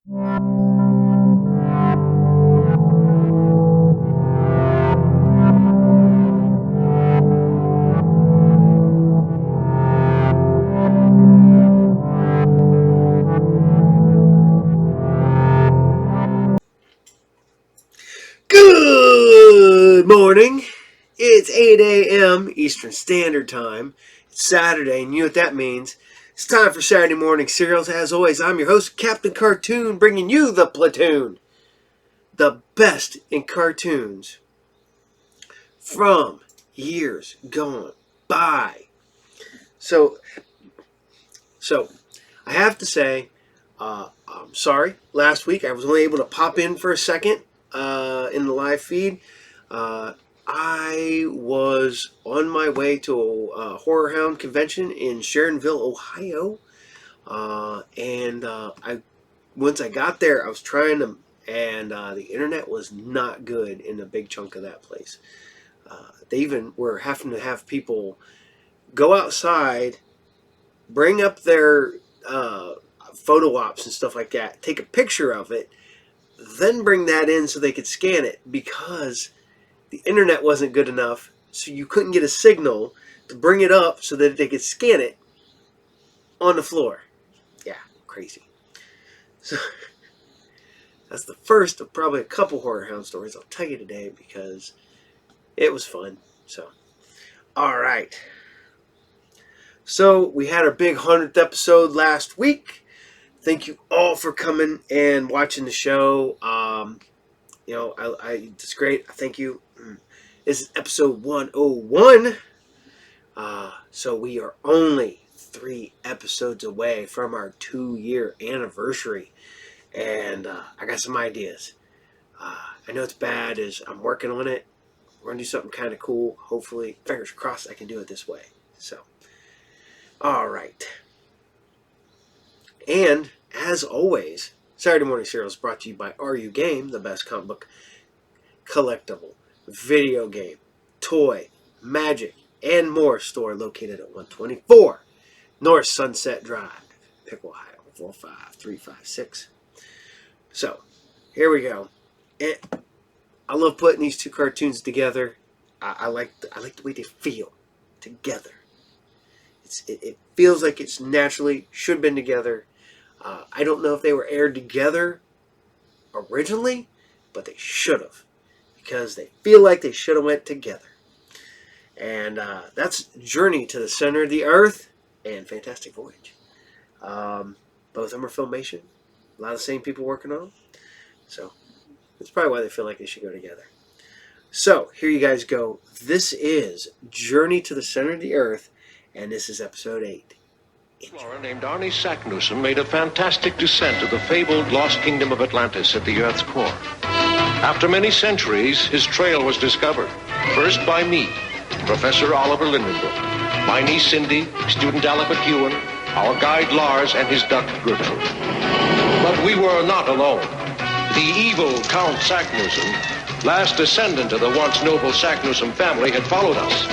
Good morning. It's 8 a.m. Eastern Standard Time. It's Saturday, and you know what that means. It's time for Saturday Morning Serials. As always, I'm your host, Captain Cartoon, bringing you the Platoon. The best in cartoons from years gone by. So I have to say, I'm sorry. Last week, I was only able to pop in for a second in the live feed. I was on my way to a Horror Hound convention in Sharonville, Ohio, and once I got there, I was trying to, and the internet was not good in a big chunk of that place. They even were having to have people go outside, bring up their photo ops and stuff like that, take a picture of it, then bring that in so they could scan it, because the internet wasn't good enough, so you couldn't get a signal to bring it up so that they could scan it on the floor. Yeah, crazy. So that's the first of probably a couple Horror Hound stories I'll tell you today, because it was fun. So, all right. So we had our big 100th episode last week. Thank you all for coming and watching the show. It's great. Thank you. This is episode 101. So we are only 3 episodes away from our 2-year anniversary. And I got some ideas. I know it's bad as I'm working on it. We're going to do something kind of cool. Hopefully, fingers crossed, I can do it this way. So, all right. And, as always, Saturday Morning Serials is brought to you by RU Game, the best comic book collectible, video game, toy, magic, and more store located at 124 North Sunset Drive, Pickle, Ohio, 45356. So, here we go. And I love putting these two cartoons together. I like the way they feel together. It feels like it's naturally should have been together. I don't know if they were aired together originally, but they should have, because they feel like they should have went together. And that's Journey to the Center of the Earth and Fantastic Voyage. Both of them are Filmation. A lot of the same people working on them. So that's probably why they feel like they should go together. So here you guys go. This is Journey to the Center of the Earth, and this is episode 8. Explorer named Arnie Saknussemm made a fantastic descent to the fabled lost kingdom of Atlantis at the Earth's core. After many centuries, his trail was discovered, first by me, Professor Oliver Lindenberg, my niece Cindy, student Alec Ewan, our guide Lars, and his duck Gertrude. But we were not alone. The evil Count Saknussemm, last descendant of the once noble Saknussemm family, had followed us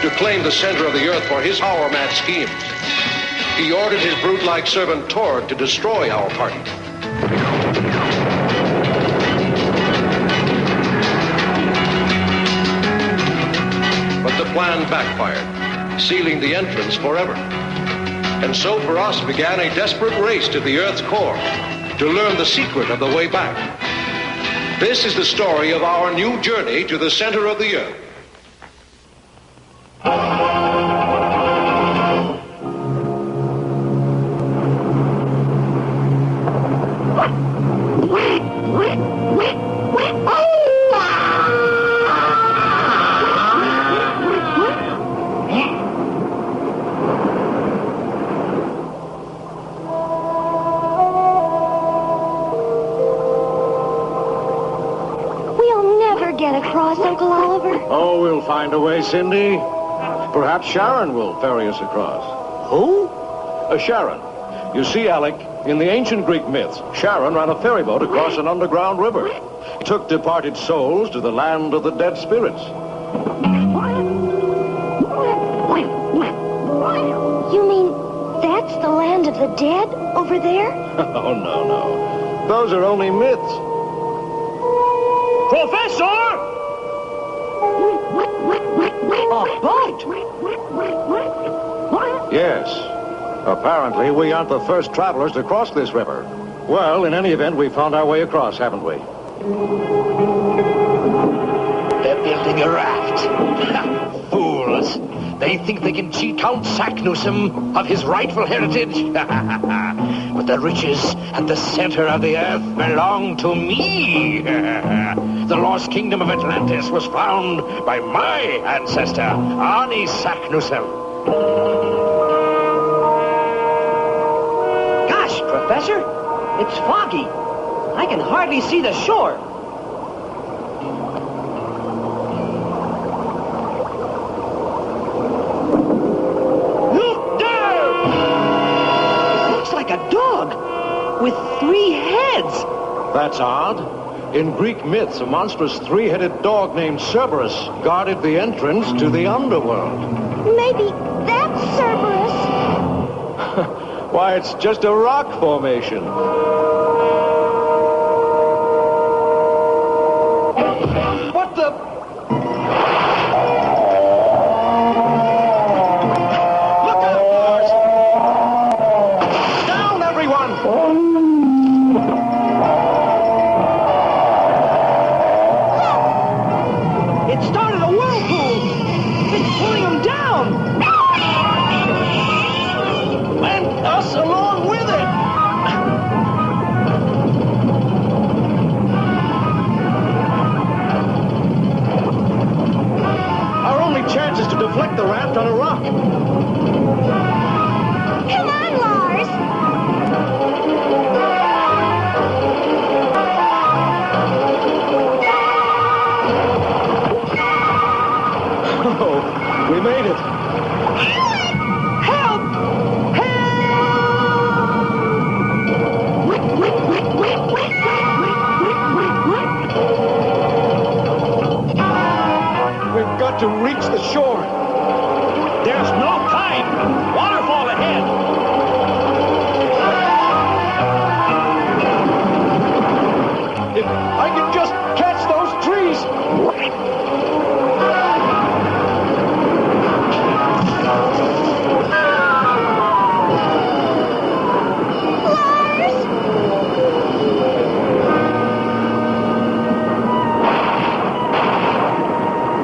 to claim the center of the Earth for his power-mad schemes. He ordered his brute-like servant Tord to destroy our party. But the plan backfired, sealing the entrance forever. And so for us began a desperate race to the Earth's core to learn the secret of the way back. This is the story of our new journey to the center of the Earth. Get across, Uncle Oliver? Oh, we'll find a way, Cindy. Perhaps Sharon will ferry us across. Who? Sharon. You see, Alec, in the ancient Greek myths, Sharon ran a ferry boat across an underground river. It took departed souls to the land of the dead spirits. You mean that's the land of the dead over there? Oh, no. those are only myths. Professor! A boat! Yes. Apparently, we aren't the first travelers to cross this river. Well, in any event, we found our way across, haven't we? They're building a raft. Fools! They think they can cheat Count Saknussemm of his rightful heritage. But the riches at the center of the earth belong to me. The lost kingdom of Atlantis was found by my ancestor, Arnie Saknussemm. Gosh, Professor, it's foggy. I can hardly see the shore. Look there! It looks like a dog with 3 heads. That's odd. In Greek myths, a monstrous 3-headed dog named Cerberus guarded the entrance to the underworld. Maybe that's Cerberus. Why, it's just a rock formation. What the... Look out, Lars! Down, everyone! It started a whirlpool. It's pulling him down. And us along with it! Our only chance is to deflect the raft on a rock. Come on, Lars. Oh, we made it. Help! We've got to reach the shore. There's no time! Waterfall ahead! If I can just catch those trees.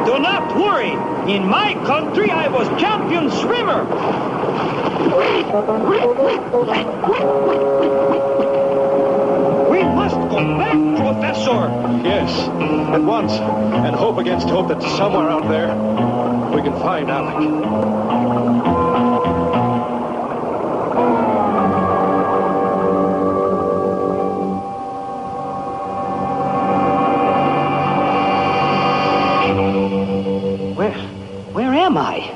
Do not worry! In my country, I was champion swimmer! We must go back, Professor! Yes, at once. And hope against hope that somewhere out there we can find Alec. Where am I?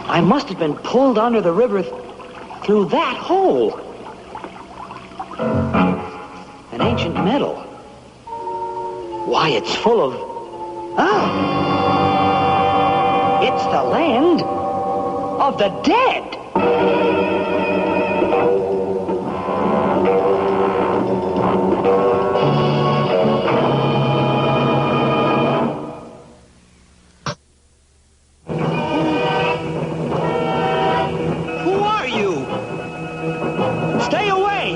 I must have been pulled under the river through that hole. An ancient medal. Why, it's full of... Ah! It's the land of the dead. Who are you? Stay away!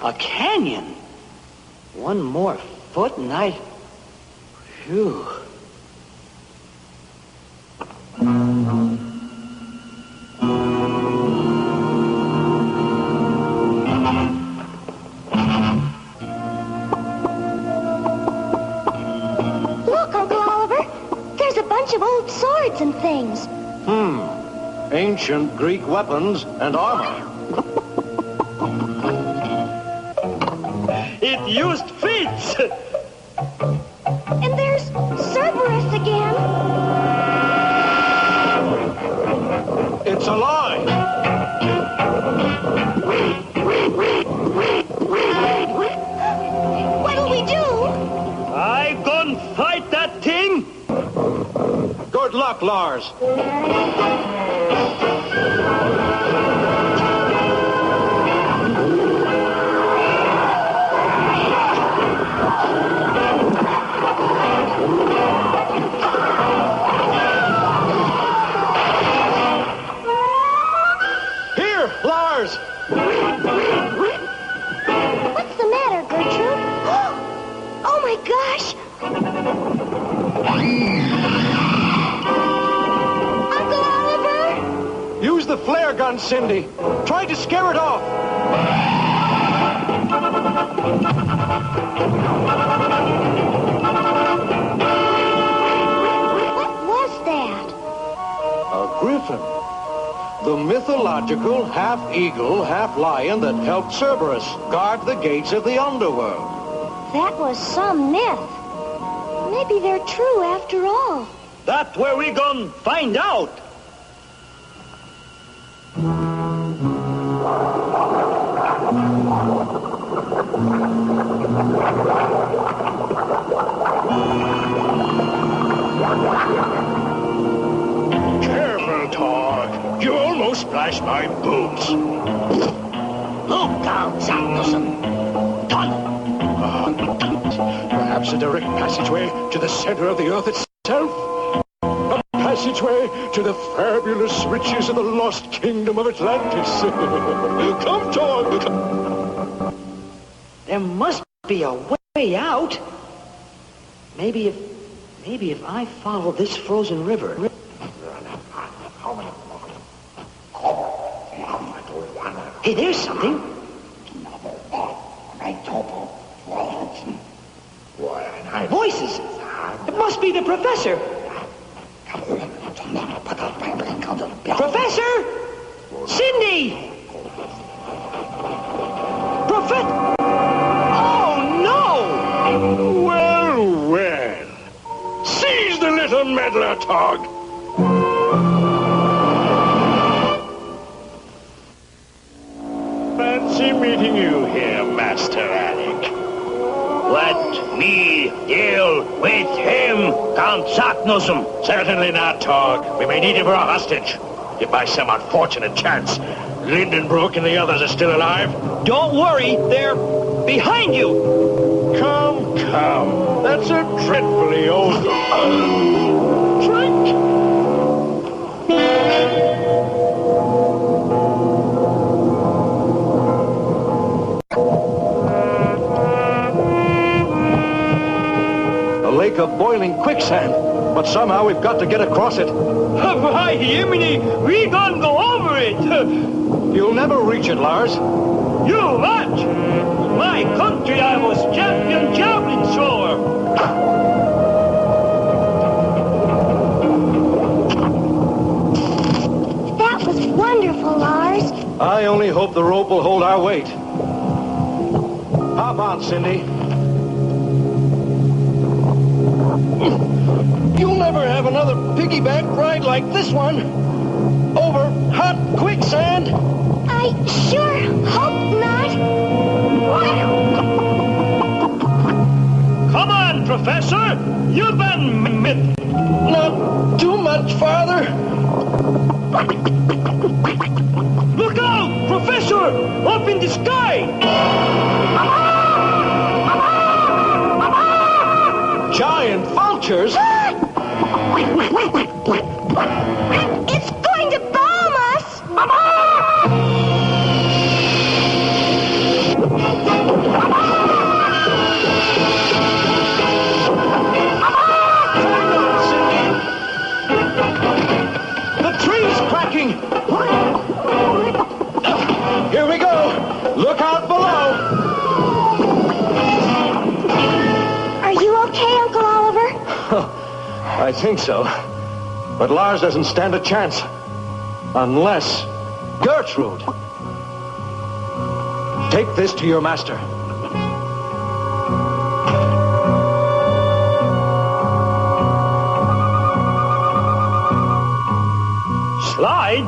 A canyon. One more foot and I'd... Phew. Look, Uncle Oliver. There's a bunch of old swords and things. Ancient Greek weapons and armor. It used fits. And there's Cerberus again. It's alive. What'll we do? I gon' fight that thing. Good luck, Lars. Here, Lars. What's the matter, Gertrude? Oh my gosh! Uncle Oliver? Use the flare gun, Cindy. Try to scare it off. What was that? A griffin. The mythological half-eagle, half-lion that helped Cerberus guard the gates of the underworld. That was some myth. Maybe they're true after all. That's where we gon' find out. Careful, Tog. You almost splashed my boots. Look out, Saknussemm. Tunnel. Perhaps a direct passageway to the center of the earth itself? A passageway to the fabulous riches of the lost kingdom of Atlantis. Come, Tog. There must be a way out. Maybe if I follow this frozen river. Hey, there's something. Voices. It must be the professor. Professor! Cindy! Oh, no! Well, well. Seize the little meddler, Tog. Fancy meeting you here, Master Alec. What? Me deal with him, Count Saknussemm? Certainly not, Tog. We may need him for a hostage. If by some unfortunate chance Lindenbrook and the others are still alive. Don't worry, they're behind you. Come. That's a dreadfully old drink. A lake of boiling quicksand. But somehow we've got to get across it. By Jiminy, we gonna go over it. You'll never reach it, Lars. You watch. My country, I was champion javelin thrower. That was wonderful, Lars. I only hope the rope will hold our weight. Hop on, Cindy. You'll never have another piggyback ride like this one. Over hot quicksand. I sure hope not. Come on, Professor. You've been myth. Not too much farther. Look out, Professor! Up in the sky! Giant vultures? It's going to bomb us! The tree's cracking! Here we go! Look out below! Are you okay, Uncle Oliver? I think so. But Lars doesn't stand a chance. Unless... Gertrude! Take this to your master. slide?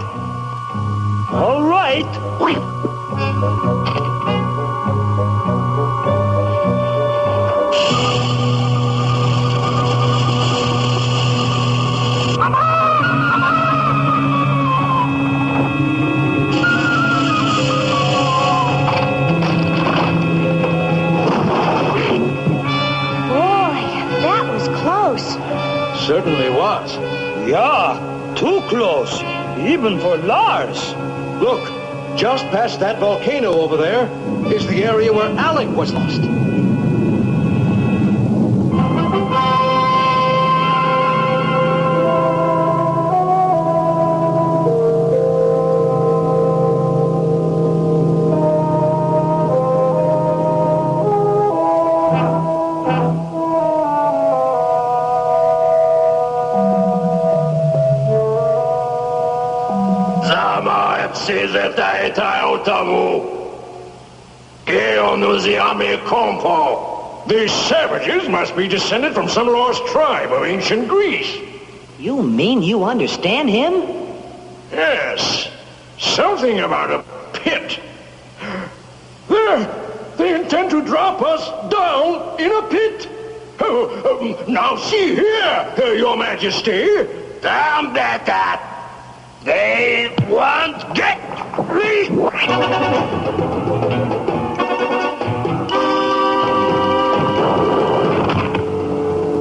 All right. Certainly was. Yeah, too close, even for Lars. Look, just past that volcano over there is the area where Alec was lost. These savages must be descended from some lost tribe of ancient Greece. You mean you understand him? Yes, something about a pit. There, they intend to drop us down in a pit. Now see here, Your Majesty. Damn that. They won't get me.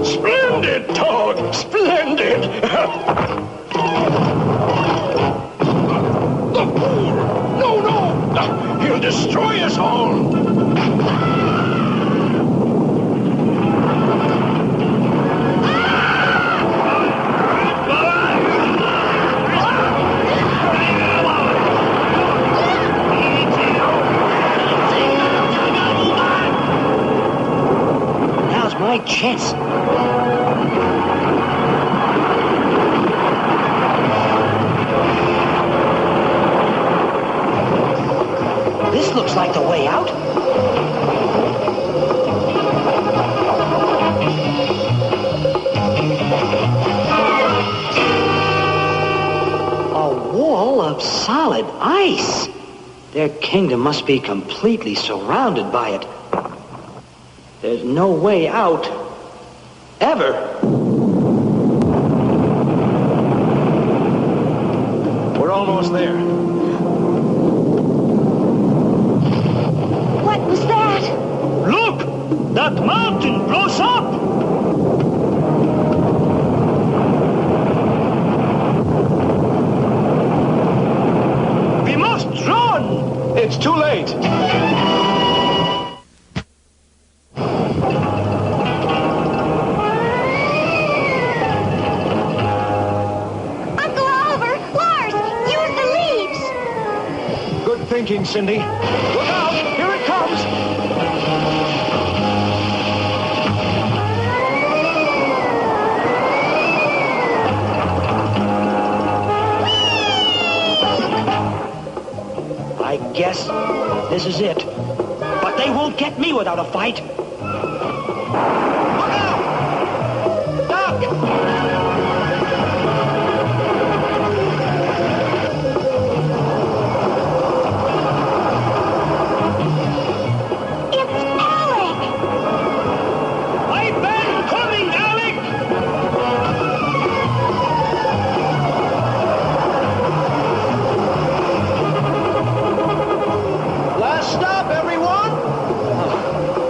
Splendid, Todd! Splendid! The fool! No! He'll destroy us all! Now's my chance. This looks like the way out. A wall of solid ice. Their kingdom must be completely surrounded by it. There's no way out. Ever. We're almost there. What was that? Look! That mountain blows up! We must run! It's too late. Thinking, Cindy. Look out! Here it comes! I guess this is it. But they won't get me without a fight. Look out! Duck!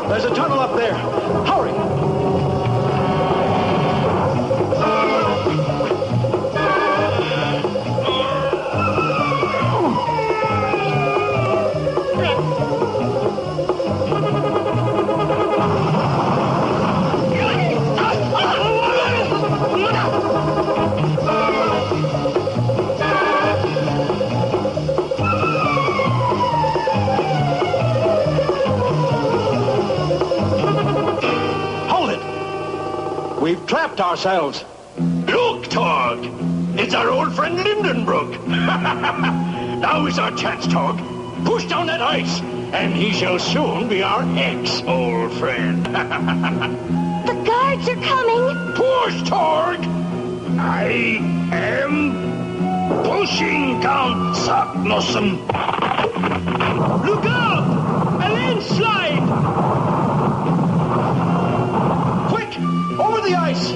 There's a tunnel up there. Hurry! We've trapped ourselves. Look, Tog! It's our old friend Lindenbrook. Now is our chance, Tog. Push down that ice, and he shall soon be our ex-old friend. The guards are coming. Push, Tog! I am Pushing Count Saknussem. Look out! A landslide! Quick! Over the ice!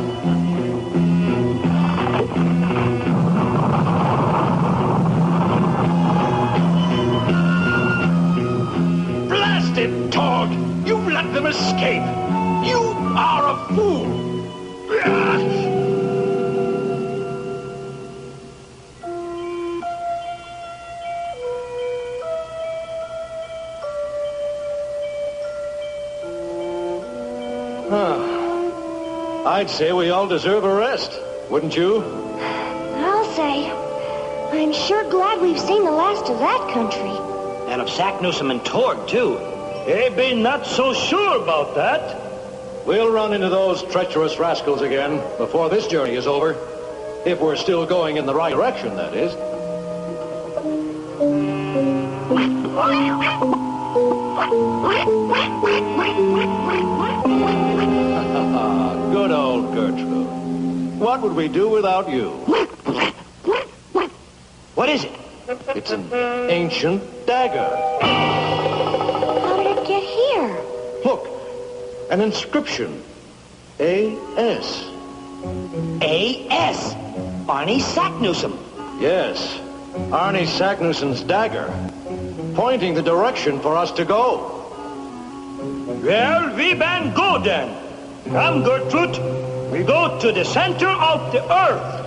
Blast it, Tog! You've let them escape! You are a fool! I'd say we all deserve a rest, wouldn't you? I'll say. I'm sure glad we've seen the last of that country. And of Saknussem and Torg, too. Be not so sure about that. We'll run into those treacherous rascals again before this journey is over. If we're still going in the right direction, that is. Good old Gertrude. What would we do without you? What is it? It's an ancient dagger. How did it get here? Look, an inscription. A.S. A.S. Arnie Saknussem. Yes, Arnie Saknussem's dagger, pointing the direction for us to go. Well, we ban go then. Come, Gertrude. We go to the center of the earth.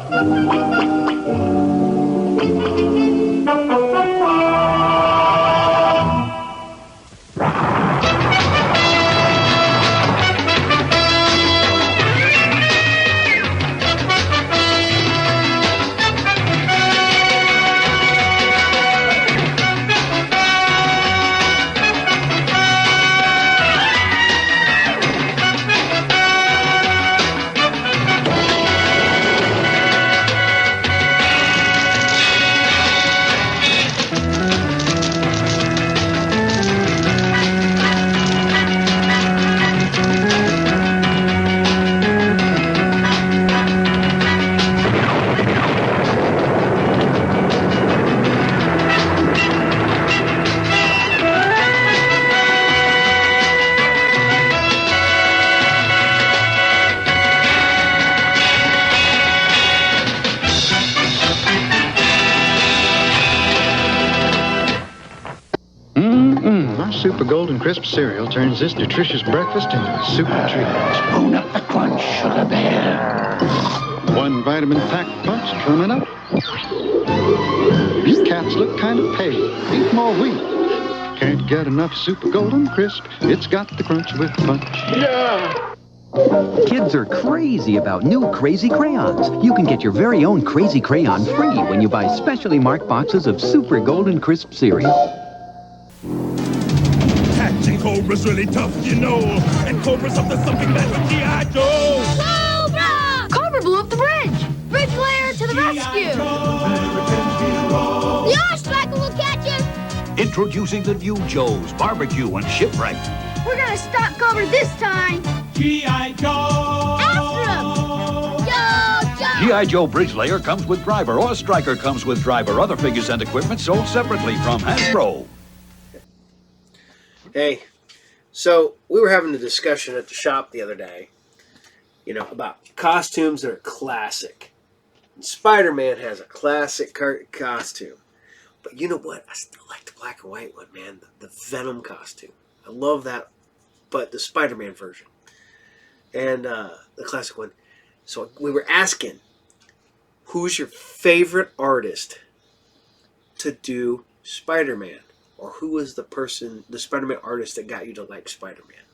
Super Golden Crisp cereal turns this nutritious breakfast into a super treat. Spoon up the crunch, sugar bear. One vitamin-packed punch coming up. These cats look kind of pale. Eat more wheat. Can't get enough Super Golden Crisp. It's got the crunch with punch. Yeah. Kids are crazy about new Crazy Crayons. You can get your very own Crazy Crayon free when you buy specially marked boxes of Super Golden Crisp cereal. Catching Cobra's really tough, you know. And Cobra's up to something that's a G.I. Joe. Cobra! Cobra blew up the bridge. Bridge layer to the rescue. The Ostriker will catch him. Introducing the new Joes, Barbecue and Shipwreck. We're gonna stop Cobra this time. G.I. Joe. After him. Joe, Joe. G.I. Joe Bridge Layer comes with driver, or Striker comes with driver. Other figures and equipment sold separately from Hasbro. Hey, so we were having a discussion at the shop the other day, about costumes that are classic. And Spider-Man has a classic costume. But you know what? I still like the black and white one, man. The Venom costume. I love that, but the Spider-Man version. And the classic one. So we were asking, who's your favorite artist to do Spider-Man? Or who was the Spider-Man artist that got you to like Spider-Man?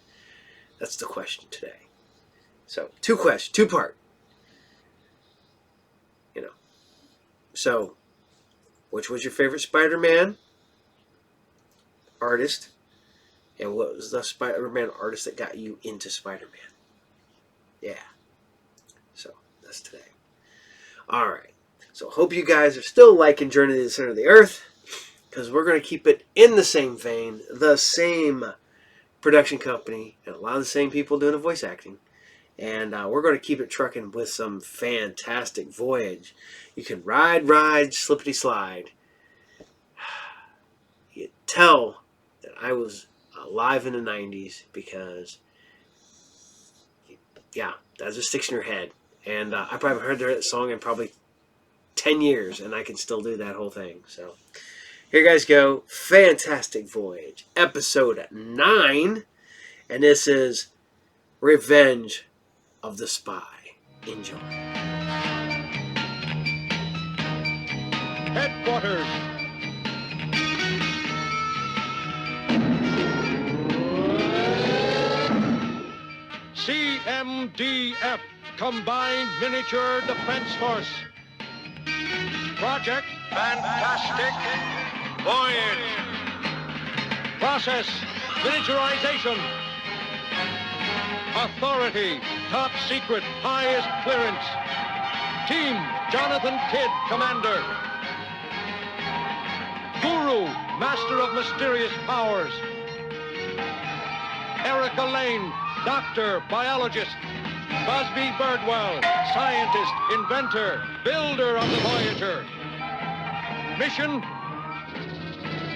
That's the question today. So, two-part. So, which was your favorite Spider-Man artist? And what was the Spider-Man artist that got you into Spider-Man? Yeah. So, that's today. Alright. So, hope you guys are still liking Journey to the Center of the Earth. Because we're going to keep it in the same vein, the same production company, and a lot of the same people doing the voice acting. And we're going to keep it trucking with some fantastic Voyage. You can ride, slippity slide. You tell that I was alive in the 90s because, yeah, that just sticks in your head. And I probably heard that song in probably 10 years, and I can still do that whole thing. So here you guys go. Fantastic Voyage, episode 9. And this is Revenge of the Spy. Enjoy. Headquarters. CMDF, Combined Miniature Defense Force. Project Fantastic Voyage. Process Miniaturization. Authority Top Secret Highest Clearance. Team Jonathan Kidd, Commander. Guru, Master of Mysterious Powers. Erica Lane, Doctor, Biologist. Busby Birdwell, Scientist, Inventor, Builder of the Voyager. Mission,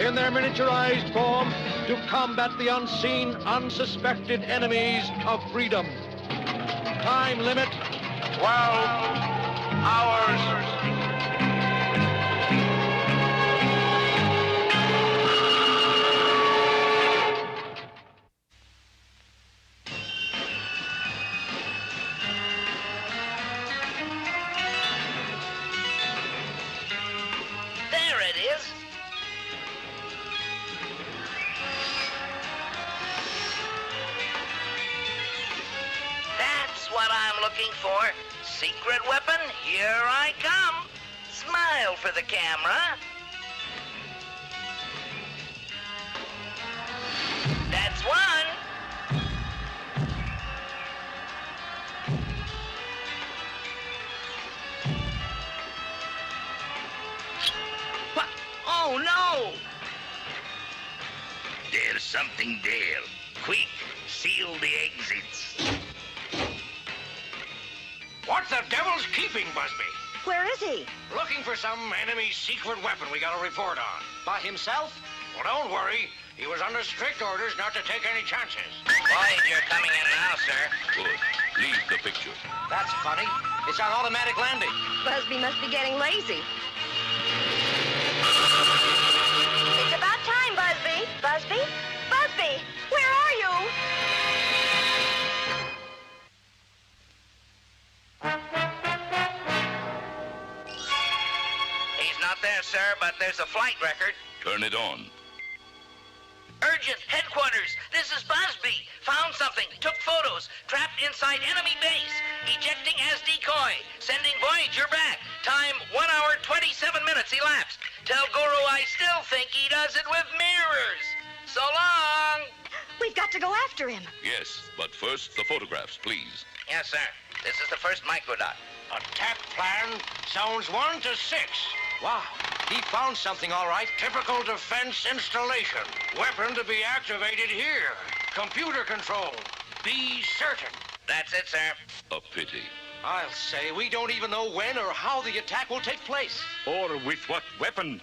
in their miniaturized form, to combat the unseen, unsuspected enemies of freedom. Time limit, 12 hours. Looking for secret weapon, here I come. Smile for the camera. That's one. What? Oh no! There's something there. Quick, seal the exits. What the devil's keeping Busby? Where is he? Looking for some enemy secret weapon we got a report on. By himself? Well, don't worry. He was under strict orders not to take any chances. Voyage, you're coming in now, sir. Good. Leave the picture. That's funny. It's on automatic landing. Busby must be getting lazy. It's about time, Busby. Busby? Busby, where are you? He's not there, sir, but there's a flight record. Turn it on. Urgent, headquarters. This is Busby. Found something. Took photos. Trapped inside enemy base. Ejecting as decoy. Sending Voyager back. Time 1 hour, 27 minutes elapsed. Tell Guru I still think he does it with mirrors. So long. We've got to go after him. Yes, but first the photographs, please. Yes, sir. This is the first microdot. Attack plan, zones 1 to 6. Wow, he found something all right. Typical defense installation. Weapon to be activated here. Computer control. Be certain. That's it, sir. A pity. I'll say we don't even know when or how the attack will take place. Or with what weapon.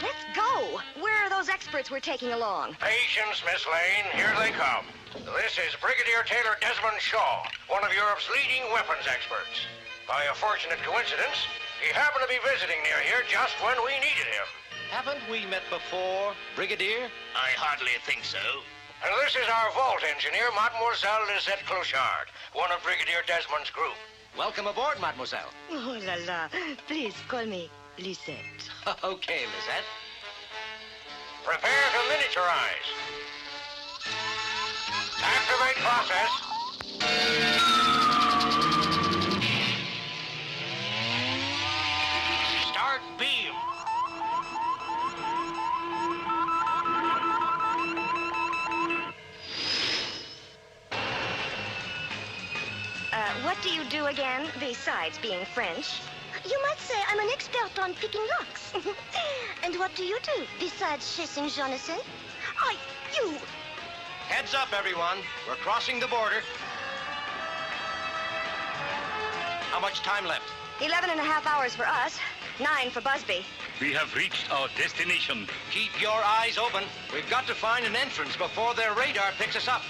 Let's go. Where are those experts we're taking along? Patience, Miss Lane. Here they come. This is Brigadier Taylor Desmond Shaw, one of Europe's leading weapons experts. By a fortunate coincidence, he happened to be visiting near here just when we needed him. Haven't we met before, Brigadier? I hardly think so. And this is our vault engineer, Mademoiselle Lisette Clochard, one of Brigadier Desmond's group. Welcome aboard, Mademoiselle. Oh, la la. Please call me Lisette. Okay, Lisette. Prepare to miniaturize. Activate process. Start beam. What do you do again, besides being French? You might say I'm an expert on picking locks. And what do you do, besides chasing Jonathan? Heads up, everyone. We're crossing the border. How much time left? 11 and a half hours for us, 9 for Busby. We have reached our destination. Keep your eyes open. We've got to find an entrance before their radar picks us up.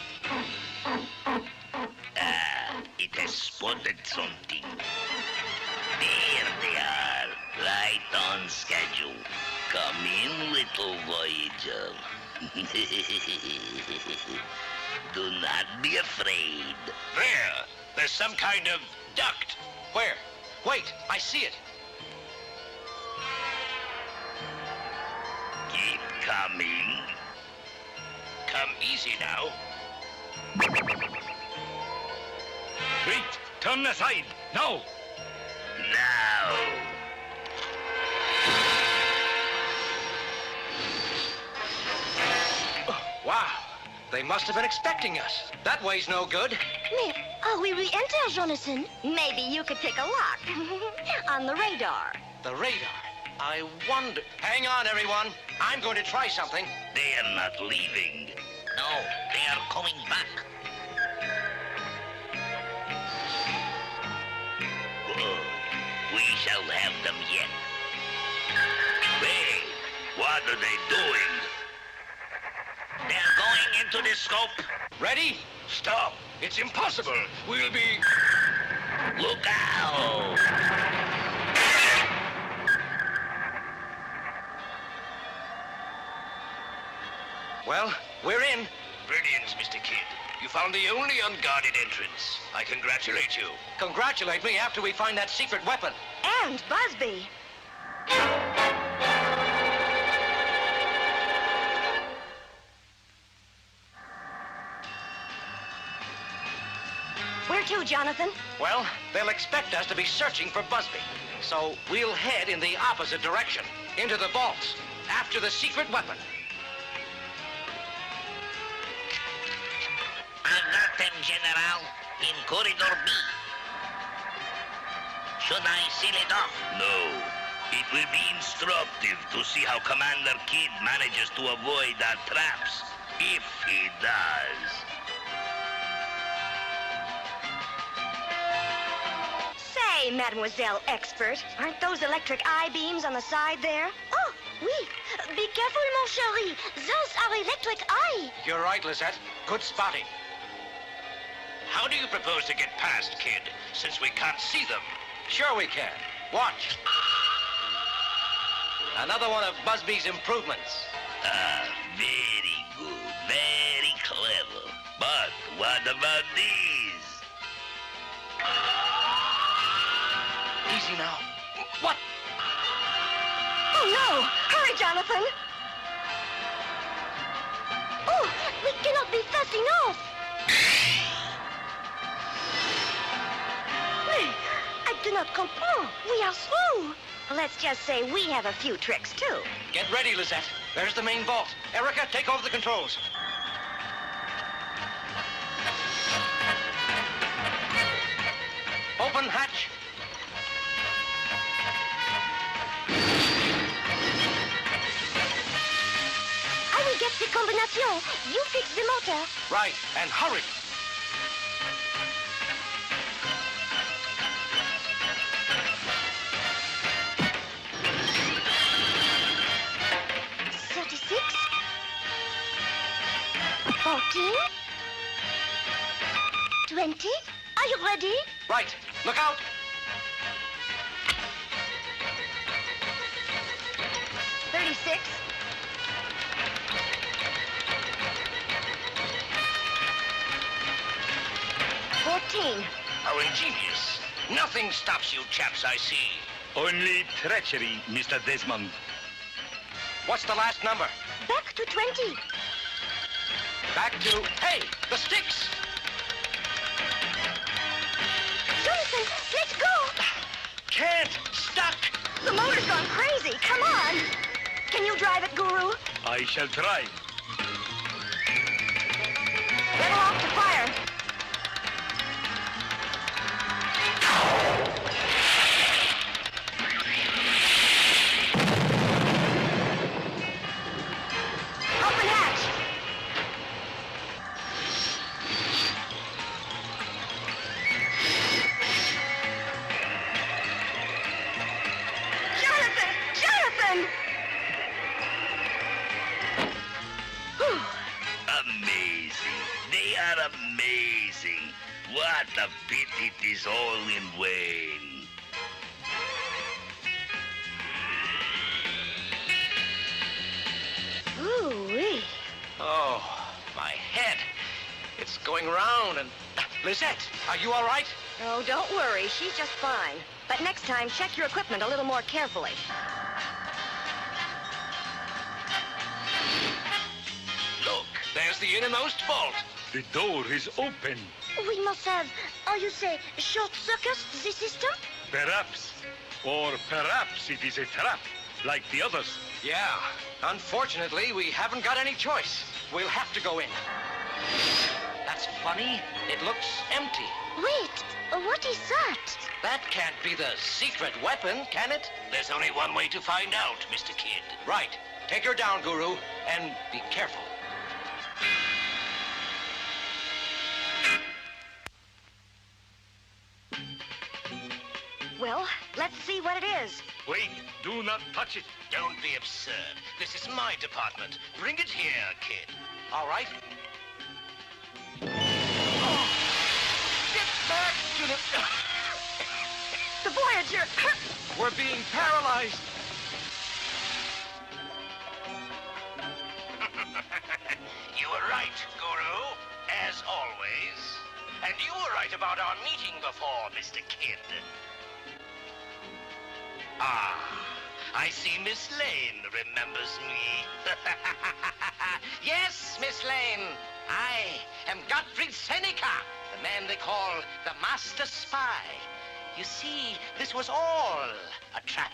It has spotted something. There they are, right on schedule. Come in, little Voyager. Do not be afraid. There! There's some kind of duct. Where? Wait, I see it. Keep coming. Come easy now. Wait, turn aside, now! Now! Wow, they must have been expecting us. That way's no good. Mais how will we enter, Jonathan? Maybe you could pick a lock. On the radar. The radar? I wonder... Hang on, everyone. I'm going to try something. They are not leaving. No, they are coming back. Oh, we shall have them yet. Hey, what are they doing? They're going into the scope. Ready? Stop. It's impossible. We'll be... Look out! Well, we're in. Brilliant, Mr. Kidd. You found the only unguarded entrance. I congratulate you. Congratulate me after we find that secret weapon. And Busby. Where to, Jonathan? Well, they'll expect us to be searching for Busby. So we'll head in the opposite direction, into the vaults, after the secret weapon. I got them, General, in Corridor B. Should I seal it off? No. It will be instructive to see how Commander Kidd manages to avoid our traps, if he does. Say, Mademoiselle Expert, aren't those electric eye beams on the side there? Oh, oui. Be careful, mon chéri. Those are electric eye. You're right, Lizette. Good spotting. How do you propose to get past, Kidd, since we can't see them? Sure we can. Watch. Another one of Busby's improvements. Very good. Very clever. But what about these? Easy now. What? Oh, no! Hurry, Jonathan! Oh, we cannot be fast enough! I do not comprend. We are through. Let's just say we have a few tricks, too. Get ready, Lizette. There's the main vault. Erica, take over the controls. Open hatch. I will get the combination. You fix the motor. Right, and hurry. $14, $20. Are you ready? Right. Look out. $36. $14. How ingenious. Nothing stops you chaps, I see. Only treachery, Mr. Desmond. What's the last number? Back to 20. Back to... Hey, the sticks! Jonathan, let's go! Can't! Stuck! The motor's gone crazy. Come on! Can you drive it, Guru? I shall try. Level off to fire. Open hatch. are amazing. What a pity it is all in vain. Ooh-wee. Oh, my head. It's going round and... Lizette, are you all right? Oh, don't worry. She's just fine. But next time, check your equipment a little more carefully. Look, there's the innermost vault. The door is open. We must have, you say, short-circuit the system? Perhaps. Or perhaps it is a trap, like the others. Yeah. Unfortunately, we haven't got any choice. We'll have to go in. That's funny. It looks empty. Wait, what is that? That can't be the secret weapon, can it? There's only one way to find out, Mr. Kid. Right. Take her down, Guru, and be careful. Well, let's see what it is. Wait, do not touch it. Don't be absurd. This is my department. Bring it here, kid. All right. Oh. Get back to the... The Voyager! We're being paralyzed. You were right, Guru, as always. And you were right about our meeting before, Mr. Kid. Ah, I see Miss Lane remembers me. Yes, Miss Lane. I am Gottfried Seneca, the man they call the Master Spy. You see, this was all a trap.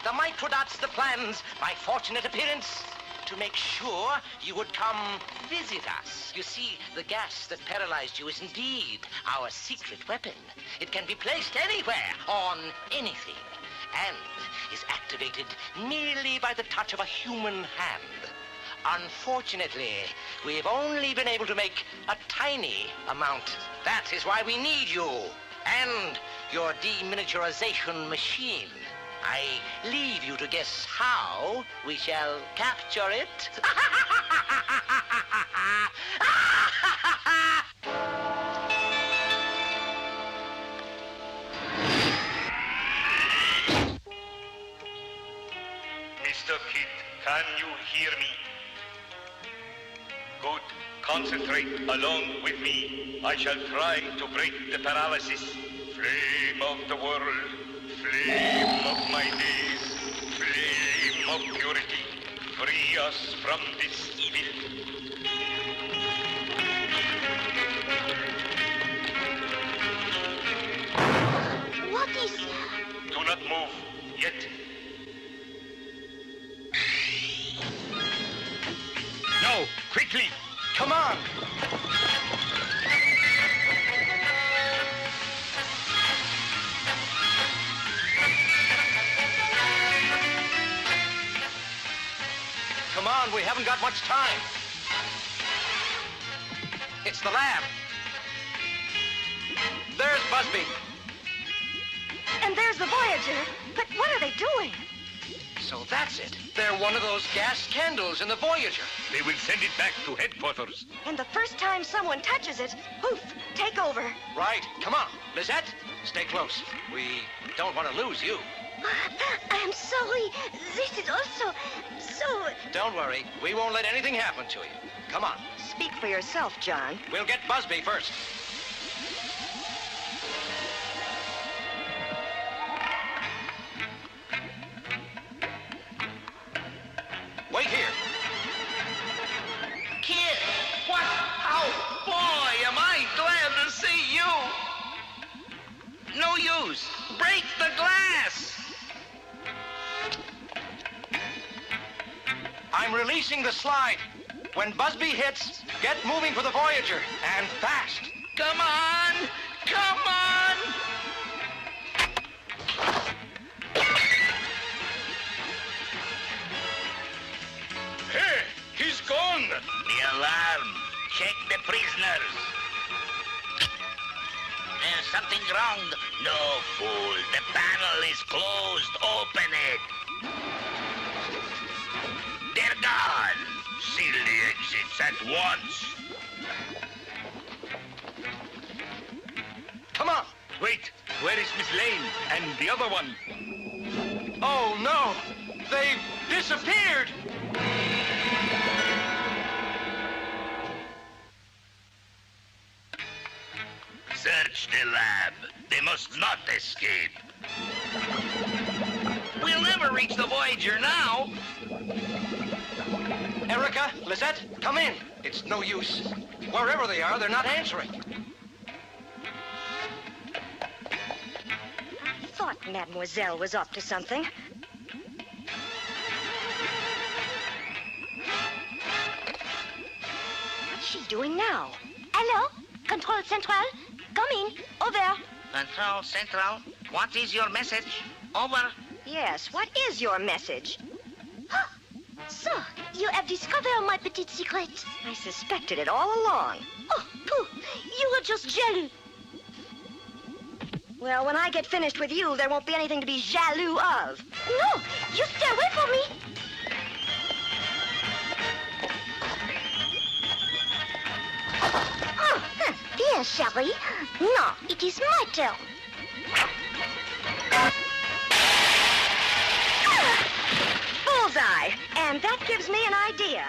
The microdots, the plans, my fortunate appearance, to make sure you would come visit us. You see, the gas that paralyzed you is indeed our secret weapon. It can be placed anywhere, on anything, and is activated merely by the touch of a human hand. Unfortunately, we have only been able to make a tiny amount. That is why we need you, and your deminiaturization machine. I leave you to guess how we shall capture it. Mr. Kid, can you hear me? Good. Concentrate along with me. I shall try to break the paralysis. Flame of the world, flame of my days, flame of purity, free us from this evil. What is that? Do not move yet. Now, quickly! Come on! Come on, we haven't got much time. It's the lab. There's Busby. And there's the Voyager. But what are they doing? So that's it. They're one of those gas candles in the Voyager. They will send it back to headquarters. And the first time someone touches it, poof, take over. Right. Come on. Lizette, stay close. We don't want to lose you. I'm sorry. This is also so... Don't worry. We won't let anything happen to you. Come on. Speak for yourself, John. We'll get Busby first. Wait here. Kid, what? How? Boy, am I glad to see you. No use. Break the glass. I'm releasing the slide. When Busby hits, get moving for the Voyager, and fast. Come on! Come on! Hey, he's gone! The alarm. Check the prisoners. There's something wrong. No, fool. The panel is closed. Open it. They're gone. Seal the exits at once. Where is Miss Lane and the other one? Oh, no! They've disappeared! Search the lab. They must not escape. We'll never reach the Voyager now. Erica, Lizette, come in. It's no use. Wherever they are, they're not answering. I thought Mademoiselle was up to something. What's she doing now? Hello? Control Central? Come in. Over. Control Central, what is your message? Over. Yes, what is your message? So, you have discovered my petite secret. I suspected it all along. Oh, pooh, you were just jaloux. Well, when I get finished with you, there won't be anything to be jaloux of. No, you stay away from me. Bien, chérie. No, it is my turn. Bullseye. And that gives me an idea.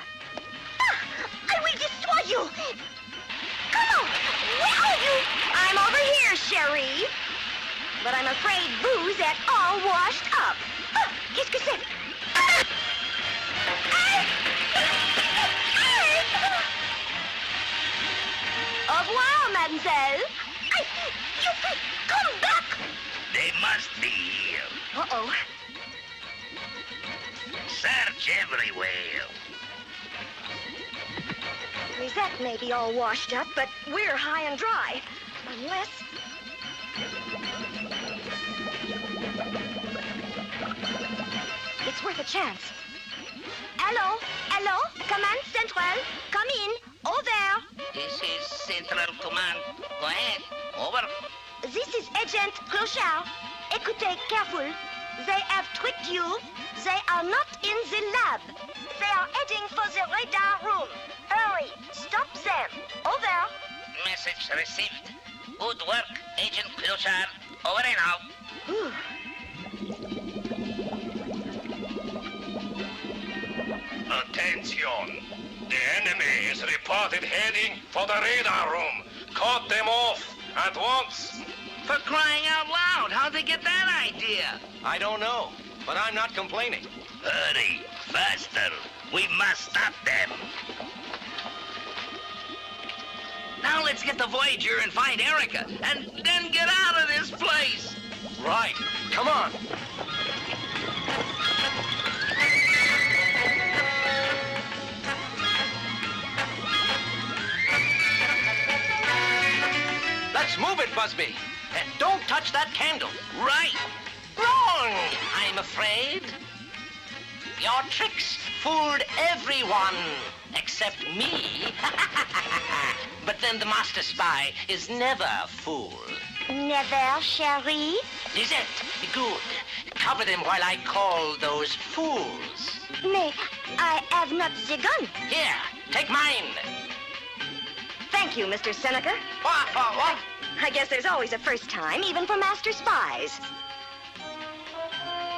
I will destroy you. Come on. Where are you? I'm over here, chérie. But I'm afraid Boo's at all washed up. Qu'est-ce que c'est? Au revoir, mademoiselle. You come back. They must be here. Uh-oh. Search everywhere. Lisette may be all washed up, but we're high and dry. Unless... It's worth a chance. Hello? Hello? Command Central? Come in. Over. This is Central Command. Go ahead. Over. This is Agent Clochard. Écoutez, careful. They have tricked you. They are not in the lab. They are heading for the radar room. Hurry. Stop them. Over. Message received. Good work, Agent Clochard. Over and out. Attention! The enemy is reported heading for the radar room. Cut them off at once. For crying out loud, how'd they get that idea? I don't know, but I'm not complaining. Hurry, faster. We must stop them. Now let's get the Voyager and find Erica, and then get out of this place. Right. Come on. Let's move it, Busby. And don't touch that candle. Right. Wrong, I'm afraid. Your tricks fooled everyone except me. But then the master spy is never fooled. Never, chérie. Lisette, be good. Cover them while I call those fools. Mais I have not the gun. Here, take mine. Thank you, Mr. Seneca. What? I guess there's always a first time, even for master spies.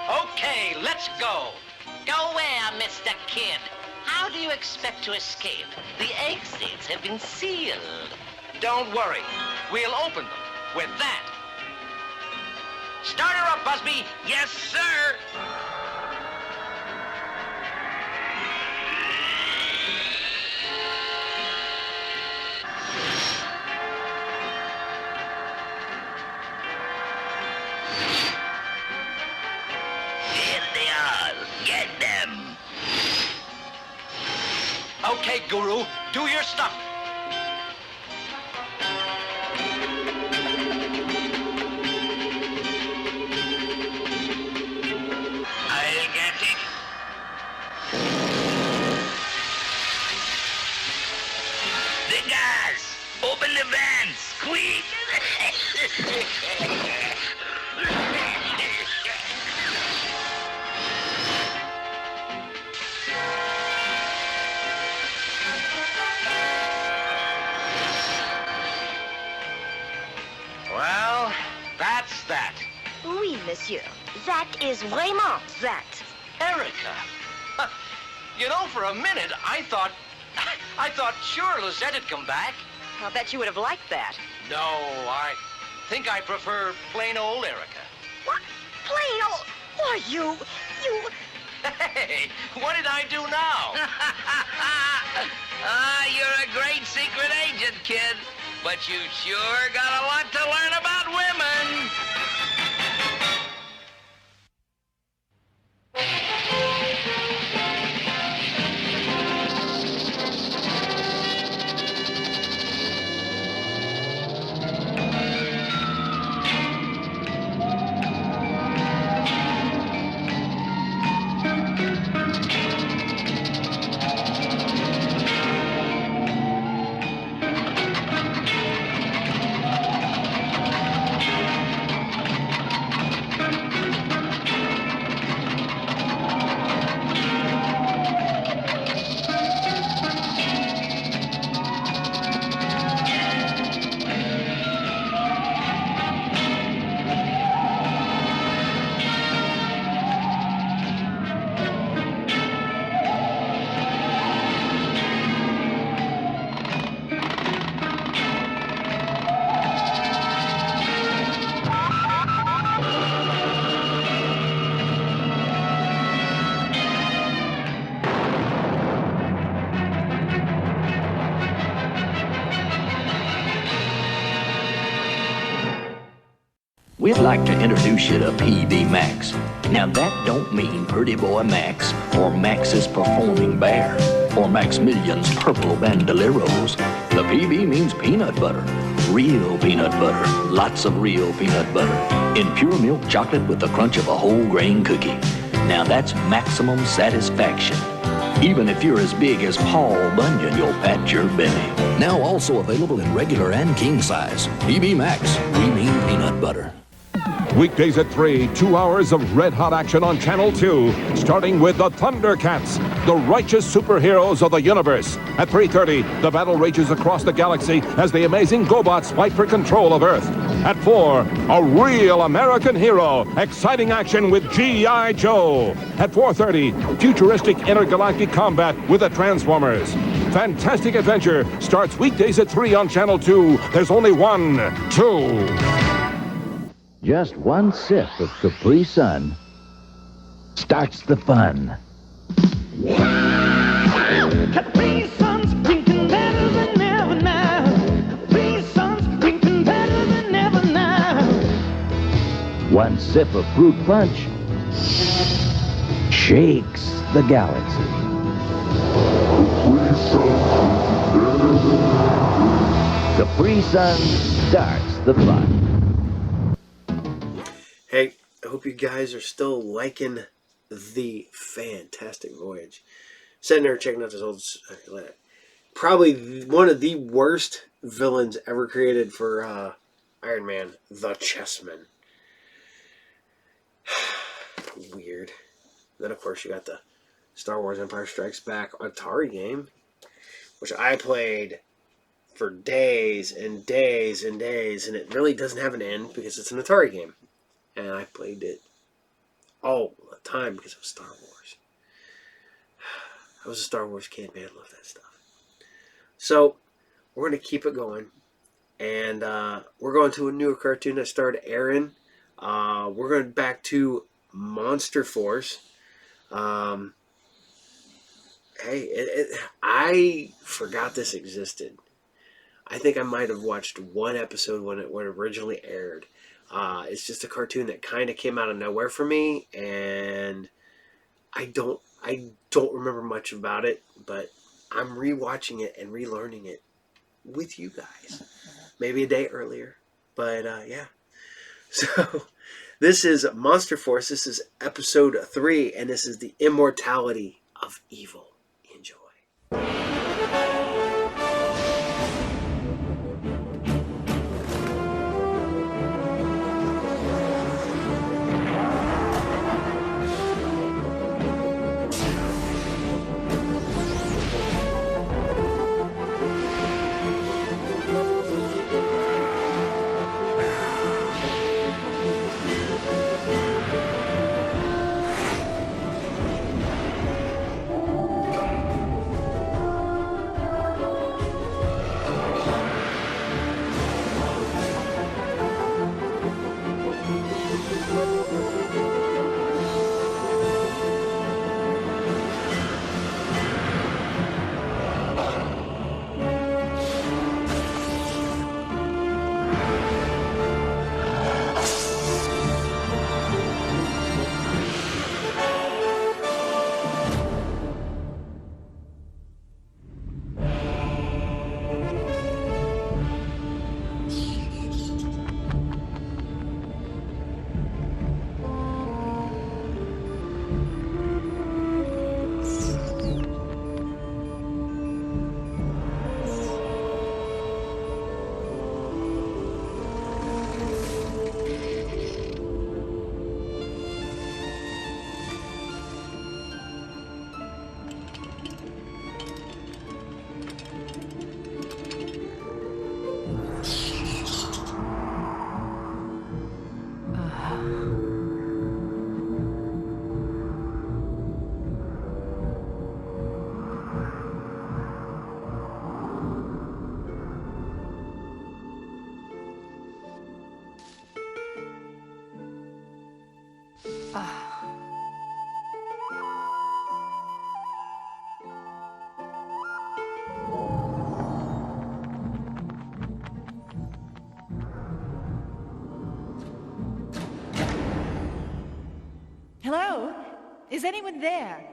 Okay, let's go. Go where, Mr. Kid? How do you expect to escape? The exits have been sealed. Don't worry. We'll open them with that. Start her up, Busby. Yes, sir. Here they are. Get them. Okay, Guru, do your stuff. I'll get it. The gas! Open the vents, quick! monsieur. That is vraiment that. Erica. You know, for a minute, I thought sure Lizette had come back. I'll bet you would have liked that. No, I think I prefer plain old Erica. What? Plain old... Why, you... Hey, what did I do now? You're a great secret agent, kid. But you sure got a lot to learn about women. We'd like to introduce you to PB Max. Now that don't mean Pretty Boy Max, or Max's Performing Bear, or Maximilian's Purple Bandoleros. The PB means peanut butter. Real peanut butter. Lots of real peanut butter. In pure milk chocolate with the crunch of a whole grain cookie. Now that's maximum satisfaction. Even if you're as big as Paul Bunyan, you'll pat your belly. Now also available in regular and king size. PB Max, we mean peanut butter. Weekdays at 3, 2 hours of red-hot action on Channel 2, starting with the Thundercats, the righteous superheroes of the universe. At 3:30, the battle rages across the galaxy as the amazing GoBots fight for control of Earth. At 4, a real American hero, exciting action with G.I. Joe. At 4:30, futuristic intergalactic combat with the Transformers. Fantastic Adventure starts weekdays at 3 on Channel 2. There's only one, 2. Just one sip of Capri Sun starts the fun. Capri Sun's drinking better than ever now. Capri Sun's drinking better than ever now. One sip of fruit punch shakes the galaxy. Capri Sun starts the fun. Hey, I hope you guys are still liking the fantastic Voyage. Sitting there checking out this old... probably one of the worst villains ever created for Iron Man, the Chessman. Weird. Then, of course, you got the Star Wars Empire Strikes Back Atari game, which I played for days and days and days, and it really doesn't have an end because it's an Atari game. And I played it all the time because it was Star Wars. I was a Star Wars kid, man. I love that stuff. So, we're going to keep it going. And we're going to a newer cartoon that started airing. We're going back to Monster Force. Hey, I forgot this existed. I think I might have watched one episode when it originally aired. It's just a cartoon that kind of came out of nowhere for me, and I don't remember much about it, but I'm rewatching it and relearning it with you guys. Maybe a day earlier, but yeah. So this is Monster Force. This is episode 3, and this is the Immortality of Evil. Enjoy. Is anyone there?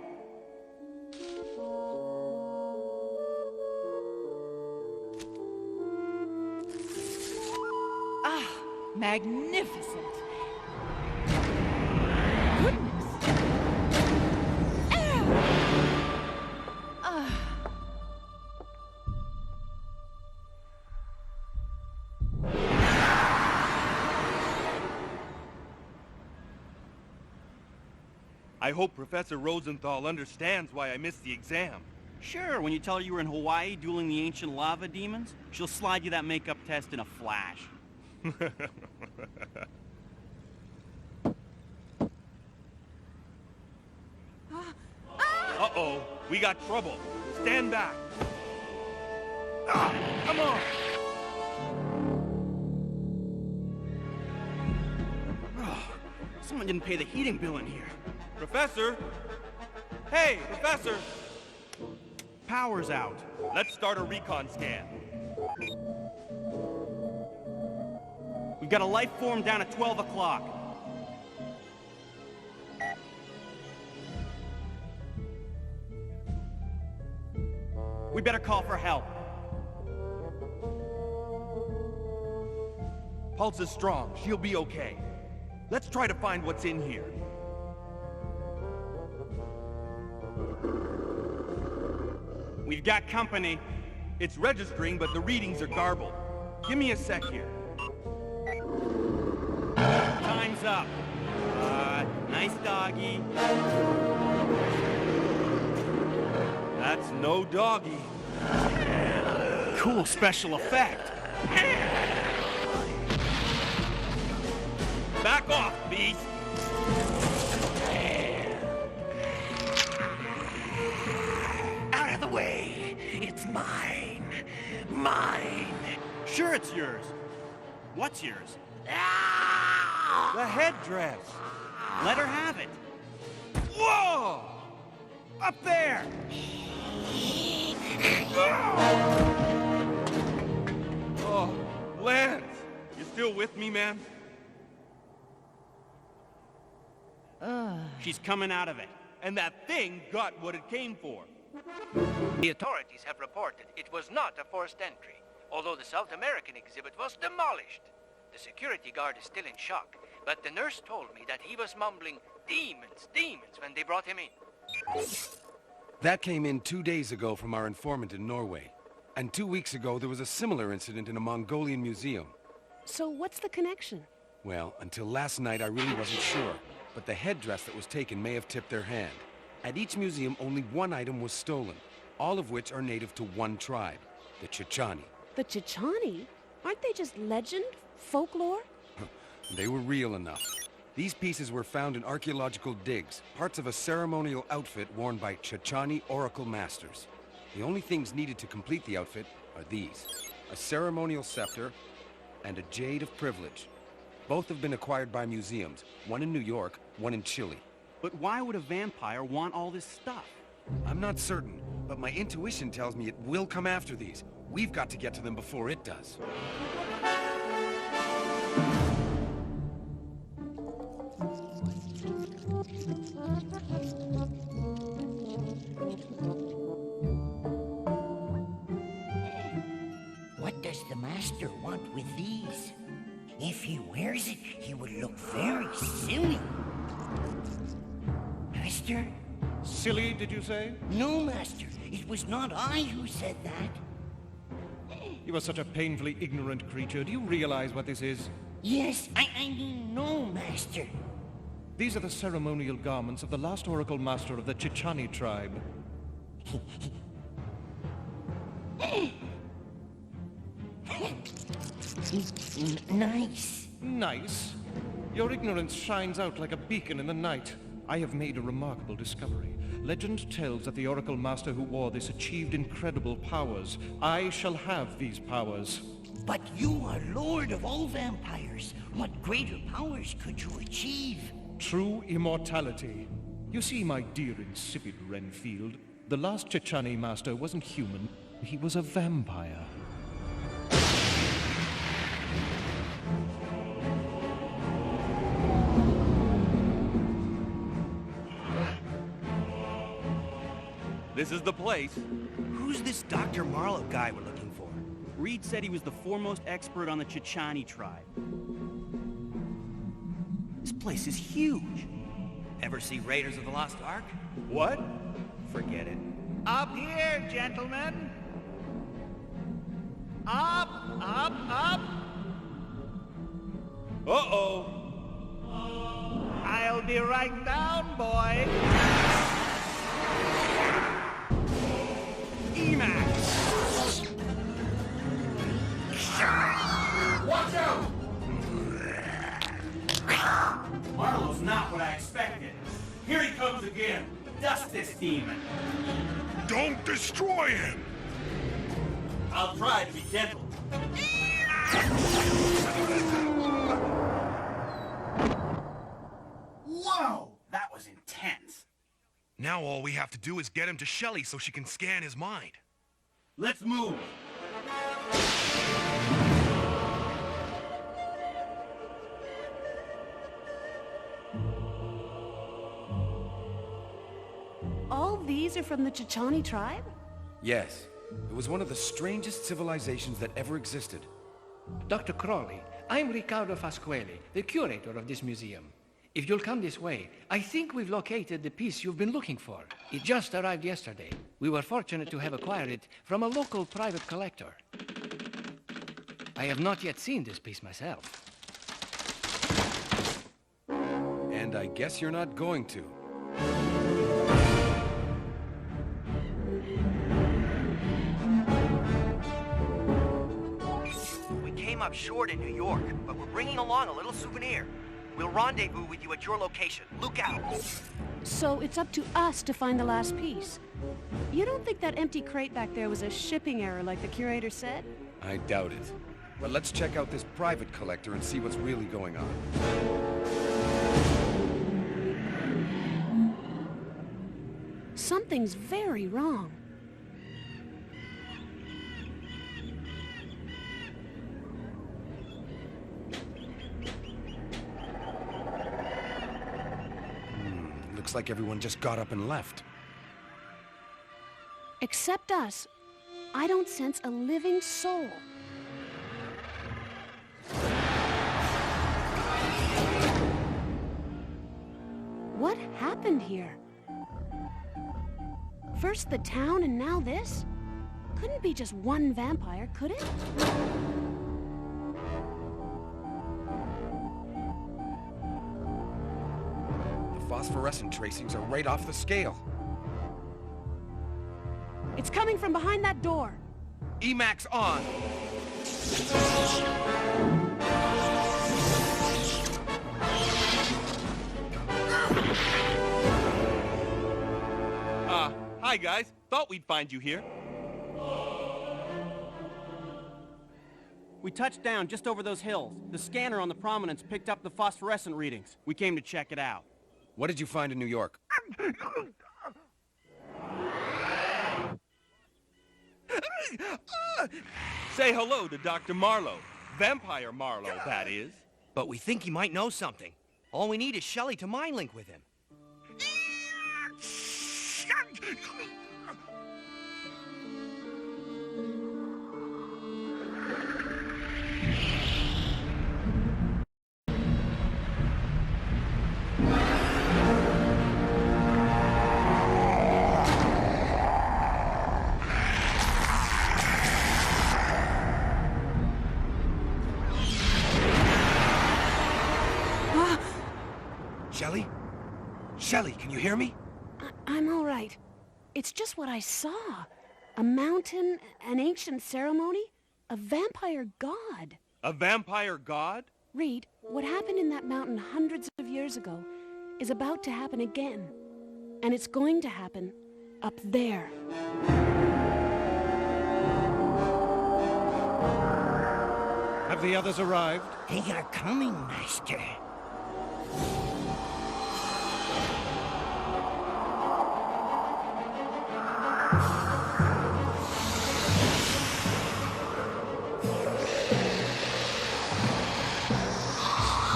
Ah, magnificent. Goodness. Ah. I hope Professor Rosenthal understands why I missed the exam. Sure, when you tell her you were in Hawaii dueling the ancient lava demons, she'll slide you that makeup test in a flash. Uh-oh, we got trouble. Stand back. Ah, come on. Someone didn't pay the heating bill in here. Professor? Hey, Professor! Power's out. Let's start a recon scan. We've got a life form down at 12 o'clock. We better call for help. Pulse is strong. She'll be okay. Let's try to find what's in here. We've got company. It's registering, but the readings are garbled. Give me a sec here. Time's up. Nice doggy. That's no doggy. Cool special effect. Back off, beast! Out of the way! It's mine! Mine! Sure it's yours. What's yours? The headdress! Let her have it. Whoa! Up there! Oh, Lance! You still with me, man? She's coming out of it. And that thing got what it came for. The authorities have reported it was not a forced entry, although the South American exhibit was demolished. The security guard is still in shock, but the nurse told me that he was mumbling, "Demons, demons," when they brought him in. That came in 2 days ago from our informant in Norway. And 2 weeks ago, there was a similar incident in a Mongolian museum. So what's the connection? Well, until last night, I really wasn't sure. But the headdress that was taken may have tipped their hand. At each museum, only one item was stolen, all of which are native to one tribe, the Chichani. The Chichani? Aren't they just legend? Folklore? They were real enough. These pieces were found in archaeological digs, parts of a ceremonial outfit worn by Chichani oracle masters. The only things needed to complete the outfit are these: a ceremonial scepter and a jade of privilege. Both have been acquired by museums, one in New York, one in Chile. But why would a vampire want all this stuff? I'm not certain, but my intuition tells me it will come after these. We've got to get to them before it does. What does the master want with these? If he wears it, he would look very silly. Master? Silly, did you say? No, Master. It was not I who said that. You are such a painfully ignorant creature. Do you realize what this is? Yes, I mean no, Master. These are the ceremonial garments of the last oracle master of the Chichani tribe. Nice. Nice? Your ignorance shines out like a beacon in the night. I have made a remarkable discovery. Legend tells that the oracle master who wore this achieved incredible powers. I shall have these powers. But you are lord of all vampires. What greater powers could you achieve? True immortality. You see, my dear insipid Renfield, the last Chichani master wasn't human. He was a vampire. This is the place. Who's this Dr. Marlowe guy we're looking for? Reed said he was the foremost expert on the Chechani tribe. This place is huge. Ever see Raiders of the Lost Ark? What? Forget it. Up here, gentlemen. Up, up, up. Uh-oh. I'll be right down, boy. Emacs! Watch out! Marlowe's not what I expected. Here he comes again. Dust this demon. Don't destroy him! I'll try to be gentle. Whoa! That was intense. Now all we have to do is get him to Shelley so she can scan his mind. Let's move. All these are from the Chechani tribe? Yes. It was one of the strangest civilizations that ever existed. Dr. Crawley, I'm Riccardo Fasquelli, the curator of this museum. If you'll come this way, I think we've located the piece you've been looking for. It just arrived yesterday. We were fortunate to have acquired it from a local private collector. I have not yet seen this piece myself. And I guess you're not going to. We came up short in New York, but we're bringing along a little souvenir. We'll rendezvous with you at your location. Look out! So it's up to us to find the last piece. You don't think that empty crate back there was a shipping error like the curator said? I doubt it. But let's check out this private collector and see what's really going on. Something's very wrong. Looks like everyone just got up and left. Except us. I don't sense a living soul. What happened here? First the town and now this? Couldn't be just one vampire, could it? The phosphorescent tracings are right off the scale. It's coming from behind that door. Emacs on! Hi guys. Thought we'd find you here. We touched down just over those hills. The scanner on the prominence picked up the phosphorescent readings. We came to check it out. What did you find in New York? Say hello to Dr. Marlowe. Vampire Marlowe, that is. But we think he might know something. All we need is Shelley to mind link with him. Shelley? Shelley, can you hear me? I'm all right. It's just what I saw. A mountain, an ancient ceremony, a vampire god. A vampire god? Reed, what happened in that mountain hundreds of years ago is about to happen again. And it's going to happen up there. Have the others arrived? They are coming, Master.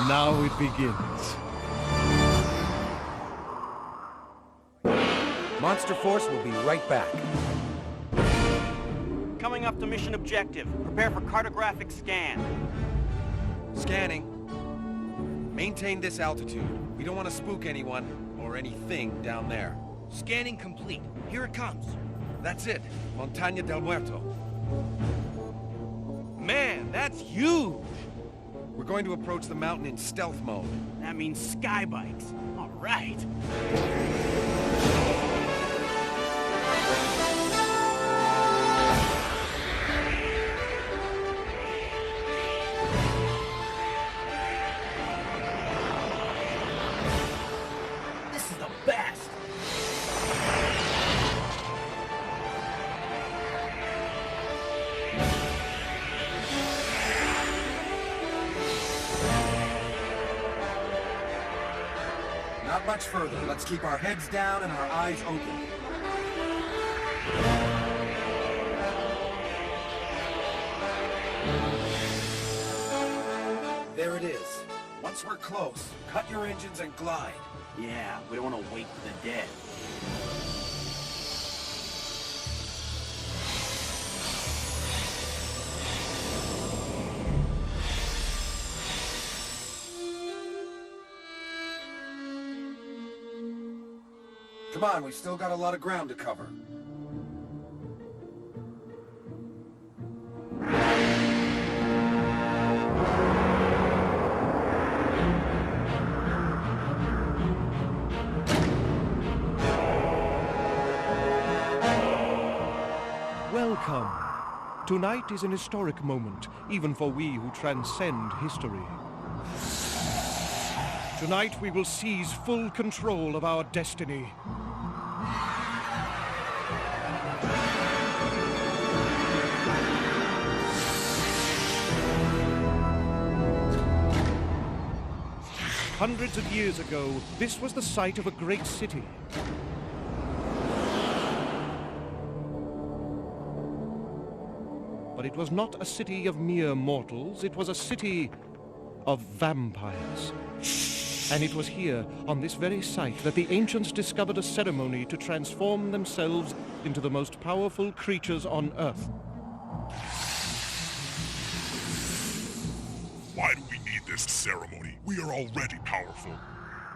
Now it begins. Monster Force will be right back. Coming up to mission objective. Prepare for cartographic scan. Scanning. Maintain this altitude. We don't want to spook anyone or anything down there. Scanning complete. Here it comes. That's it. Montaña del Muerto. Man, that's huge! We're going to approach the mountain in stealth mode. That means sky bikes. All right. This is the best. Not much further. Let's keep our heads down and our eyes open. There it is. Once we're close, cut your engines and glide. Yeah, we don't want to wait for the dead. Come on, we've still got a lot of ground to cover. Welcome. Tonight is an historic moment, even for we who transcend history. Tonight we will seize full control of our destiny. Hundreds of years ago, this was the site of a great city. But it was not a city of mere mortals, it was a city of vampires. And it was here, on this very site, that the ancients discovered a ceremony to transform themselves into the most powerful creatures on Earth. Why do we need this ceremony? We are already powerful.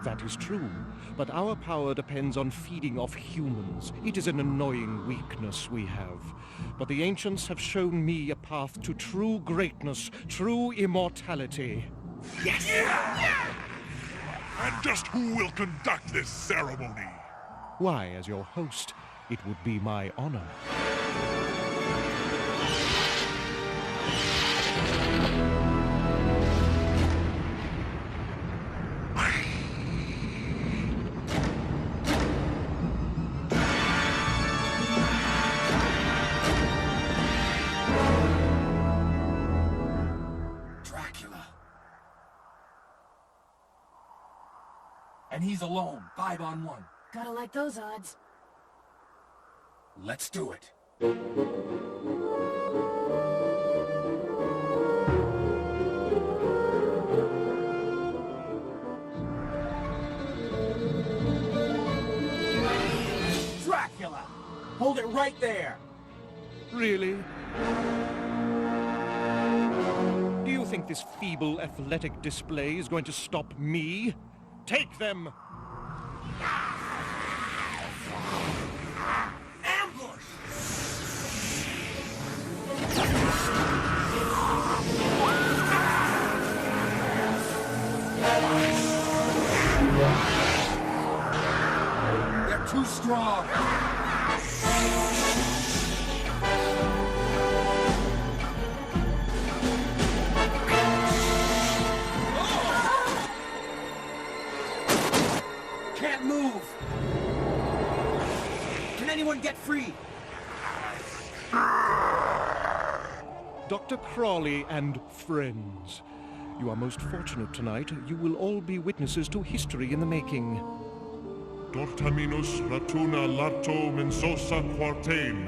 That is true, but our power depends on feeding off humans. It is an annoying weakness we have. But the ancients have shown me a path to true greatness, true immortality. Yes! Yeah! And just who will conduct this ceremony? Why, as your host, it would be my honor. And he's alone, 5-on-1. Gotta like those odds. Let's do it. Dracula! Hold it right there! Really? Do you think this feeble athletic display is going to stop me? Take them! Ambush! They're too strong! Can't move! Can anyone get free? Dr. Crawley and friends. You are most fortunate tonight. You will all be witnesses to history in the making. Dortaminus ratuna lato mensosa quartain.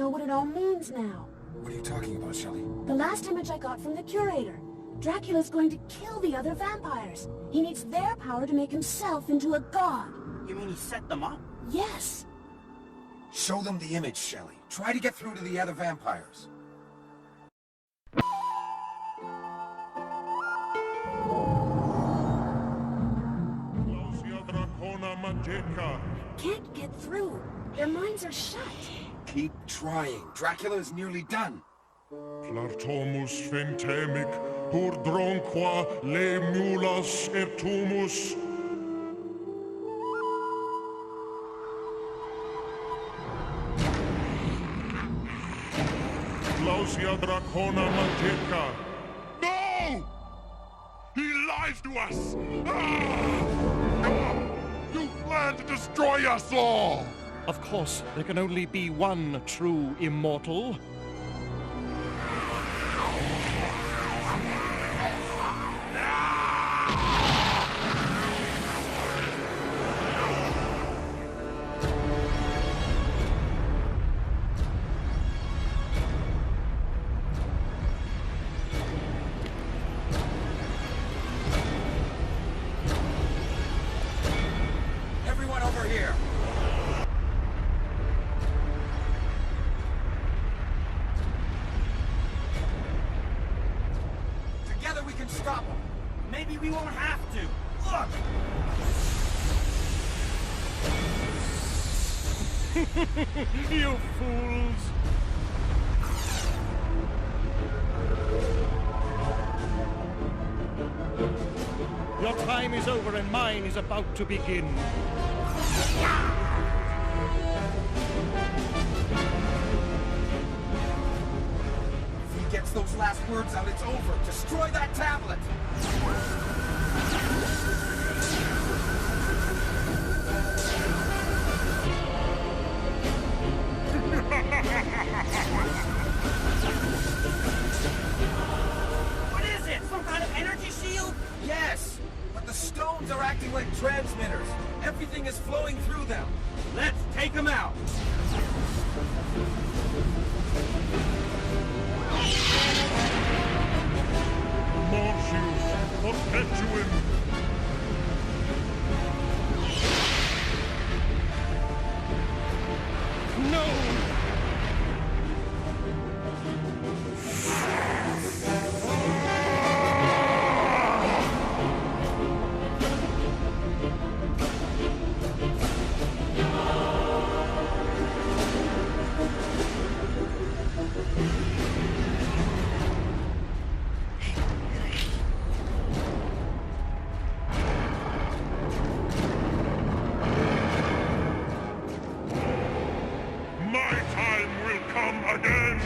know what it all means now. What are you talking about, Shelley? The last image I got from the curator. Dracula's going to kill the other vampires. He needs their power to make himself into a god. You mean he set them up? Yes. Show them the image, Shelley. Try to get through to the other vampires. Can't get through. Their minds are shut. Keep trying. Dracula is nearly done. Platomus fentemic, pur dronqua le mulas ertumus. Clausia dracona magica. No! He lies to us! You plan to destroy us all! Of course, there can only be one true immortal. Everyone over here! Together we can stop them. Maybe we won't have to. Look! You fools! Your time is over and mine is about to begin. If he gets those last words out, it's over. Destroy that tablet! What is it? Some kind of energy shield? Yes! But the stones are acting like transmitters. Everything is flowing through them. Let's take them out. Martius, perpetuum. No! My time will come again!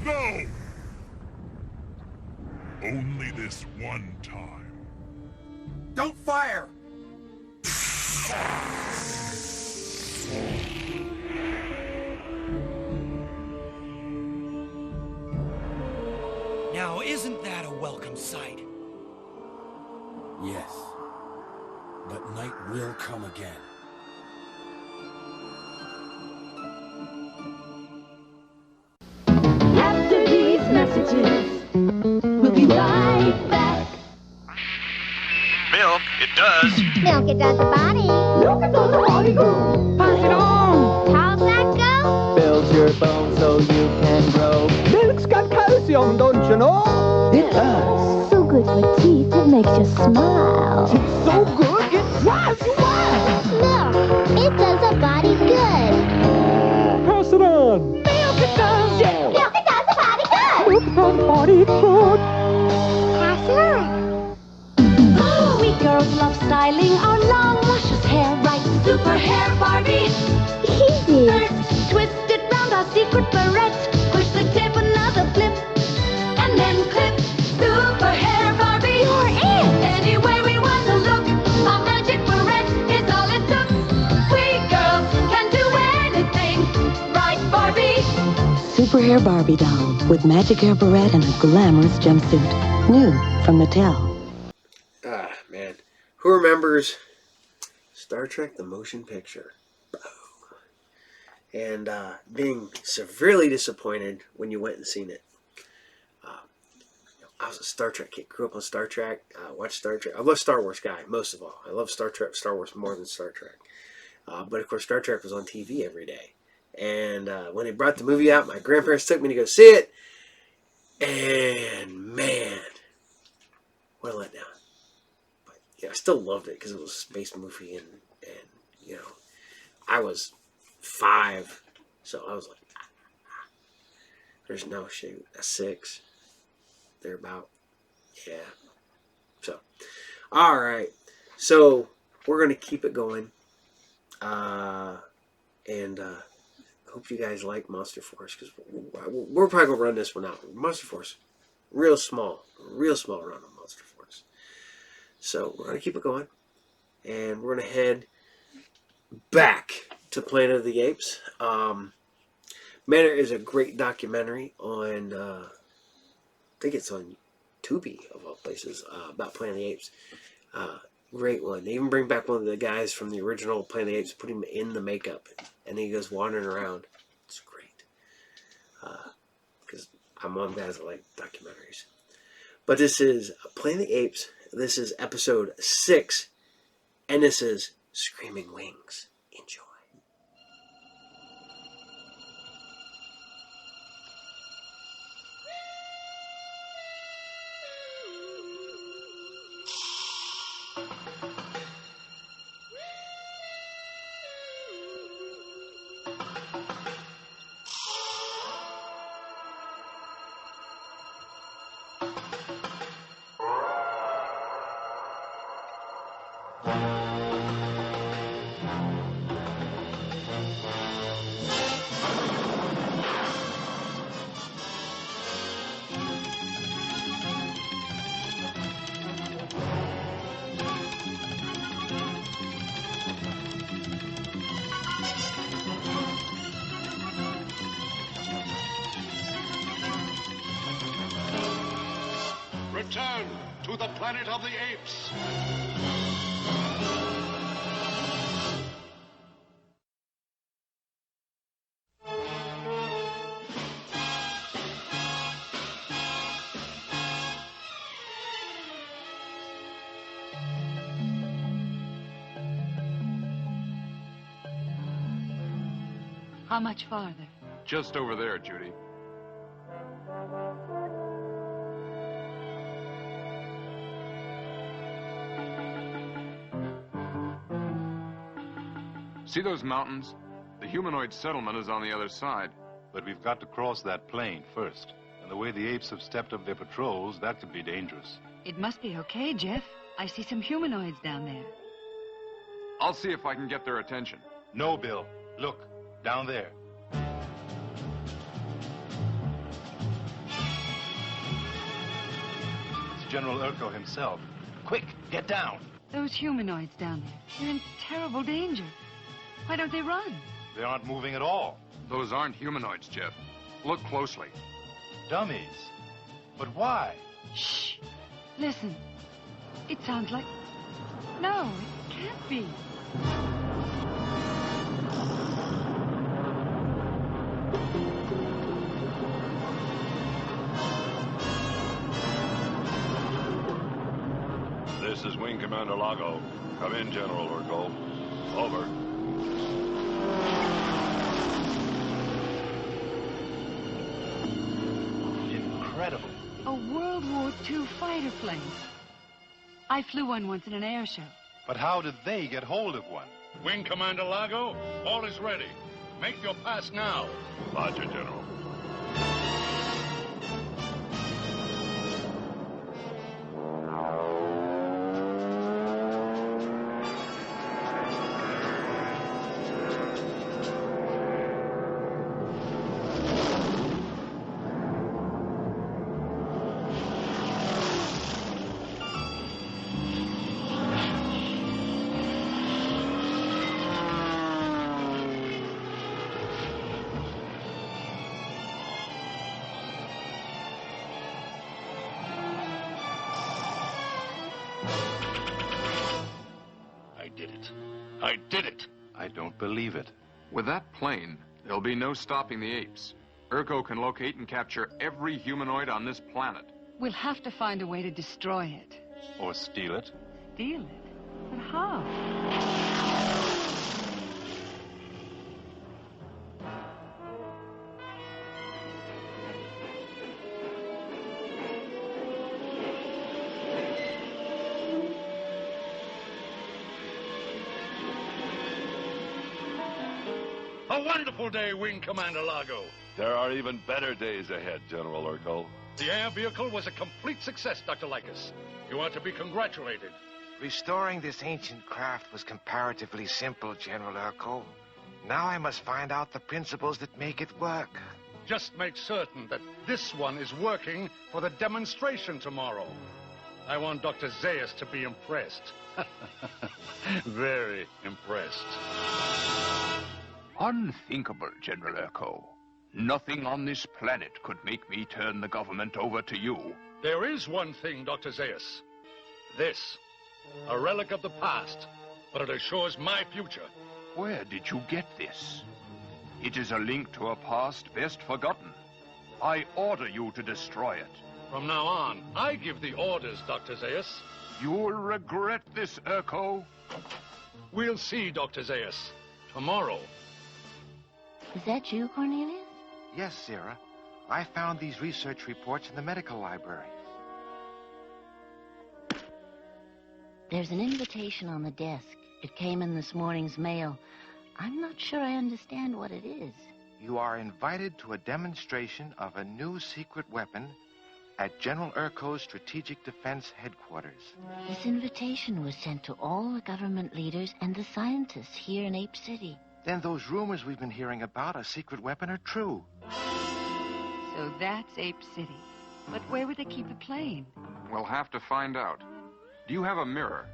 No! Only this one time. Don't fire! Now, isn't that a welcome sight? Yes. But night will come again. After these messages, we'll be right back. Milk, it does. Milk, it does the body. Milk it does the body go. Pass it on. How's that go? Builds your bones so you can grow. Milk's got calcium, don't you know? It does. So good for teeth, it makes you smile. It's so good, it drives you wild. Milk, it does the body good. Pass it on. Milk it does. Yeah. Milk, it does the body good. Milk does the body good. Pass it on. We girls love styling our long, luscious hair right. Super hair Barbie. Easy. First, twist it round our secret barrette. Push the tip, another flip. And then clip. Super hair Barbie. You're it. Any way we want to look. Our magic barrette is all it took. We girls can do anything. Right, Barbie? super hair Barbie doll with magic hair barrette and a glamorous jumpsuit. New from Mattel. Ah, man. Who remembers Star Trek the Motion Picture? And being severely disappointed when you went and seen it. I was a Star Trek kid. Grew up on Star Trek. Watched Star Trek. I love Star Wars guy, most of all. I love Star Wars more than Star Trek. But of course, Star Trek was on TV every day. And when they brought the movie out, my grandparents took me to go see it. And man, what a letdown. But yeah, I still loved it because it was a space movie, and you know, I was 5, so I was like, there's no shoot, a 6. They're about, yeah. So, all right. So we're gonna keep it going, and hope you guys like Monster Force, because we're probably gonna run this one out. Monster Force, real small run on Monster Force. So we're gonna keep it going, and we're gonna head back to Planet of the Apes. Manor is a great documentary on, I think it's on Tubi, of all places, about Planet of the Apes. Great one. They even bring back one of the guys from the original Planet of the Apes, put him in the makeup, and he goes wandering around. It's great. Because I'm one of the guys that like documentaries. But this is Planet of the Apes. This is episode 6, and this is Screaming Wings. Enjoy. Return to the Planet of the Apes. How much farther? Just over there, Judy. See those mountains? The humanoid settlement is on the other side. But we've got to cross that plain first. And the way the apes have stepped up their patrols, that could be dangerous. It must be okay, Jeff. I see some humanoids down there. I'll see if I can get their attention. No, Bill. Look, down there. It's General Urko himself. Quick, get down. Those humanoids down there, they're in terrible danger. Why don't they run? They aren't moving at all. Those aren't humanoids, Jeff. Look closely. Dummies. But why? Shh. Listen. It sounds like... No, it can't be. This is Wing Commander Lago. Come in, General Urko. Over. Incredible. A World War II fighter plane. I flew one once in an air show. But how did they get hold of one? Wing Commander Lago, all is ready. Make your pass now. Roger, General. I did it. I don't believe it. With that plane, there'll be no stopping the apes. Urko can locate and capture every humanoid on this planet. We'll have to find a way to destroy it. Or steal it. Steal it? But how? A wonderful day, Wing Commander Largo. There are even better days ahead, General Urko. The air vehicle was a complete success, Dr. Lycus. You are to be congratulated. Restoring this ancient craft was comparatively simple, General Urko. Now I must find out the principles that make it work. Just make certain that this one is working for the demonstration tomorrow. I want Dr. Zaius to be impressed. Very impressed. Unthinkable, General Urko. Nothing on this planet could make me turn the government over to you. There is one thing, Dr. Zaius. This. A relic of the past, but it assures my future. Where did you get this? It is a link to a past best forgotten. I order you to destroy it. From now on, I give the orders, Dr. Zaius. You'll regret this, Urko. We'll see, Dr. Zaius. Tomorrow. Is that you, Cornelius? Yes, Sarah. I found these research reports in the medical library. There's an invitation on the desk. It came in this morning's mail. I'm not sure I understand what it is. You are invited to a demonstration of a new secret weapon at General Urko's Strategic Defense Headquarters. This invitation was sent to all the government leaders and the scientists here in Ape City. Then those rumors we've been hearing about a secret weapon are true. So that's Ape City. But where would they keep the plane? We'll have to find out. Do you have a mirror?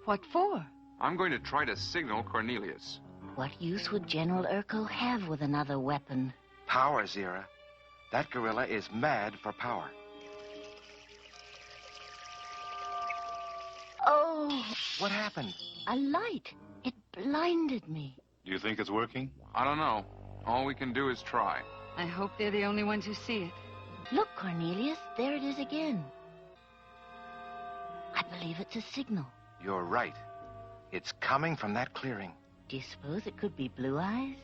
What for? I'm going to try to signal Cornelius. What use would General Urko have with another weapon? Power, Zira. That gorilla is mad for power. Oh! What happened? A light. It blinded me. Do you think it's working? I don't know. All we can do is try. I hope they're the only ones who see it. Look, Cornelius, there it is again. I believe it's a signal. You're right. It's coming from that clearing. Do you suppose it could be Blue Eyes?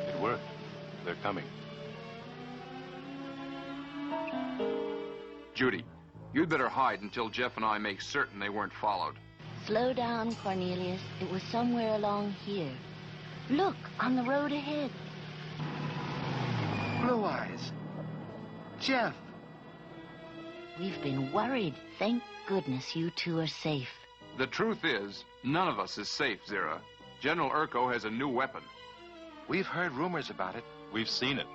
It worked. They're coming. Judy, you'd better hide until Jeff and I make certain they weren't followed. Slow down, Cornelius. It was somewhere along here. Look, on the road ahead. Blue Eyes. Jeff. We've been worried. Thank goodness you two are safe. The truth is, none of us is safe, Zira. General Urko has a new weapon. We've heard rumors about it. We've seen it.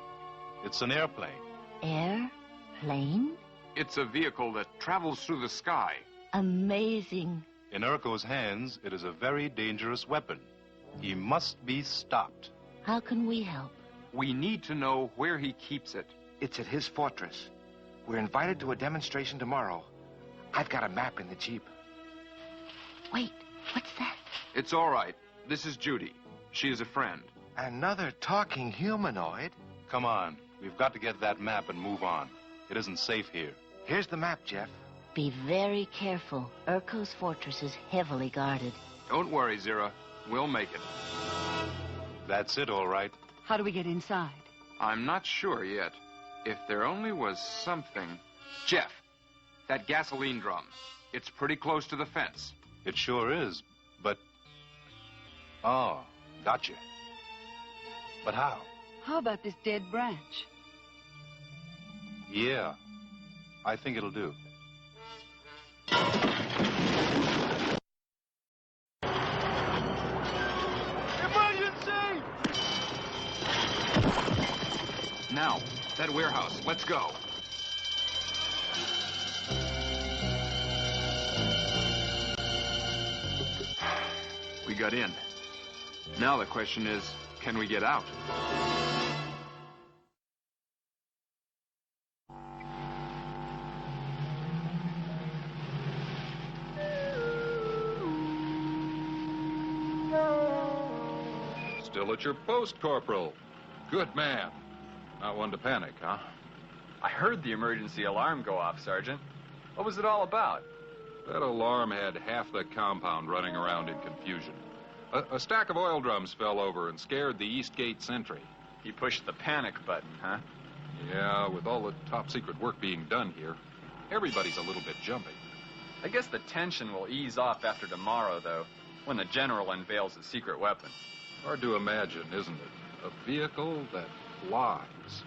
It's an airplane. Airplane? It's a vehicle that travels through the sky. Amazing. In Urko's hands, it is a very dangerous weapon. He must be stopped. How can we help? We need to know where he keeps it. It's at his fortress. We're invited to a demonstration tomorrow. I've got a map in the Jeep. Wait, what's that? It's all right. This is Judy. She is a friend. Another talking humanoid? Come on. We've got to get that map and move on. It isn't safe here. Here's the map, Jeff. Be very careful. Urko's fortress is heavily guarded. Don't worry, Zira. We'll make it. That's it, all right. How do we get inside? I'm not sure yet. If there only was something... Jeff, that gasoline drum. It's pretty close to the fence. It sure is, but... Oh, gotcha. But how? How about this dead branch? Yeah, I think it'll do. Emergency! Now, that warehouse. Let's go. We got in. Now the question is, can we get out? Still at your post, Corporal. Good man. Not one to panic, huh? I heard the emergency alarm go off, Sergeant. What was it all about? That alarm had half the compound running around in confusion. A stack of oil drums fell over and scared the East Gate sentry. He pushed the panic button, huh? Yeah, with all the top-secret work being done here, everybody's a little bit jumpy. I guess the tension will ease off after tomorrow, though, when the General unveils the secret weapon. Hard to imagine, isn't it? A vehicle that flies.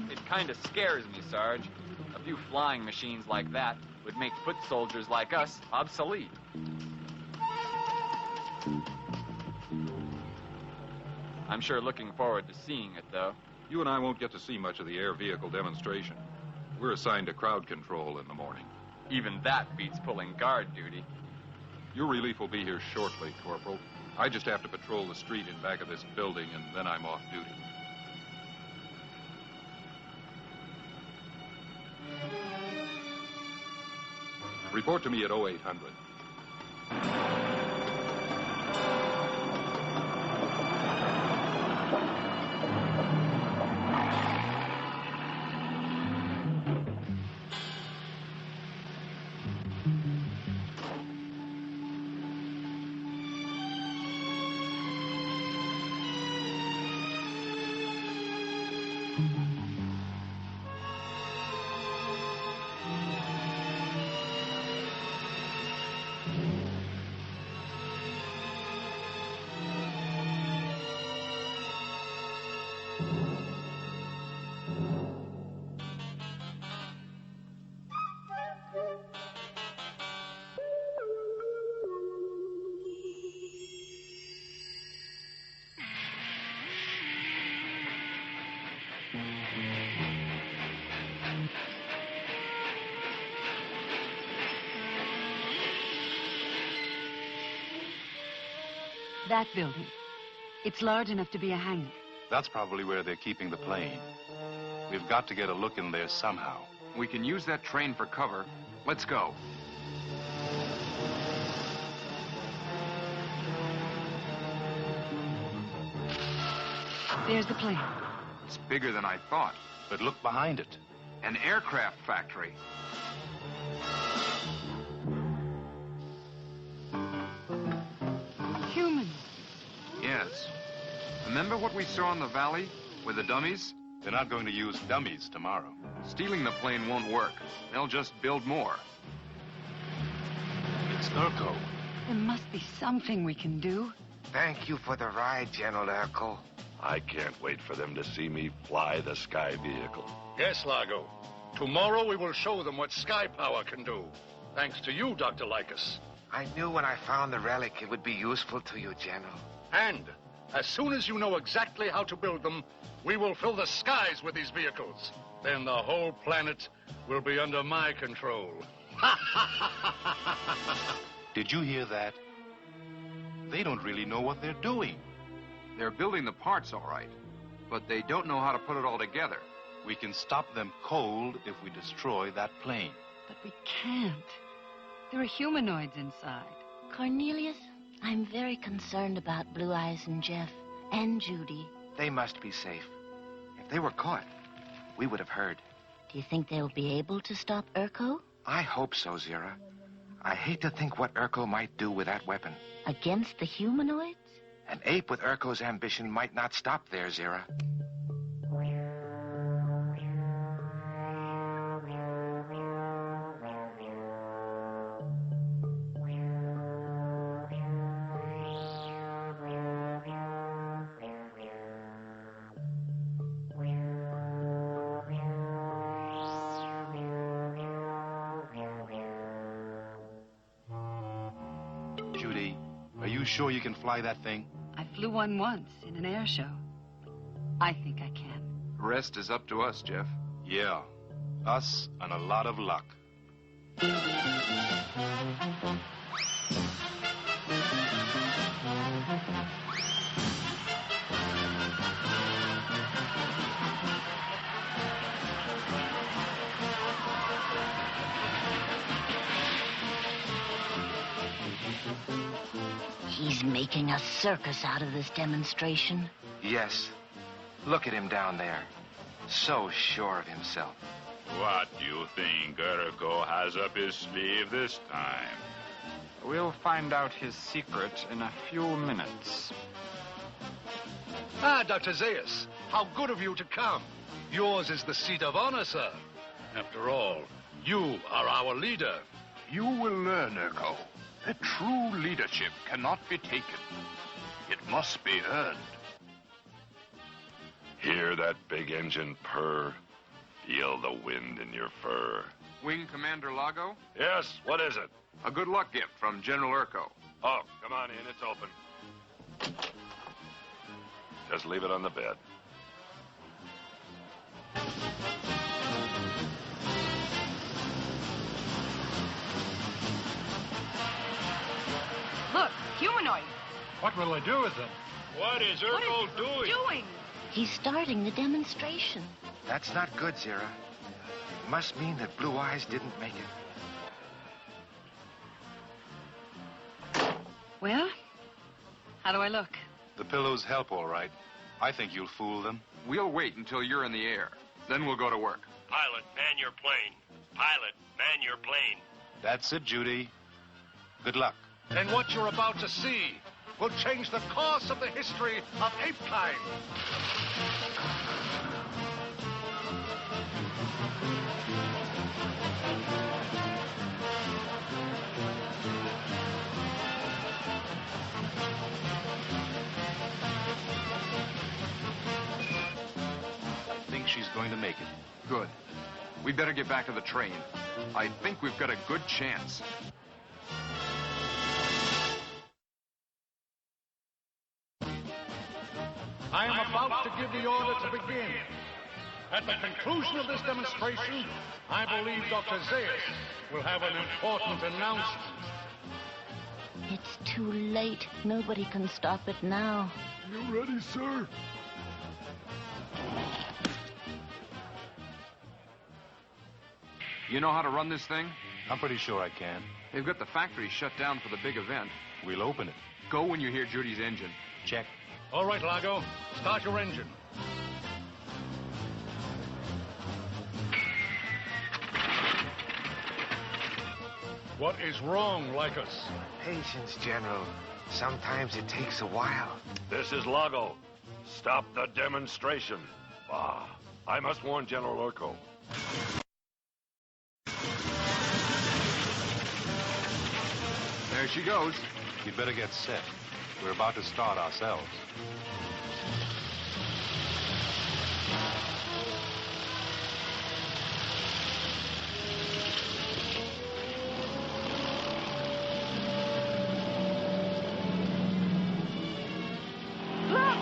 It kind of scares me, Sarge. A few flying machines like that would make foot soldiers like us obsolete. I'm sure looking forward to seeing it, though. You and I won't get to see much of the air vehicle demonstration. We're assigned to crowd control in the morning. Even that beats pulling guard duty. Your relief will be here shortly, Corporal. I just have to patrol the street in back of this building, and then I'm off duty. Report to me at 0800. That building. It's large enough to be a hangar. That's probably where they're keeping the plane. We've got to get a look in there somehow. We can use that train for cover. Let's go. There's the plane. It's bigger than I thought. But look behind it. An aircraft factory. Humans. Yes. Remember what we saw in the valley with the dummies? They're not going to use dummies tomorrow. Stealing the plane won't work. They'll just build more. It's Urko. There must be something we can do. Thank you for the ride, General Urkel. I can't wait for them to see me fly the sky vehicle. Yes, Largo. Tomorrow we will show them what sky power can do. Thanks to you, Dr. Lycus. I knew when I found the relic it would be useful to you, General. And as soon as you know exactly how to build them, we will fill the skies with these vehicles. Then the whole planet will be under my control. Did you hear that? They don't really know what they're doing. They're building the parts all right, but they don't know how to put it all together. We can stop them cold if we destroy that plane. But we can't. There are humanoids inside. Cornelius, I'm very concerned about Blue Eyes and Jeff and Judy. They must be safe. If they were caught, we would have heard. Do you think they'll be able to stop Urko? I hope so, Zira. I hate to think what Urko might do with that weapon. Against the humanoids? An ape with Urko's ambition might not stop there, Zira. Judy, are you sure you can fly that thing? I flew one once in an air show. I think I can. The rest is up to us, Jeff. Yeah. Us and a lot of luck. He's making a circus out of this demonstration. Yes. Look at him down there. So sure of himself. What do you think Urko has up his sleeve this time? We'll find out his secret in a few minutes. Ah, Dr. Zaius, how good of you to come. Yours is the seat of honor, sir. After all, you are our leader. You will learn, Urko, that true leadership cannot be taken. It must be earned. Hear that big engine purr? Feel the wind in your fur. Wing Commander Lago? Yes, what is it? A good luck gift from General Urko. Oh, come on in, it's open. Just leave it on the bed. Look, humanoid. What will I do with them? What is Urko Doing? He's starting the demonstration. That's not good, Zira. It must mean that Blue Eyes didn't make it. Well, how do I look? The pillows help, all right. I think you'll fool them. We'll wait until you're in the air. Then we'll go to work. Pilot, man your plane. Pilot, man your plane. That's it, Judy. Good luck. And what you're about to see will change the course of the history of ape-kind. I think she's going to make it. Good. We better get back to the train. I think we've got a good chance. I am about to give the order to begin. At the conclusion of this demonstration, I believe Dr. Zaius will have an important announcement. It's too late. Nobody can stop it now. You ready, sir? You know how to run this thing? I'm pretty sure I can. They've got the factory shut down for the big event. We'll open it. Go when you hear Judy's engine. Check. All right, Lago. Start your engine. What is wrong, Lycus? Patience, General. Sometimes it takes a while. This is Lago. Stop the demonstration. Ah, I must warn General Urko. There she goes. You'd better get set. We're about to start ourselves. Look!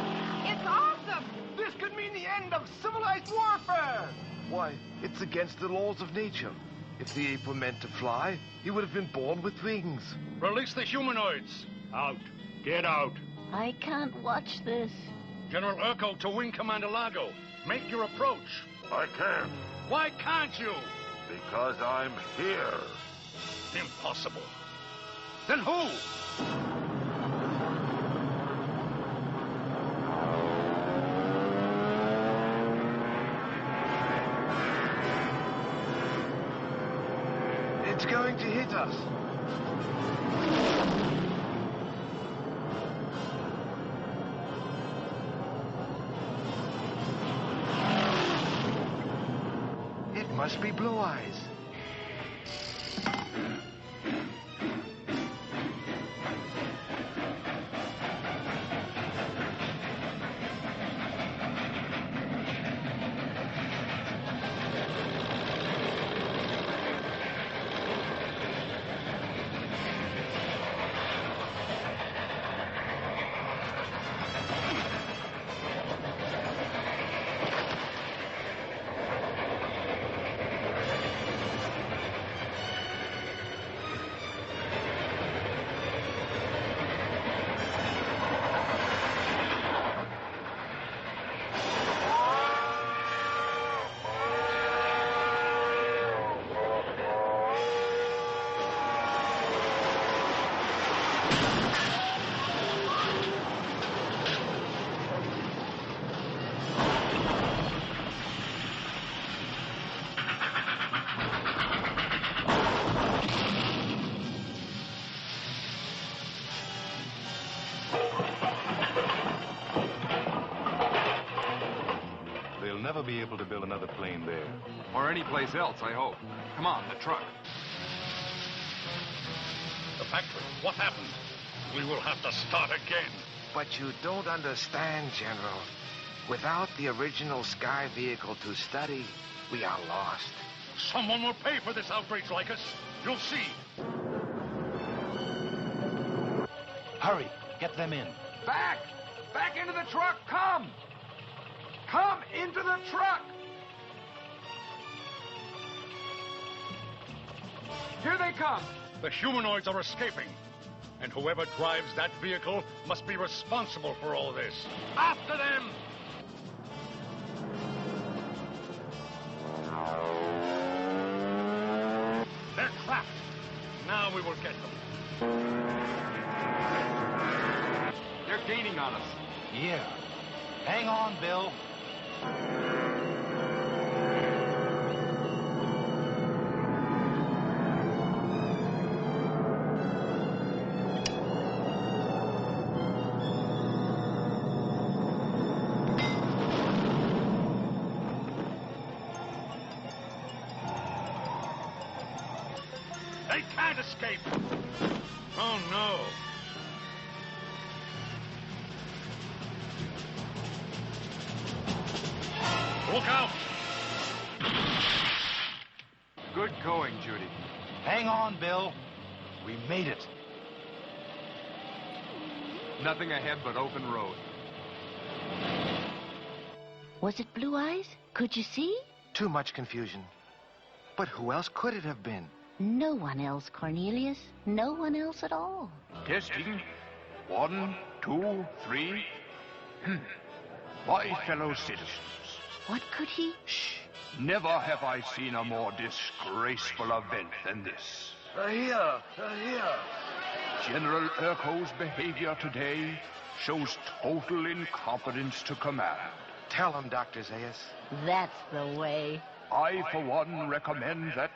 It's awesome! This could mean the end of civilized warfare! Why, it's against the laws of nature. If the ape were meant to fly, he would have been born with wings. Release the humanoids. Out. Get out. I can't watch this. General Urko to Wing Commander Lago. Make your approach. I can't. Why can't you? Because I'm here. Impossible. Then who? It's going to hit us. It must be Blue Eyes. never be able to build another plane there. Or any place else, I hope. Come on, the truck. The factory, what happened? We will have to start again. But you don't understand, General. Without the original Sky vehicle to study, we are lost. Someone will pay for this outrage, Lycus. You'll see. Hurry, get them in. Back! Back into the truck! Come! Come into the truck! Here they come! The humanoids are escaping. And whoever drives that vehicle must be responsible for all this. After them! They're trapped. Now we will get them. They're gaining on us. Yeah. Hang on, Bill. They can't escape. Oh, no. Look out! Good going, Judy. Hang on, Bill. We made it. Nothing ahead but open road. Was it Blue Eyes? Could you see? Too much confusion. But who else could it have been? No one else, Cornelius. No one else at all. Testing. 1, 2, 3. My fellow citizens. What could he? Shh. Never have I seen a more disgraceful event than this. Here. General Urko's behavior today shows total incompetence to command. Tell him, Dr. Zaius. That's the way. I, for one, recommend that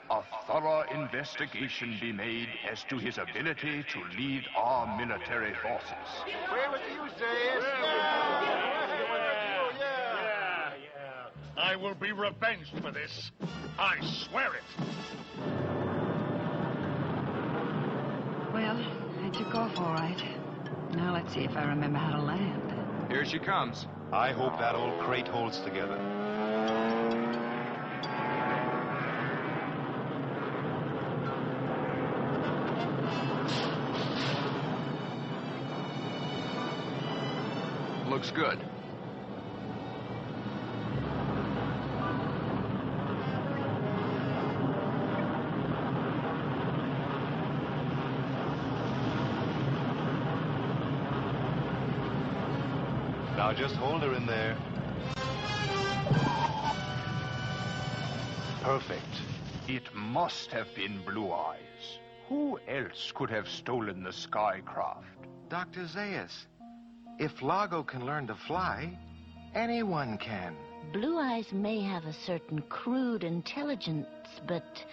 a thorough investigation be made as to his ability to lead our military forces. Where was you, Zaius? I will be revenged for this. I swear it. Well, I took off all right. Now let's see if I remember how to land. Here she comes. I hope that old crate holds together. Looks good. Now just hold her in there. Perfect. It must have been Blue Eyes. Who else could have stolen the Skycraft? Dr. Zaius, if Lago can learn to fly, anyone can. Blue Eyes may have a certain crude intelligence, but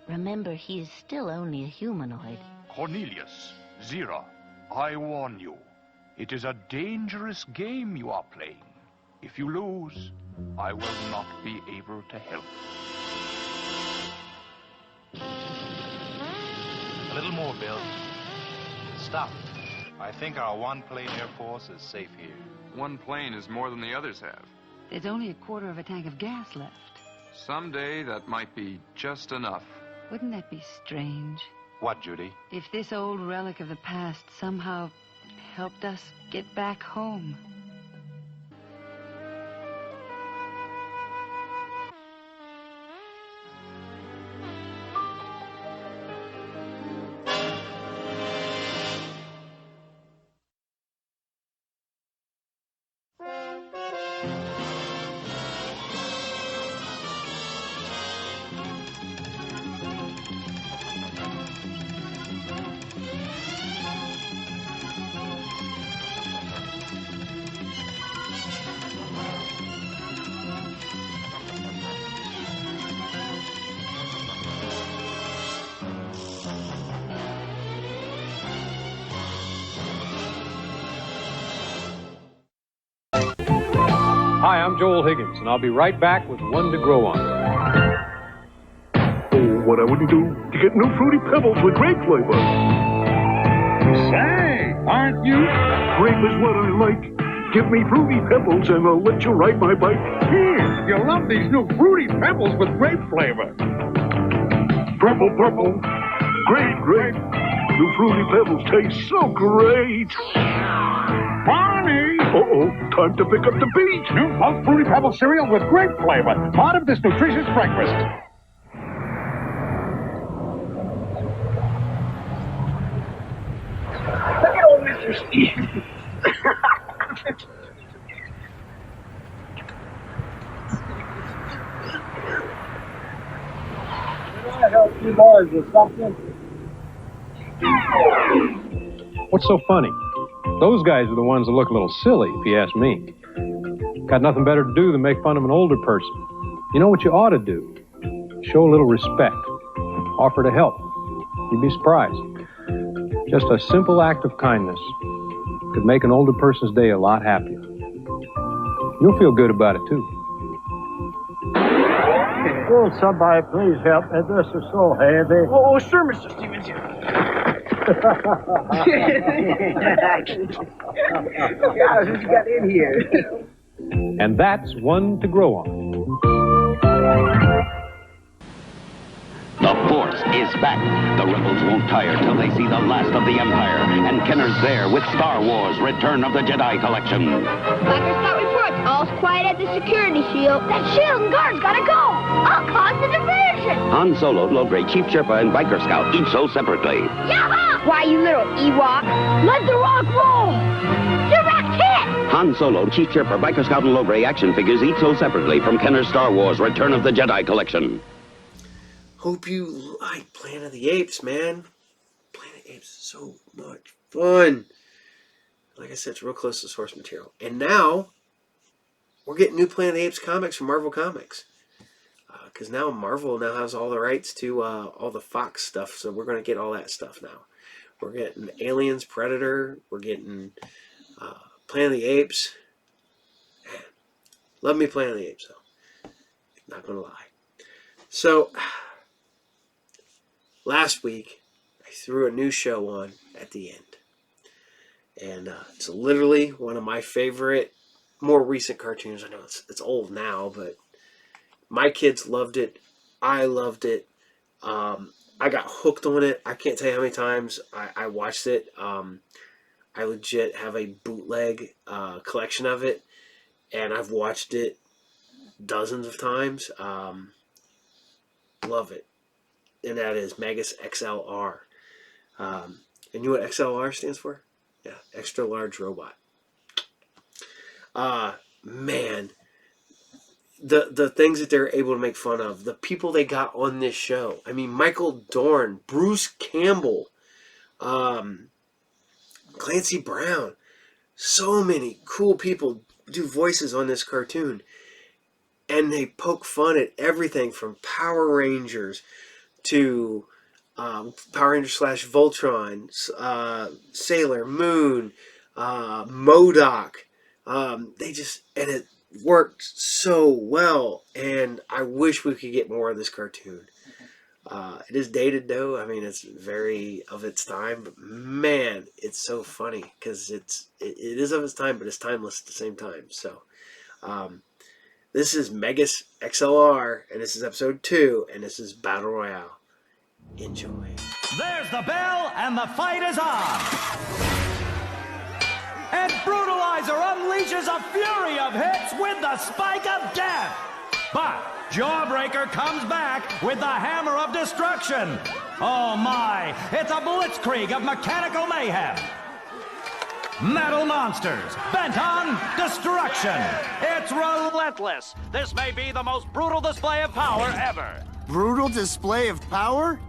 remember, he is still only a humanoid. Cornelius, Zira, I warn you. It is a dangerous game you are playing. If you lose, I will not be able to help. A little more, Bill. Stop. I think our one-plane Air Force is safe here. One plane is more than the others have. There's only a quarter of a tank of gas left. Someday that might be just enough. Wouldn't that be strange? What, Judy? If this old relic of the past somehow helped us get back home. Hi, I'm Joel Higgins, and I'll be right back with one to grow on. Oh, what I wouldn't do to get new Fruity Pebbles with grape flavor. Say, aren't you? Grape is what I like. Give me Fruity Pebbles and I'll let you ride my bike. Here, you'll love these new Fruity Pebbles with grape flavor. Purple, purple. Grape, grape. New Fruity Pebbles taste so great. Barney! Uh-oh, time to pick up the beat. New Pulse Fruity Pebbles cereal with grape flavor. Part of this nutritious breakfast. Look at old Mr. Steve. Can I help you boys with something? What's so funny? Those guys are the ones that look a little silly, if you ask me. Got nothing better to do than make fun of an older person. You know what you ought to do? Show a little respect. Offer to help. You'd be surprised. Just a simple act of kindness could make an older person's day a lot happier. You'll feel good about it, too. Will somebody please help me? This is so heavy. Oh, sure, Mr. Stevens. Yeah, who's got in here? And that's one to grow on. The Force is back. The rebels won't tire till they see the last of the Empire. And Kenner's there with Star Wars Return of the Jedi Collection. Blackstar reports all's quiet at the security shield. That shield and guard's gotta go. I'll cause the diversion. Han Solo, Logray, Chief Sherpa, and Biker Scout each sold separately. Yaha! Why, you little Ewok? Let the rock roll. Direct hit! Han Solo, Chief Sherpa, Biker Scout, and Logray action figures each sold separately from Kenner's Star Wars Return of the Jedi Collection. Hope you like Planet of the Apes, man. Planet of the Apes is so much fun. Like I said, it's real close to source material. And now, we're getting new Planet of the Apes comics from Marvel Comics. Because now Marvel now has all the rights to all the Fox stuff, so we're going to get all that stuff now. We're getting Aliens, Predator, we're getting Planet of the Apes. Man, love me Planet of the Apes, though. Not going to lie. So, last week, I threw a new show on at the end. And it's literally one of my favorite, more recent cartoons. I know it's old now, but my kids loved it. I loved it. I got hooked on it. I can't tell you how many times I watched it. I legit have a bootleg collection of it. And I've watched it dozens of times. Love it. And that is Megas XLR. And you know what XLR stands for? Yeah, extra large robot. Man, the things that they're able to make fun of, the people they got on this show. I mean, Michael Dorn, Bruce Campbell, Clancy Brown. So many cool people do voices on this cartoon. And they poke fun at everything from Power Rangers to Power Rangers / Voltron, Sailor Moon, MODOK. And it worked so well, and I wish we could get more of this cartoon. It is dated though. I mean, it's very of its time, but man, it's so funny because it is of its time, but it's timeless at the same time. So, this is Megas XLR, and this is episode 2, and this is Battle Royale. Enjoy. There's the bell, and the fight is on. And Brutalizer unleashes a fury of hits with the Spike of Death. But Jawbreaker comes back with the Hammer of Destruction. Oh my, it's a blitzkrieg of mechanical mayhem. Metal monsters, bent on destruction. It's relentless. This may be the most brutal display of power ever. Brutal display of power?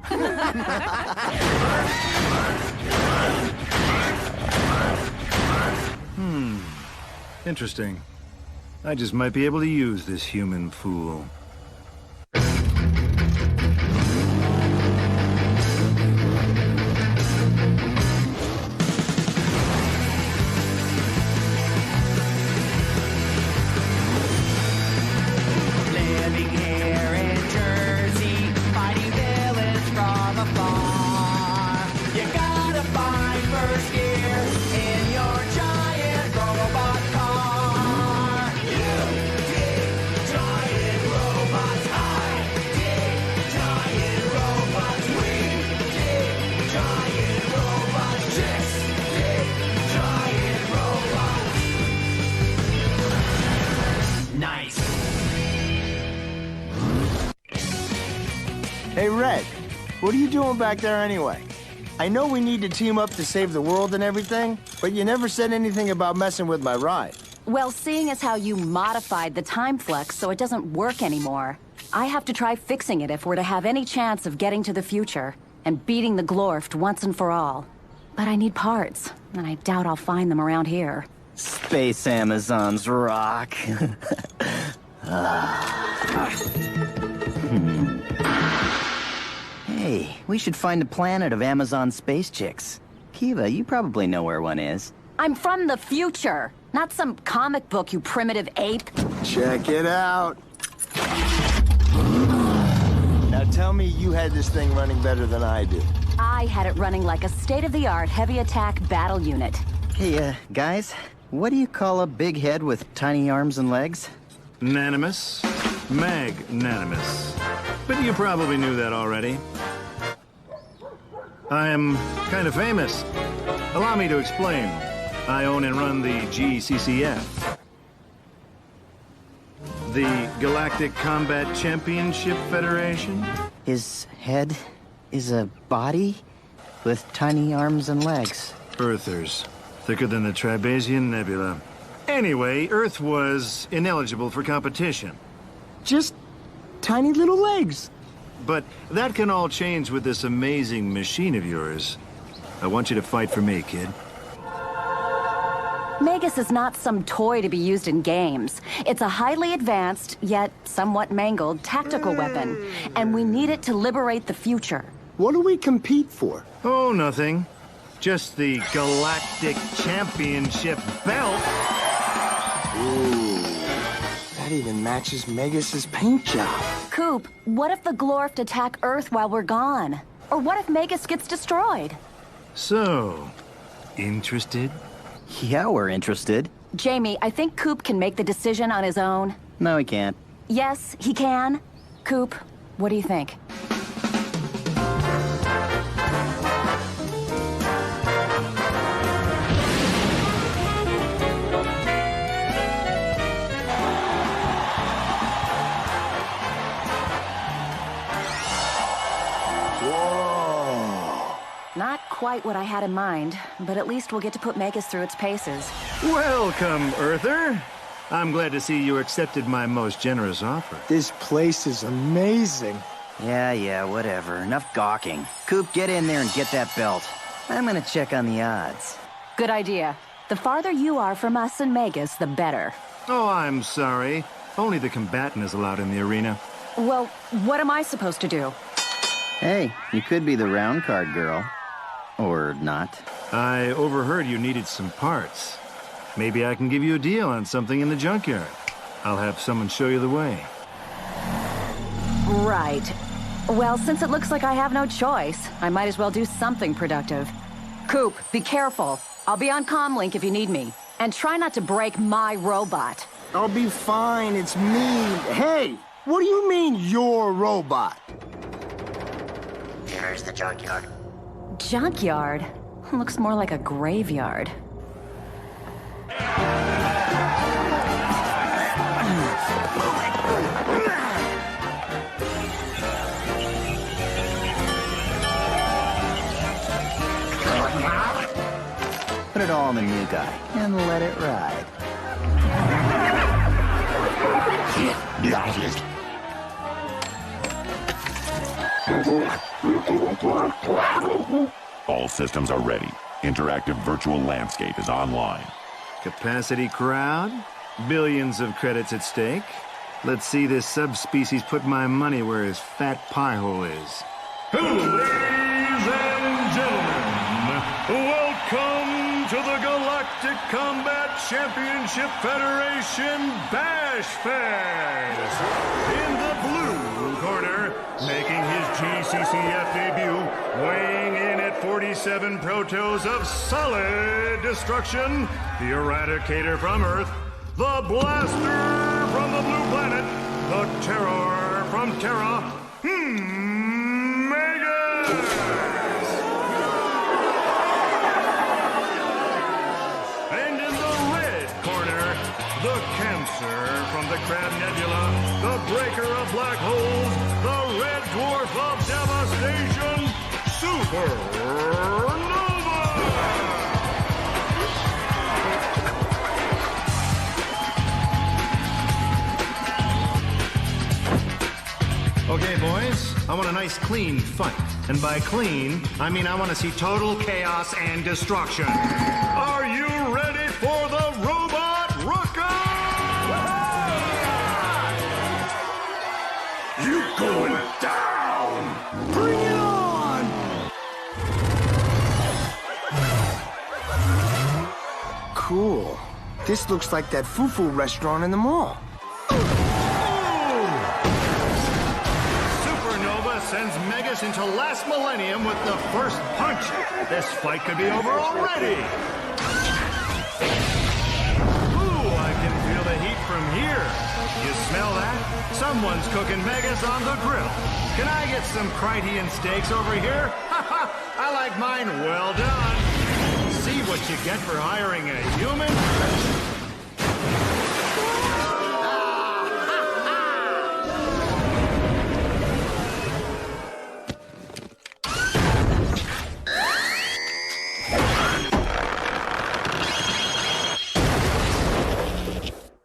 Interesting. I just might be able to use this human fool. what are you doing back there anyway? I know we need to team up to save the world and everything, but you never said anything about messing with my ride. Well, seeing as how you modified the time flux so it doesn't work anymore, I have to try fixing it if we're to have any chance of getting to the future and beating the Glorft once and for all. But I need parts, and I doubt I'll find them around here. Space Amazons rock. Hey, we should find a planet of Amazon space chicks. Kiva, you probably know where one is. I'm from the future, not some comic book, you primitive ape. Check it out. Now tell me you had this thing running better than I do. I had it running like a state-of-the-art heavy attack battle unit. Hey, guys, what do you call a big head with tiny arms and legs? Nanimous. Magnanimous. But you probably knew that already. I am kind of famous. Allow me to explain. I own and run the GCCF. The Galactic Combat Championship Federation. His head is a body with tiny arms and legs. Earthers. Thicker than the Tribasian Nebula. Anyway, Earth was ineligible for competition. Just tiny little legs. But that can all change with this amazing machine of yours. I want you to fight for me, kid. Magus is not some toy to be used in games. It's a highly advanced, yet somewhat mangled, tactical weapon. And we need it to liberate the future. What do we compete for? Oh, nothing. Just the Galactic Championship belt. Ooh, that even matches Magus's paint job. Coop, what if the Glorft attack Earth while we're gone? Or what if Magus gets destroyed? So, interested? Yeah, we're interested. Jamie, I think Coop can make the decision on his own. No, he can't. Yes, he can. Coop, what do you think? Not quite what I had in mind, but at least we'll get to put Magus through its paces. Welcome, Earther. I'm glad to see you accepted my most generous offer. This place is amazing. Yeah, whatever. Enough gawking. Coop, get in there and get that belt. I'm gonna check on the odds. Good idea. The farther you are from us and Magus, the better. Oh, I'm sorry. Only the combatant is allowed in the arena. Well, what am I supposed to do? Hey, you could be the round card girl. Or not. I overheard you needed some parts. Maybe I can give you a deal on something in the junkyard. I'll have someone show you the way. Right. Well, since it looks like I have no choice, I might as well do something productive. Coop, be careful. I'll be on comlink if you need me. And try not to break my robot. I'll be fine, it's me. Hey, what do you mean, your robot? Here's the junkyard. Junkyard? Looks more like a graveyard. Put it all on the new guy and let it ride. All systems are ready. Interactive virtual landscape is online. Capacity crowd? Billions of credits at stake. Let's see this subspecies put my money where his fat pie hole is. Ladies and gentlemen, welcome to the Galactic Combat Championship Federation Bash Fest. In the blue corner, making his GCCF debut, weighing in at 47 protos of solid destruction, the Eradicator from Earth, the Blaster from the blue planet, the Terror from Terra, Magus! And in the red corner, the Cancer from the Crab Nebula, the Breaker of Black Holes, the Red Dwarf of Devastation, Okay, boys, I want a nice clean fight. And by clean, I mean I want to see total chaos and destruction. Are you ready for the robot rocket? You going down! Bring it on! Cool. This looks like that fufu restaurant in the mall. Sends Megas into last millennium with the first punch. This fight could be over already. Ooh, I can feel the heat from here. You smell that? Someone's cooking Megas on the grill. Can I get some Criterion steaks over here? I like mine well done. See what you get for hiring a human?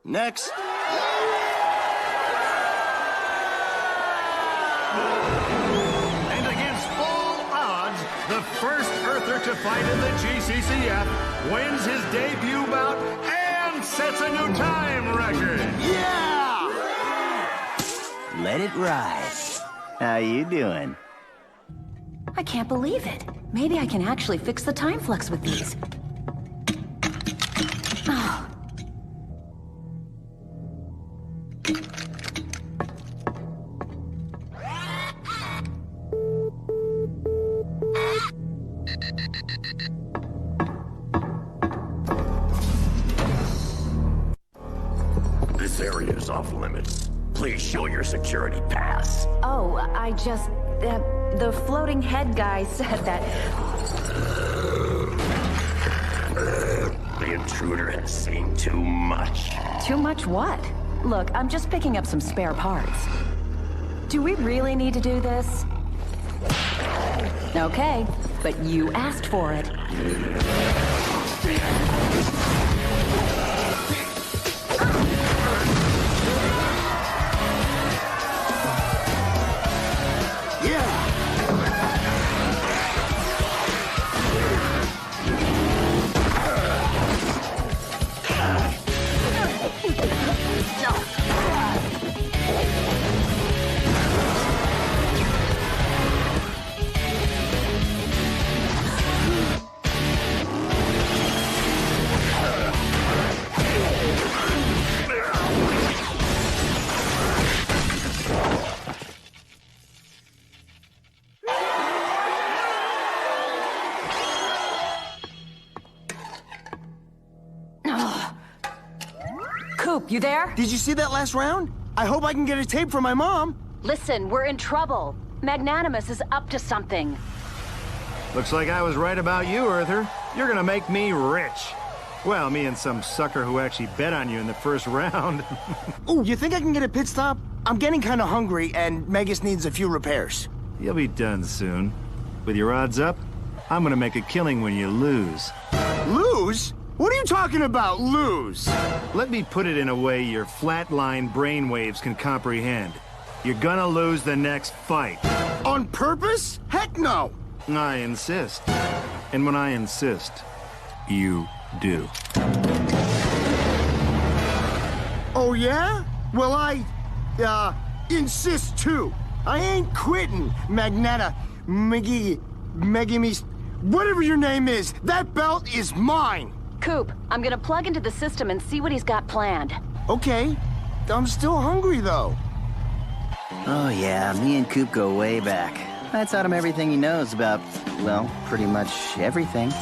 Next. And against all odds, the first Earther to fight in the GCCF wins his debut bout and sets a new time record. Yeah! Let it rise. How you doing? I can't believe it. Maybe I can actually fix the time flux with these. Oh. This area is off limits. Please show your security pass. Oh, I just... the floating head guy said that... The intruder has seen too much. Too much what? Look, I'm just picking up some spare parts. Do we really need to do this? Okay, but you asked for it. Coop, you there? Did you see that last round? I hope I can get a tape from my mom. Listen, we're in trouble. Magnanimous is up to something. Looks like I was right about you, Earther. You're gonna make me rich. Well, me and some sucker who actually bet on you in the first round. Ooh, you think I can get a pit stop? I'm getting kind of hungry, and Megas needs a few repairs. You'll be done soon. With your odds up, I'm gonna make a killing when you lose. Lose? What are you talking about, lose? Let me put it in a way your flatline brainwaves can comprehend. You're gonna lose the next fight. On purpose? Heck no! I insist. And when I insist, you do. Oh, yeah? Well, I, insist too. I ain't quitting, Magnata, Meggy, whatever your name is, that belt is mine! Coop, I'm gonna plug into the system and see what he's got planned. Okay. I'm still hungry, though. Oh, yeah, me and Coop go way back. I taught him everything he knows about, well, pretty much everything.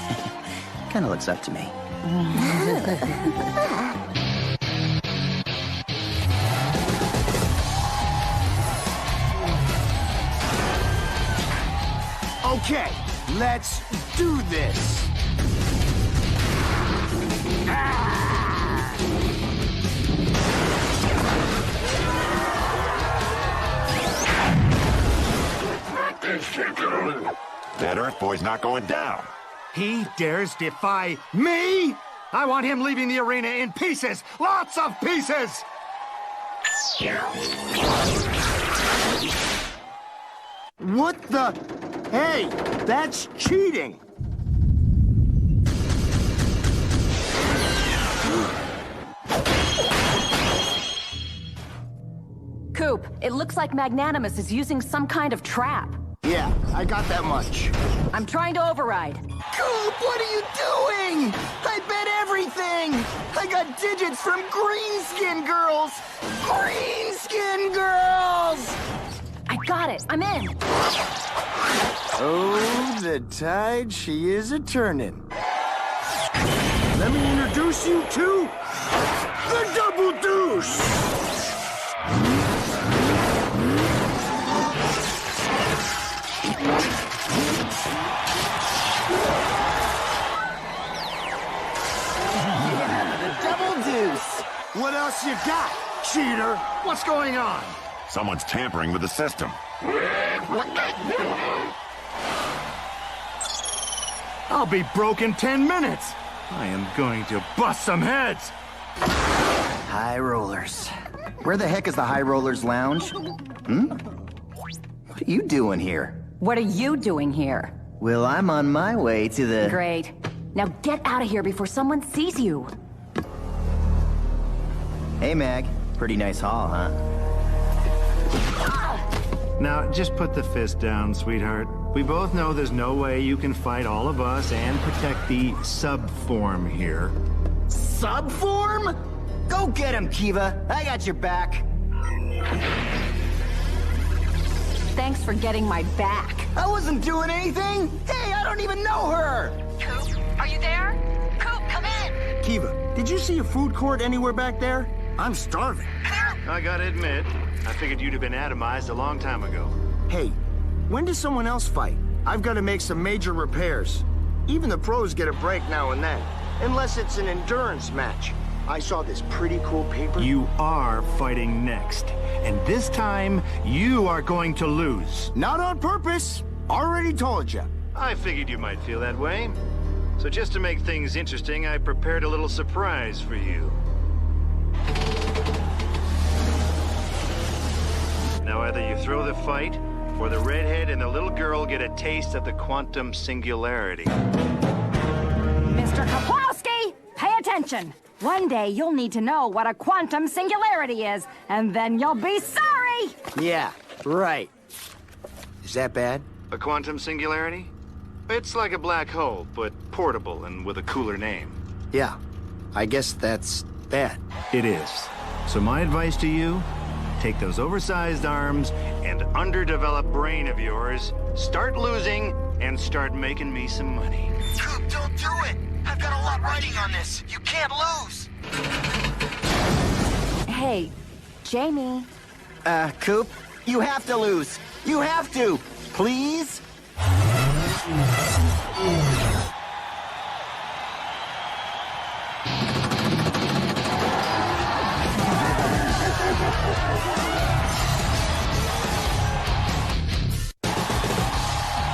Kinda looks up to me. Okay, let's do this. That Earth boy's not going down. He dares defy me? I want him leaving the arena in pieces. Lots of pieces! What the? Hey, that's cheating. Coop, it looks like Magnanimous is using some kind of trap. Yeah, I got that much. I'm trying to override. Coop, what are you doing? I bet everything! I got digits from Greenskin Girls! Greenskin Girls! I got it. I'm in. Oh, the tide she is a-turning. Let me introduce you to the Double Deuce! Yeah, the Double Deuce! What else you got, cheater? What's going on? Someone's tampering with the system. I'll be broke in 10 minutes. I am going to bust some heads. High Rollers. Where the heck is the High Rollers Lounge? What are you doing here? What are you doing here? Well, I'm on my way to the... Great. Now get out of here before someone sees you. Hey, Mag. Pretty nice haul, huh? Now, just put the fist down, sweetheart. We both know there's no way you can fight all of us and protect the sub-form here. Sub-form? Go get him, Kiva. I got your back. Thanks for getting my back. I wasn't doing anything. Hey, I don't even know her. Coop, are you there? Coop, come in. Kiva, did you see a food court anywhere back there? I'm starving. I gotta admit, I figured you'd have been atomized a long time ago. Hey, when does someone else fight? I've got to make some major repairs. Even the pros get a break now and then, unless it's an endurance match. I saw this pretty cool paper. You are fighting next, and this time, you are going to lose. Not on purpose. Already told you. I figured you might feel that way. So just to make things interesting, I prepared a little surprise for you. Now either you throw the fight, or the redhead and the little girl get a taste of the quantum singularity. Mr. Kowalski, pay attention. One day you'll need to know what a quantum singularity is, and then you'll be sorry! Yeah, right. Is that bad? A quantum singularity? It's like a black hole, but portable and with a cooler name. Yeah, I guess that's bad. It is. So my advice to you, take those oversized arms and underdeveloped brain of yours, start losing, and start making me some money. Coop, don't do it! I've got a lot riding on this. You can't lose. Hey, Jamie. Coop, you have to lose. You have to. Please?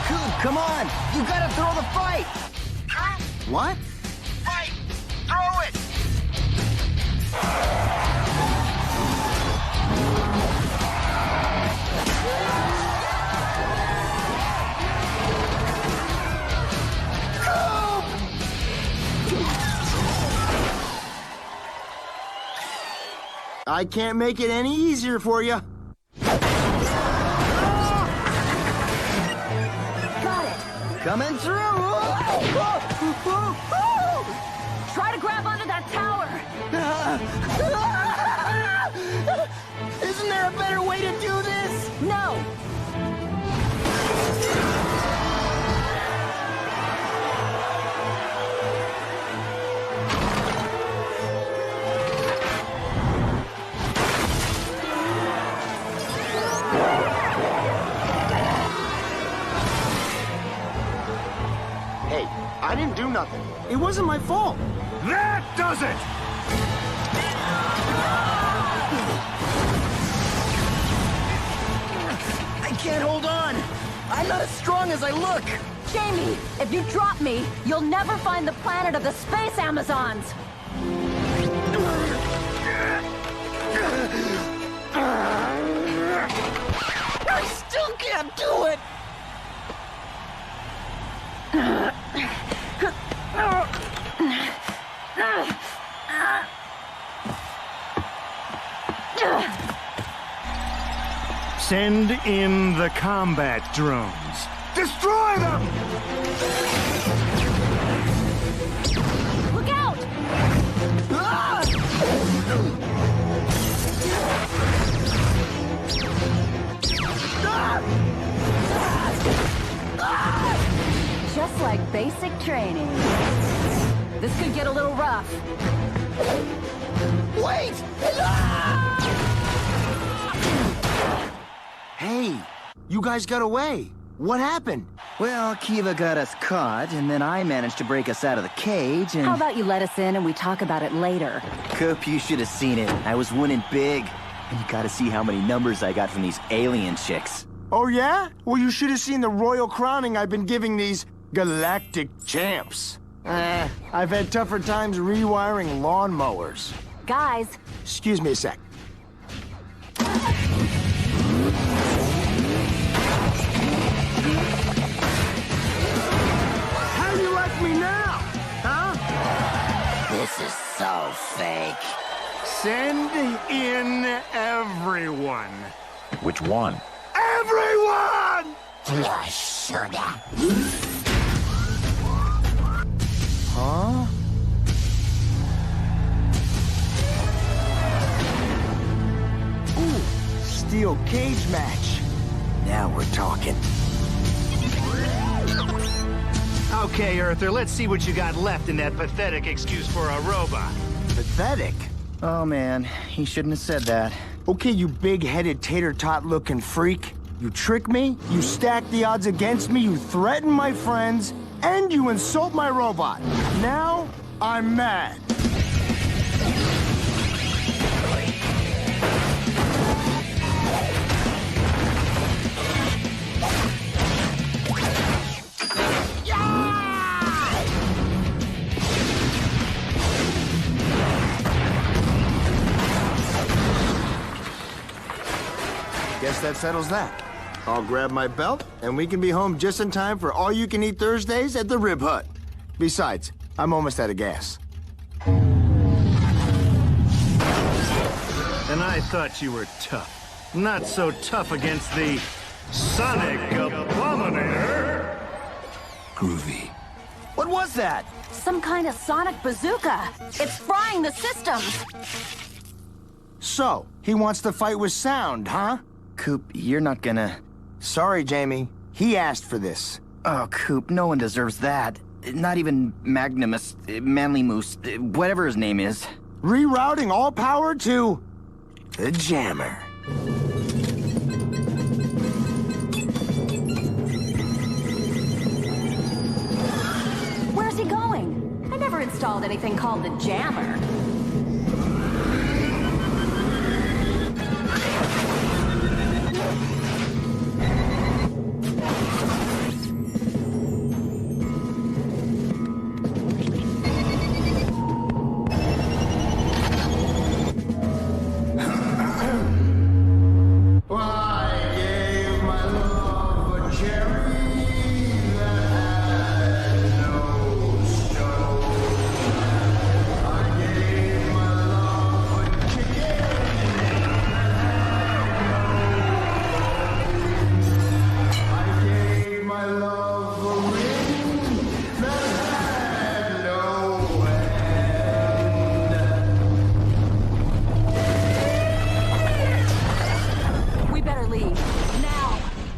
Coop, come on. You gotta throw the fight. What? Fight! Throw it! I can't make it any easier for you. Got it. Coming through. Try to grab onto that tower. Isn't there a better way to do this? No. Hey, I didn't do nothing. It wasn't my fault. That does it! I can't hold on. I'm not as strong as I look. Jamie, if you drop me, you'll never find the planet of the space Amazons! I still can't do it! Send in the combat drones. Destroy them! Look out! Just like basic training. This could get a little rough. Wait! Hey, you guys got away. What happened? Well, Kiva got us caught, and then I managed to break us out of the cage, and... How about you let us in and we talk about it later? Coop, you should have seen it. I was winning big. And you gotta see how many numbers I got from these alien chicks. Oh, yeah? Well, you should have seen the royal crowning I've been giving these galactic champs. I've had tougher times rewiring lawnmowers. Guys. Excuse me a sec. How do you like me now? Huh? This is so fake. Send in everyone. Which one? Everyone! Huh? Ooh, steel cage match. Now we're talking. Okay, Earther, let's see what you got left in that pathetic excuse for a robot. Pathetic? Oh, man. He shouldn't have said that. Okay, you big-headed tater-tot-looking freak. You trick me, you stack the odds against me, you threaten my friends, and you insult my robot. Now, I'm mad. Guess that settles that. I'll grab my belt, and we can be home just in time for all-you-can-eat Thursdays at the Rib Hut. Besides, I'm almost out of gas. And I thought you were tough. Not so tough against the Sonic Abominator. Groovy. What was that? Some kind of sonic bazooka. It's frying the systems. So, he wants to fight with sound, huh? Coop, you're not gonna... Sorry, Jamie. He asked for this. Oh, Coop, no one deserves that. Not even Magnimus, Manly Moose, whatever his name is. Rerouting all power to... the Jammer. Where's he going? I never installed anything called the Jammer.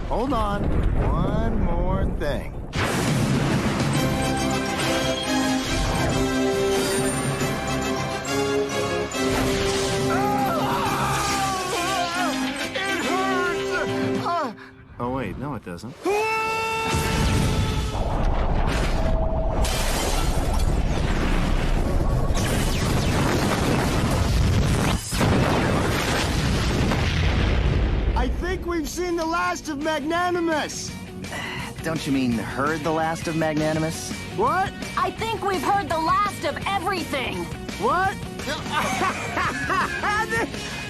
Hold on. One more thing. It hurts! Oh, wait, no, it doesn't. I think we've seen the last of Magnanimous. Don't you mean heard the last of Magnanimous? What? I think we've heard the last of everything. What?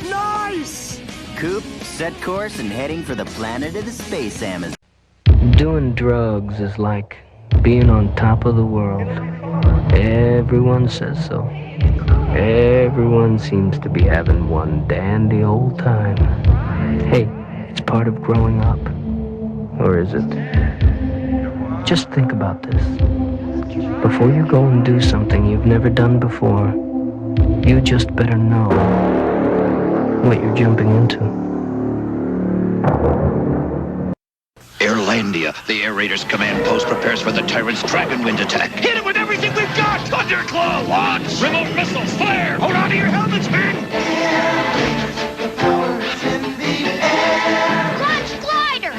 Nice! Coop, set course and heading for the planet of the space Amazon. Doing drugs is like being on top of the world. Everyone says so. Everyone seems to be having one dandy old time. Hey, it's part of growing up. Or is it? Just think about this. Before you go and do something you've never done before, you just better know what you're jumping into. Airlandia, the air raiders command post prepares for the Tyrant's Dragonwind attack. Hit it with everything we've got! Thunderclaw, launch! Remote missiles, flare! Hold on to your helmets, men! Launch glider!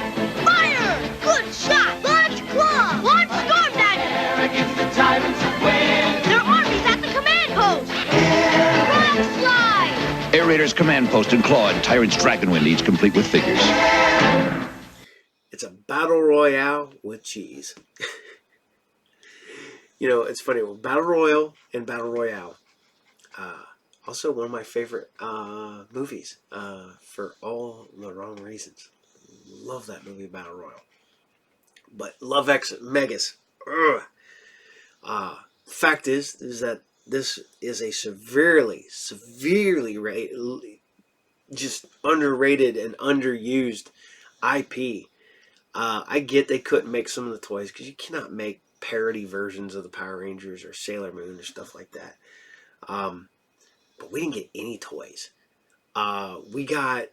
Fire! Good shot! Launch claw! Launch storm dagger! Against the tyrants win! Their army's at the command post! Rock slide! Air raiders command post and claw and Tyrant's Dragonwind, each complete with figures. It's a battle royale with cheese. You know, it's funny. Well, Battle Royale and Battle Royale. Also one of my favorite movies for all the wrong reasons. Love that movie, Battle Royale. But love X Megas. Fact is that this is a severely just underrated and underused IP. I get they couldn't make some of the toys because you cannot make parody versions of the Power Rangers or Sailor Moon or stuff like that. But we didn't get any toys. We got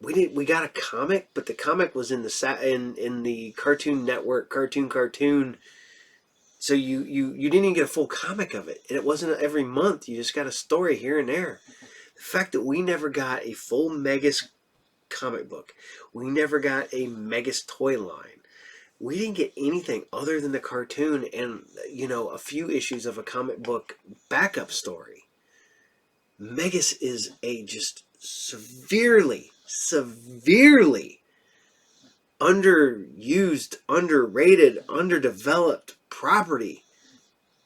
a comic, but the comic was in the Cartoon Network cartoon. So you didn't even get a full comic of it, and it wasn't every month. You just got a story here and there. The fact that we never got a full Megas comic book, we never got a Megas toy line. We didn't get anything other than the cartoon and, you know, a few issues of a comic book backup story. Megas is a just severely underused, underrated, underdeveloped property.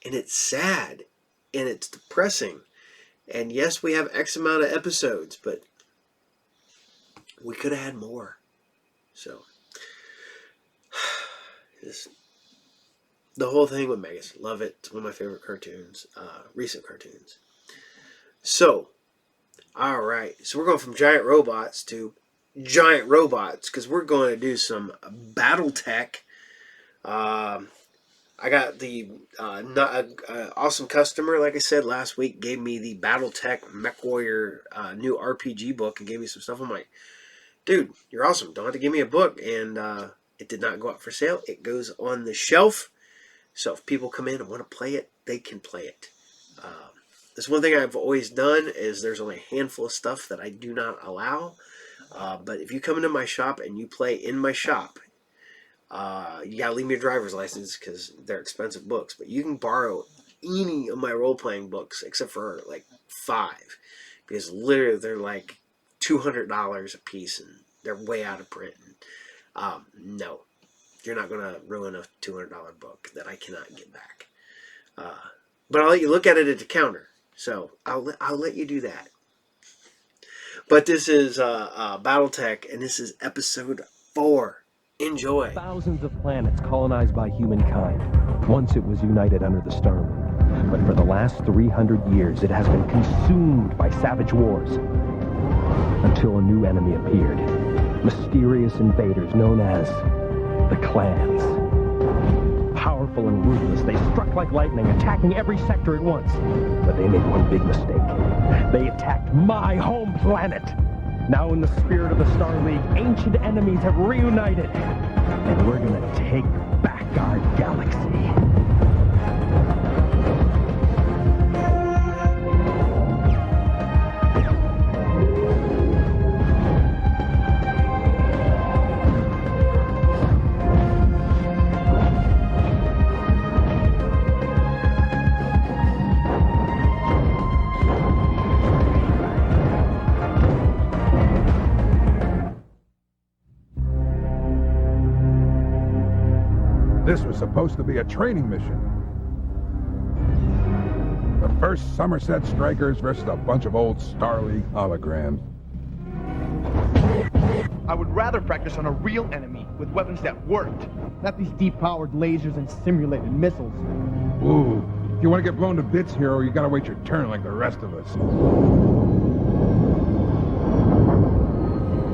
And it's sad. And it's depressing. And yes, we have X amount of episodes, but we could have had more. So, the whole thing with Megas, love it. It's one of my favorite cartoons, recent cartoons. So, alright. So we're going from giant robots to giant robots, because we're going to do some Battletech. I got the awesome customer, like I said last week, gave me the Battletech MechWarrior new RPG book and gave me some stuff. I'm like, dude, you're awesome. Don't have to give me a book. And it did not go up for sale. It goes on the shelf. So if people come in and want to play it, they can play it. That's one thing I've always done is there's only a handful of stuff that I do not allow. But if you come into my shop and you play in my shop, you gotta leave me your driver's license because they're expensive books. But you can borrow any of my role-playing books except for like 5, because literally they're like $200 a piece and they're way out of print. No, you're not gonna ruin a $200 book that I cannot get back. But I'll let you look at it at the counter, so I'll let you do that. But this is Battletech, and this is episode 4. Enjoy. Thousands of planets colonized by humankind. Once it was united under the Starling. But for the last 300 years, it has been consumed by savage wars. Until a new enemy appeared. Mysterious invaders known as the clans. Powerful and ruthless, they struck like lightning, attacking every sector at once. But they made one big mistake. They attacked my home planet. Now in the spirit of the Star League, ancient enemies have reunited. And we're gonna take back our galaxy. This was supposed to be a training mission. The first Somerset Strikers versus a bunch of old Star League holograms. I would rather practice on a real enemy with weapons that worked, not these deep-powered lasers and simulated missiles. Ooh, if you want to get blown to bits, hero, you gotta wait your turn like the rest of us.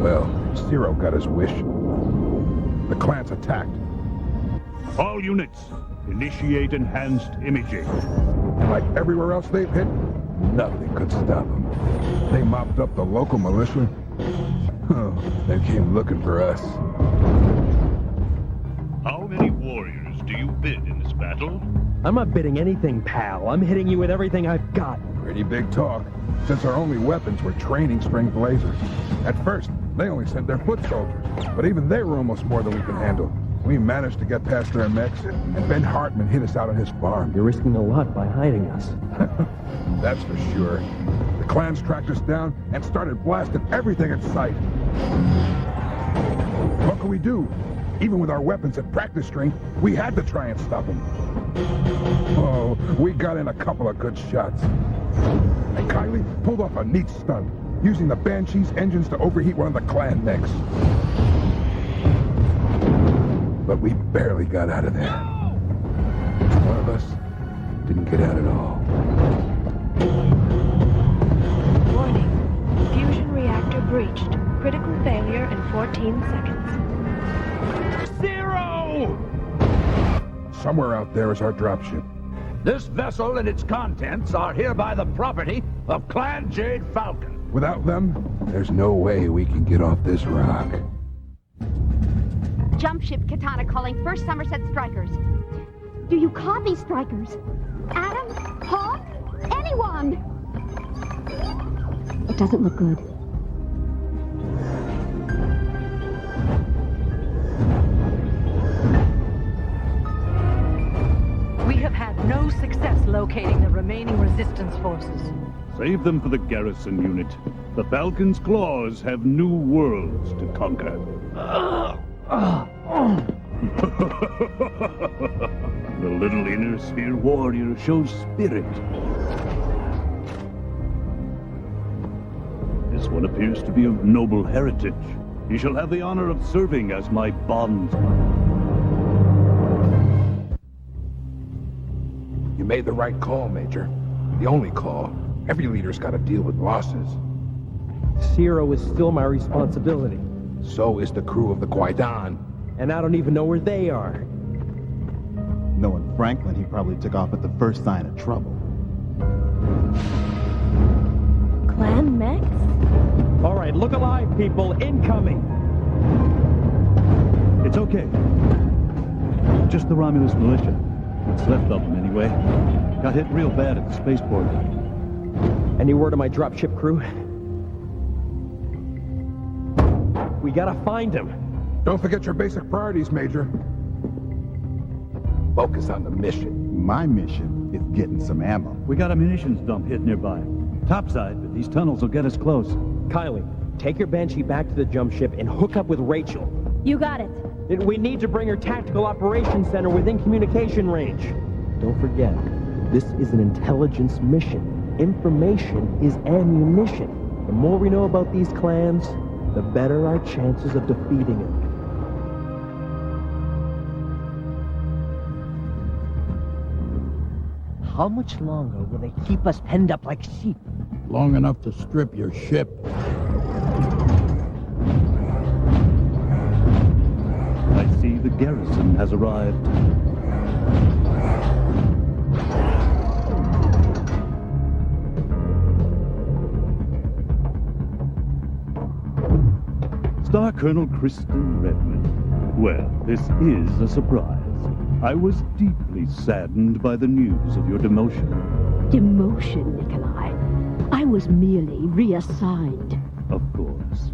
Well, Zero got his wish. The clan's attacked. All units, initiate enhanced imaging. And like everywhere else they've hit, nothing could stop them. They mopped up the local militia, then came looking for us. How many warriors do you bid in this battle? I'm not bidding anything, pal. I'm hitting you with everything I've got. Pretty big talk, since our only weapons were training strength lasers. At first, they only sent their foot soldiers, but even they were almost more than we could handle. We managed to get past their mechs, and Ben Hartman hid us out on his farm. You're risking a lot by hiding us. That's for sure. The clans tracked us down and started blasting everything in sight. What could we do? Even with our weapons at practice strength, we had to try and stop them. Oh, we got in a couple of good shots. And Kylie pulled off a neat stunt, using the Banshee's engines to overheat one of the clan mechs. But we barely got out of there. One of us didn't get out at all. Warning. Fusion reactor breached. Critical failure in 14 seconds. Zero! Somewhere out there is our dropship. This vessel and its contents are hereby the property of Clan Jade Falcon. Without them, there's no way we can get off this rock. Jump ship Katana calling first Somerset Strikers. Do you copy, Strikers? Adam? Hawk? Anyone? It doesn't look good. We have had no success locating the remaining resistance forces. Save them for the garrison unit. The Falcon's claws have new worlds to conquer. The little inner sphere warrior shows spirit. This one appears to be of noble heritage. He shall have the honor of serving as my bondsman. You made the right call, Major. The only call. Every leader's got to deal with losses. Zero is still my responsibility. So is the crew of the Guidon. And I don't even know where they are. Knowing Franklin, he probably took off at the first sign of trouble. Clan mechs? All right, look alive, people. Incoming! It's okay. Just the Romulus militia. What's left of them, anyway. Got hit real bad at the spaceport. Any word on my dropship crew? We gotta find him. Don't forget your basic priorities, Major. Focus on the mission. My mission is getting some ammo. We got a munitions dump hit nearby. Topside, but these tunnels will get us close. Kylie, take your Banshee back to the jump ship and hook up with Rachel. You got it. We need to bring her tactical operations center within communication range. Don't forget, this is an intelligence mission. Information is ammunition. The more we know about these clans, the better our chances of defeating it. How much longer will they keep us penned up like sheep? Long enough to strip your ship. I see the garrison has arrived. Star Colonel Kristen Redmond. Well, this is a surprise. I was deeply saddened by the news of your demotion. Demotion, Nikolai. I was merely reassigned. Of course.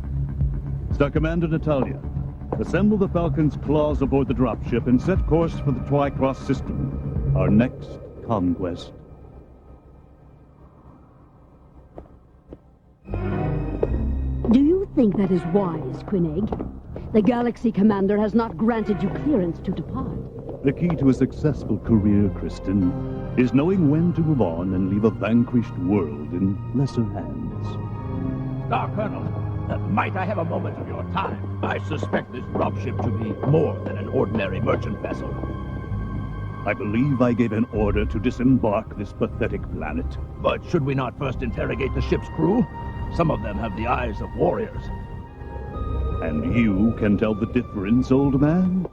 Star Commander Natalia, assemble the Falcon's claws aboard the dropship and set course for the Twycross system, our next conquest. Do you think that is wise, Quineg? The Galaxy Commander has not granted you clearance to depart. The key to a successful career, Kristen, is knowing when to move on and leave a vanquished world in lesser hands. Star Colonel, might I have a moment of your time? I suspect this dropship to be more than an ordinary merchant vessel. I believe I gave an order to disembark this pathetic planet. But should we not first interrogate the ship's crew? Some of them have the eyes of warriors. And you can tell the difference, old man?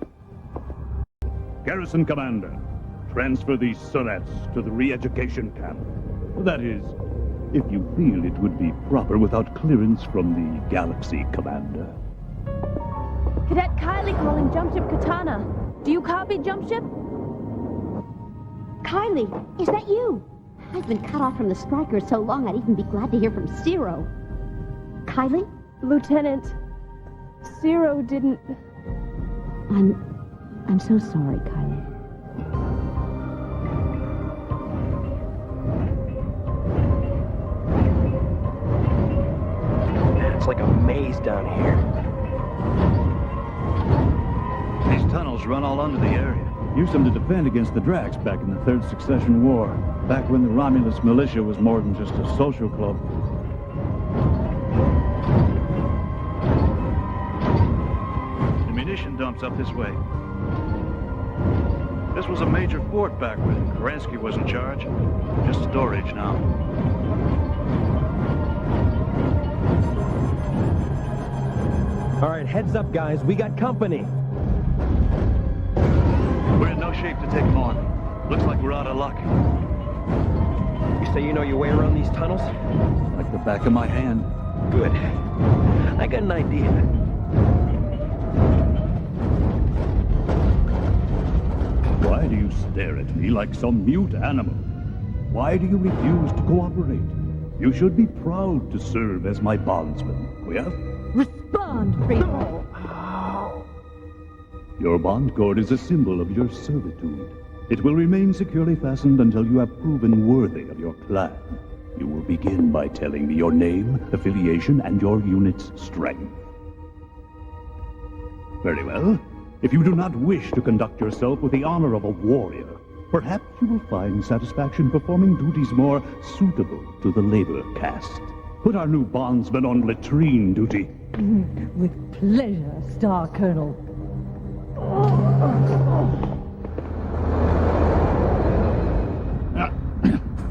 Garrison Commander, transfer these Surats to the re-education camp. That is, if you feel it would be proper without clearance from the Galaxy Commander. Cadet Kylie calling Jumpship Katana. Do you copy, Jumpship? Kylie, is that you? I've been cut off from the Strikers so long I'd even be glad to hear from Zero. Kylie? Lieutenant, Zero didn't... I'm so sorry, Kylie. It's like a maze down here. These tunnels run all under the area. Used them to defend against the Drax back in the Third Succession War. Back when the Romulus militia was more than just a social club. The munition dumps up this way. This was a major fort back when Kerensky was in charge. Just storage now. All right, heads up, guys. We got company. We're in no shape to take them on. Looks like we're out of luck. You say you know your way around these tunnels? Like the back of my hand. Good. I got an idea. Why do you stare at me like some mute animal? Why do you refuse to cooperate? You should be proud to serve as my bondsman, Guyver. Respond, Freehold. Your bond cord is a symbol of your servitude. It will remain securely fastened until you have proven worthy of your clan. You will begin by telling me your name, affiliation, and your unit's strength. Very well. If you do not wish to conduct yourself with the honor of a warrior, perhaps you will find satisfaction performing duties more suitable to the labor caste. Put our new bondsman on latrine duty. With pleasure, Star Colonel.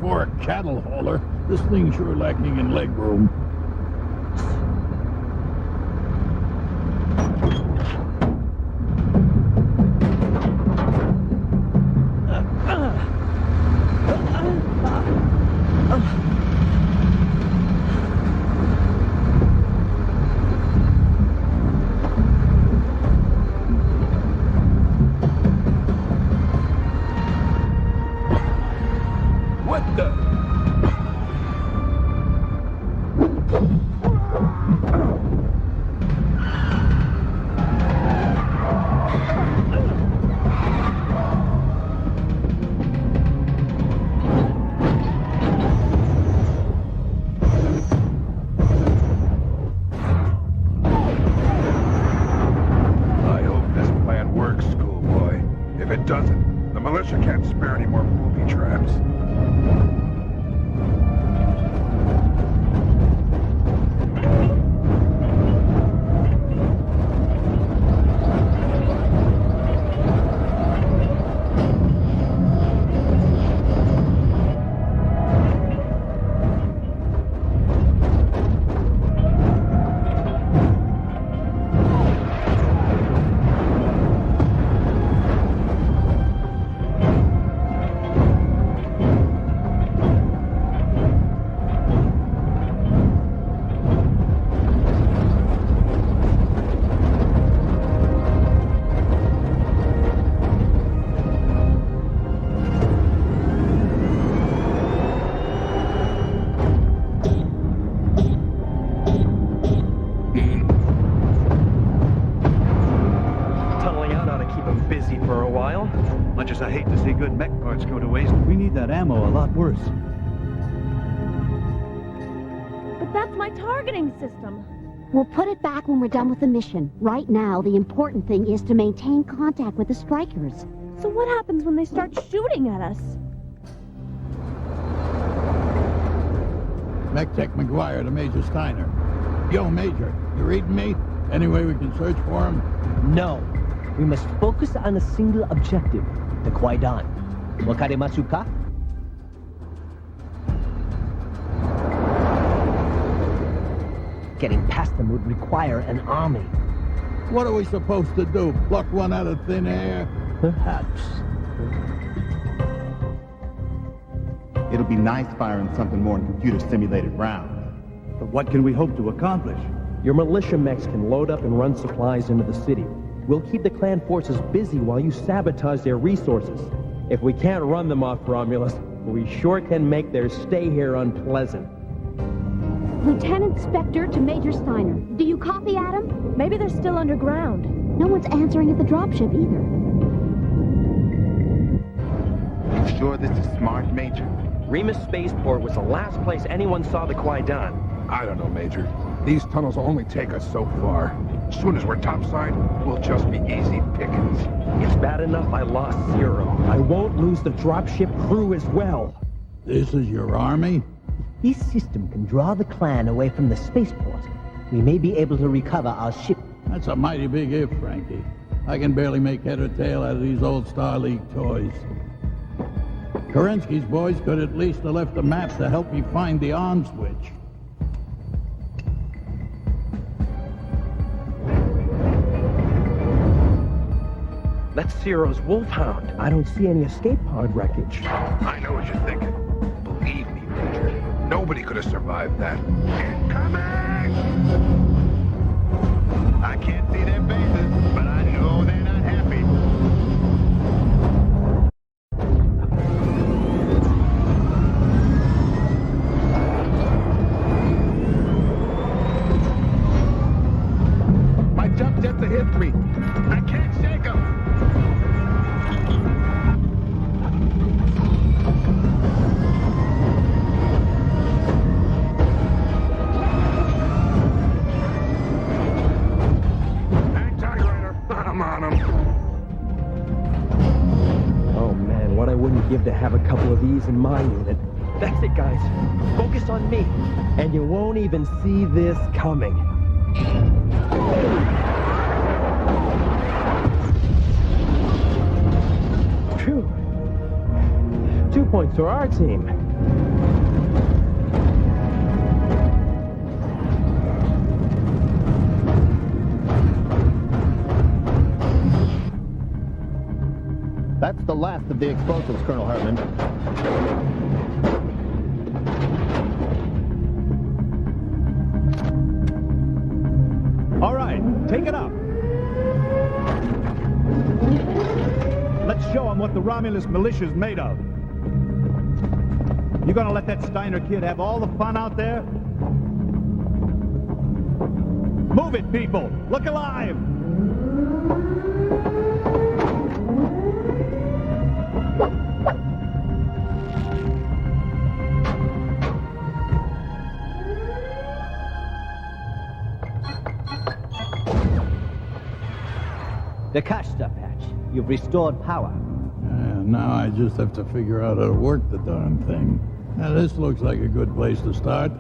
For a cattle hauler, this thing's sure lacking in leg room. Ammo a lot worse. But that's my targeting system. We'll put it back when we're done with the mission. Right now, the important thing is to maintain contact with the strikers. So what happens when they start shooting at us? Mech-Tech McGuire to Major Steiner. Yo, Major, you reading me? Any way we can search for him? No. We must focus on a single objective. The Kwaidan. Wakarimasu ka? Getting past them would require an army. What are we supposed to do? Pluck one out of thin air? Perhaps. It'll be nice firing something more in computer-simulated rounds. But what can we hope to accomplish? Your militia mechs can load up and run supplies into the city. We'll keep the clan forces busy while you sabotage their resources. If we can't run them off Romulus, we sure can make their stay here unpleasant. Lieutenant Spectre to Major Steiner. Do you copy, Adam? Maybe they're still underground. No one's answering at the dropship either. You sure this is smart, Major? Remus Spaceport was the last place anyone saw the Kwaidan. I don't know, Major. These tunnels will only take us so far. As soon as we're topside, we'll just be easy pickings. It's bad enough I lost Zero. I won't lose the dropship crew as well. This is your army? This system can draw the clan away from the spaceport. We may be able to recover our ship. That's a mighty big if, Frankie. I can barely make head or tail out of these old Star League toys. Kerensky's boys could at least have left the maps to help me find the on switch. That's Zero's Wolfhound. I don't see any escape pod wreckage. I know what you're thinking. Believe me, Major. Nobody could have survived that. Incoming! I can't see their faces, but I know they're not happy. My jump jets have hit me. I can't shake them. Give to have a couple of these in my unit. That's it, guys. Focus on me, and you won't even see this coming. Phew. 2 points for our team. That's the last of the explosives, Colonel Hartman. All right, take it up. Let's show them what the Romulus militia's made of. You gonna let that Steiner kid have all the fun out there? Move it, people! Look alive! The Kashta patch. You've restored power. Now I just have to figure out how to work the darn thing. Now this looks like a good place to start.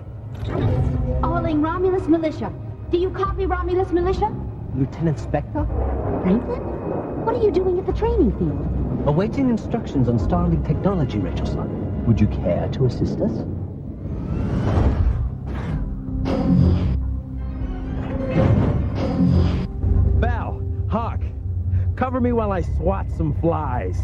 Calling Romulus Militia. Do you copy Romulus Militia? Lieutenant Spectre? Franklin? What are you doing at the training field? Awaiting instructions on Starlink technology, Rachel-san. Would you care to assist us? Val, Hawk, cover me while I swat some flies.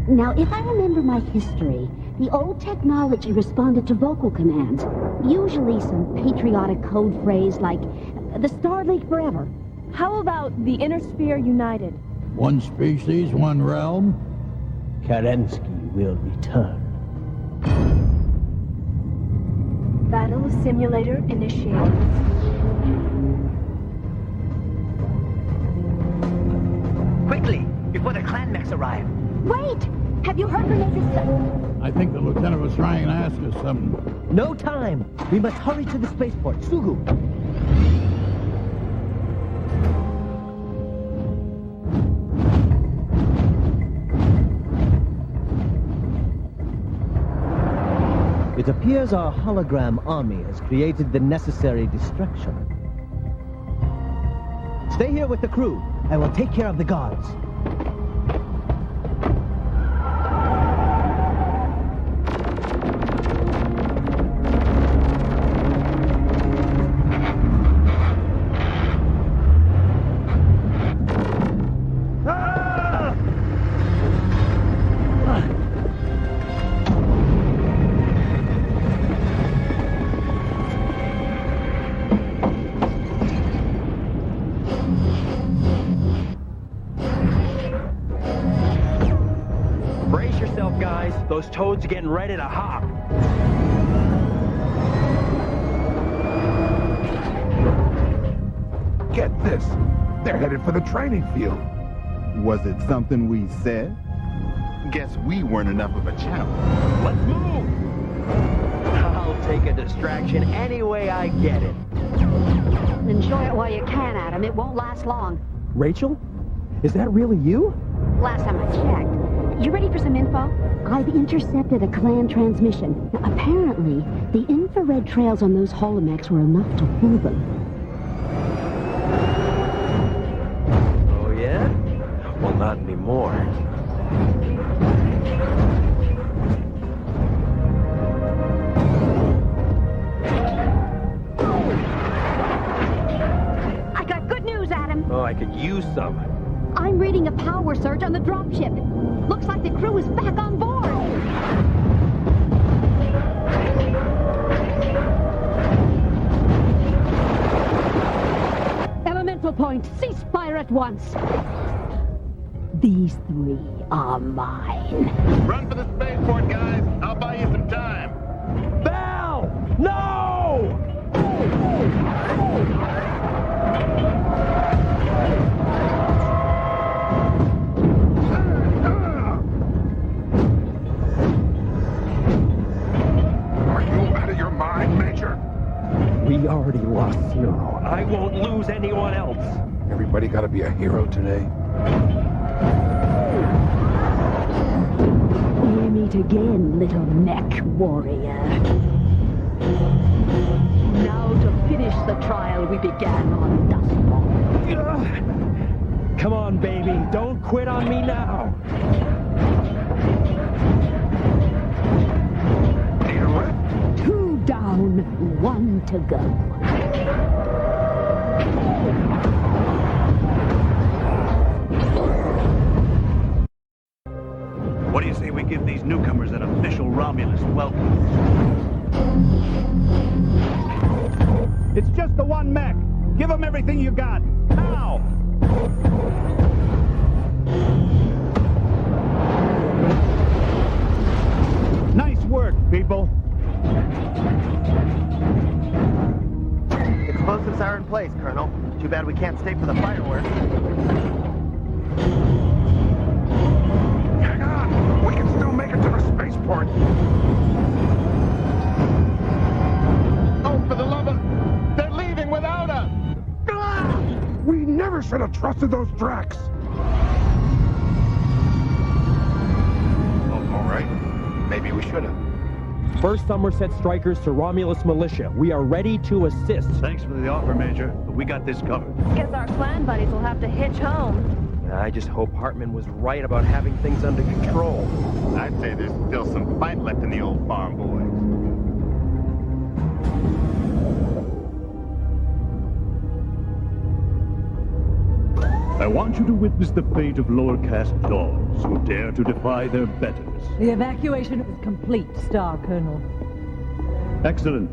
Now, if I remember my history, the old technology responded to vocal commands. Usually some patriotic code phrase like, the Star League forever. How about the Inner Sphere United? One species, one realm? Kerensky will return. Battle simulator initiated. Quickly, before the clan mechs arrive. Wait! Have you heard from Major I think the lieutenant was trying to ask us something. No time! We must hurry to the spaceport. Sugu! It appears our hologram army has created the necessary distraction. Stay here with the crew. I will take care of the guards. Brace yourself, guys. Those toads are getting ready to hop. Get this. They're headed for the training field. Was it something we said? Guess we weren't enough of a challenge. Let's move! I'll take a distraction any way I get it. Enjoy it while you can, Adam. It won't last long. Rachel? Is that really you? Last time I checked. You ready for some info? I've intercepted a clan transmission. Now, apparently, the infrared trails on those holomechs were enough to fool them. Oh, yeah? Well, not anymore. I got good news, Adam. Oh, I could use some. I'm reading a power surge on the dropship. Looks like the crew is back on board. Elemental point, ceasefire at once. These three are mine. Run for the spaceport, guys. I'll buy you some time. Bell! No! Are you out of your mind, Major? We already lost Zero. I won't lose anyone else. Everybody gotta be a hero today. We meet again, little mech warrior. Now to finish the trial we began on Dustball. Come on, baby. Don't quit on me now. Two down, one to go. What do you say we give these newcomers an official Romulus welcome? It's just the one mech. Give them everything you got. Now! Nice work, people. Explosives are in place, Colonel. Too bad we can't stay for the fireworks. Hang on! We can still make it to the spaceport. Oh, for the love of... They're leaving without us! We never should have trusted those Dracs. Oh, all right. Maybe we should have. First Somerset Strikers to Romulus Militia. We are ready to assist. Thanks for the offer, Major, but we got this covered. Guess our clan buddies will have to hitch home. I just hope Hartman was right about having things under control. I'd say there's still some fight left in the old farm boys. I want you to witness the fate of lower caste dogs who dare to defy their betters. The evacuation is complete, Star Colonel. Excellent.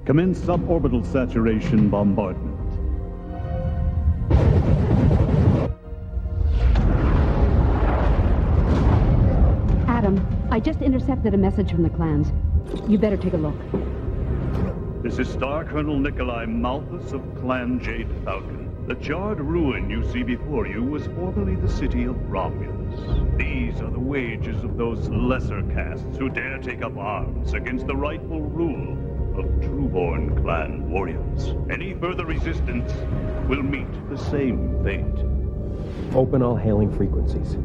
Commence suborbital saturation bombardment. Adam, I just intercepted a message from the clans. You better take a look. This is Star Colonel Nikolai Malthus of Clan Jade Falcon. The charred ruin you see before you was formerly the city of Romulus. These are the wages of those lesser castes who dare take up arms against the rightful rule of Trueborn clan warriors. Any further resistance will meet the same fate. Open all hailing frequencies.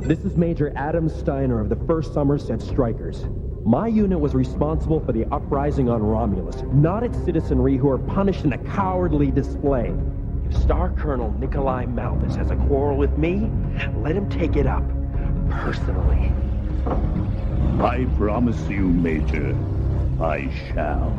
This is Major Adam Steiner of the 1st Somerset Strikers. My unit was responsible for the uprising on Romulus, not its citizenry who are punished in a cowardly display. If Star Colonel Nikolai Malthus has a quarrel with me, let him take it up personally. I promise you, Major, I shall.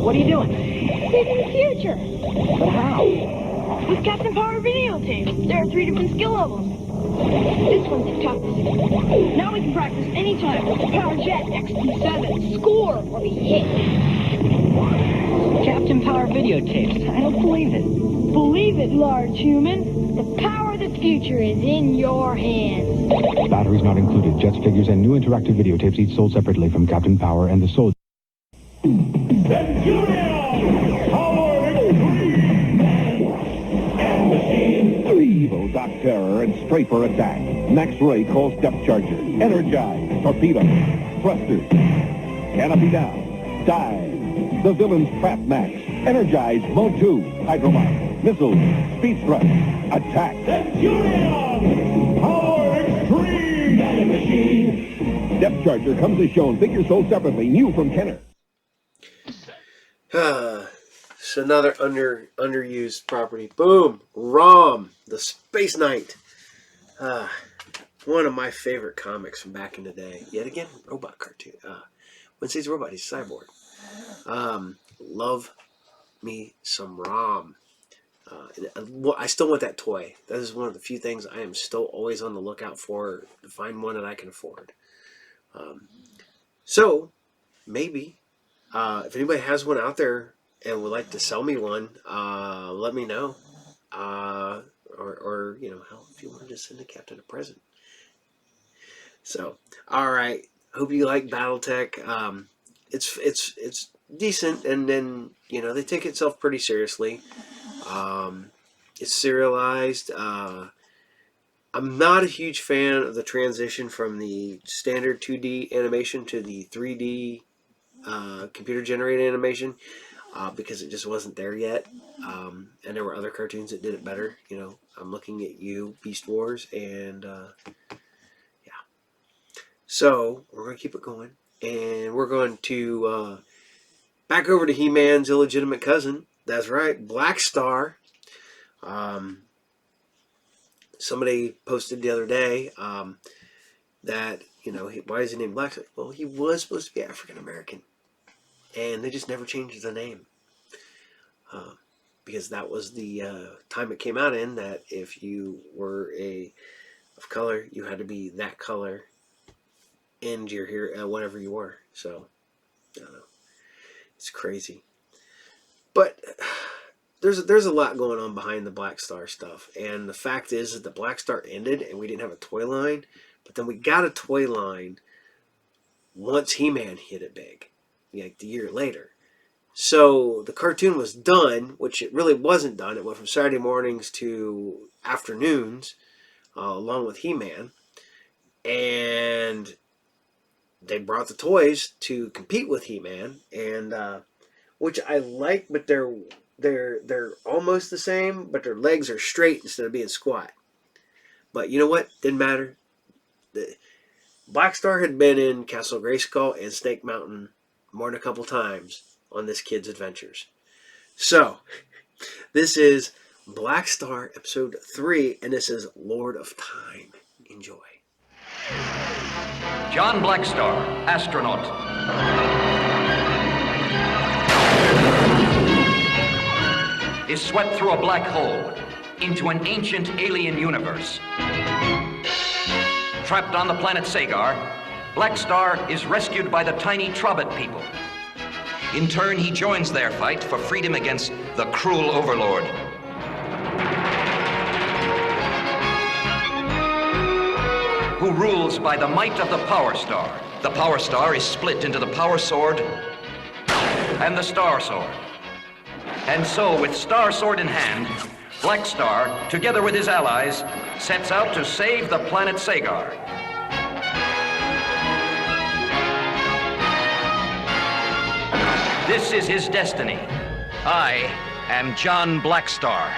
What are you doing? Saving the future. But how? With Captain Power videotapes. There are 3 different skill levels. This one's the toughest. Now we can practice anytime with the Power Jet XT7. Score or be hit. Captain Power videotapes. I don't believe it. Believe it, large human. The power of the future is in your hands. Batteries not included. Jets figures and new interactive videotapes each sold separately from Captain Power and the Soldier. Evil Doc Terror and straight for attack. Max Ray calls Depth Charger. Energize. Torpedo. Thrusters. Canopy down. Dive. The villain's trap Max. Energize Mode 2. Hydromine. Missiles. Speed thrust. Attack. Centurion! Power Extreme! Battle Machine! Depth Charger comes as shown. Figures sold separately. New from Kenner. It's another underused property. Boom! ROM, the Space Knight. One of my favorite comics from back in the day. Yet again, robot cartoon. Wednesday's a robot. He's a cyborg. Love me some ROM. I still want that toy. That is one of the few things I am still always on the lookout for, to find one that I can afford. So, maybe, if anybody has one out there and would like to sell me one, let me know. Or you know, hell, if you wanted to send the captain a present. So, all right. Hope you like BattleTech. It's decent, and then you know they take itself pretty seriously. It's serialized. I'm not a huge fan of the transition from the standard 2D animation to the 3D computer-generated animation because it just wasn't there yet. And there were other cartoons that did it better. You know, I'm looking at you, Beast Wars, and yeah. So we're going to keep it going. And we're going to back over to He-Man's illegitimate cousin. That's right, Blackstar. Somebody posted the other day that, you know, why is he named Blackstar? Well, he was supposed to be African American, and they just never changed the name because that was the time it came out in, that if you were of color, you had to be that color and you're here whatever you were. So I don't know, it's crazy, but there's a lot going on behind the Blackstar stuff, and the fact is that the Blackstar ended and we didn't have a toy line, but then we got a toy line once He-Man hit it big, like the year later. So the cartoon was done, which it really wasn't done. It went from Saturday mornings to afternoons, along with He-Man, and they brought the toys to compete with He-Man, and which I like, but they're almost the same, but their legs are straight instead of being squat. But you know what? Didn't matter. Blackstar had been in Castle Grayskull and Snake Mountain more than a couple times on this kid's adventures. So, this is Blackstar episode 3, and this is Lord of Time. Enjoy. John Blackstar, astronaut. Is swept through a black hole into an ancient alien universe. Trapped on the planet Sagar, Blackstar is rescued by the tiny Trobit people. In turn, he joins their fight for freedom against the cruel overlord. Who rules by the might of the Power Star. The Power Star is split into the Power Sword and the Star Sword. And so, with Star Sword in hand, Blackstar, together with his allies, sets out to save the planet Sagar. This is his destiny. I am John Blackstar.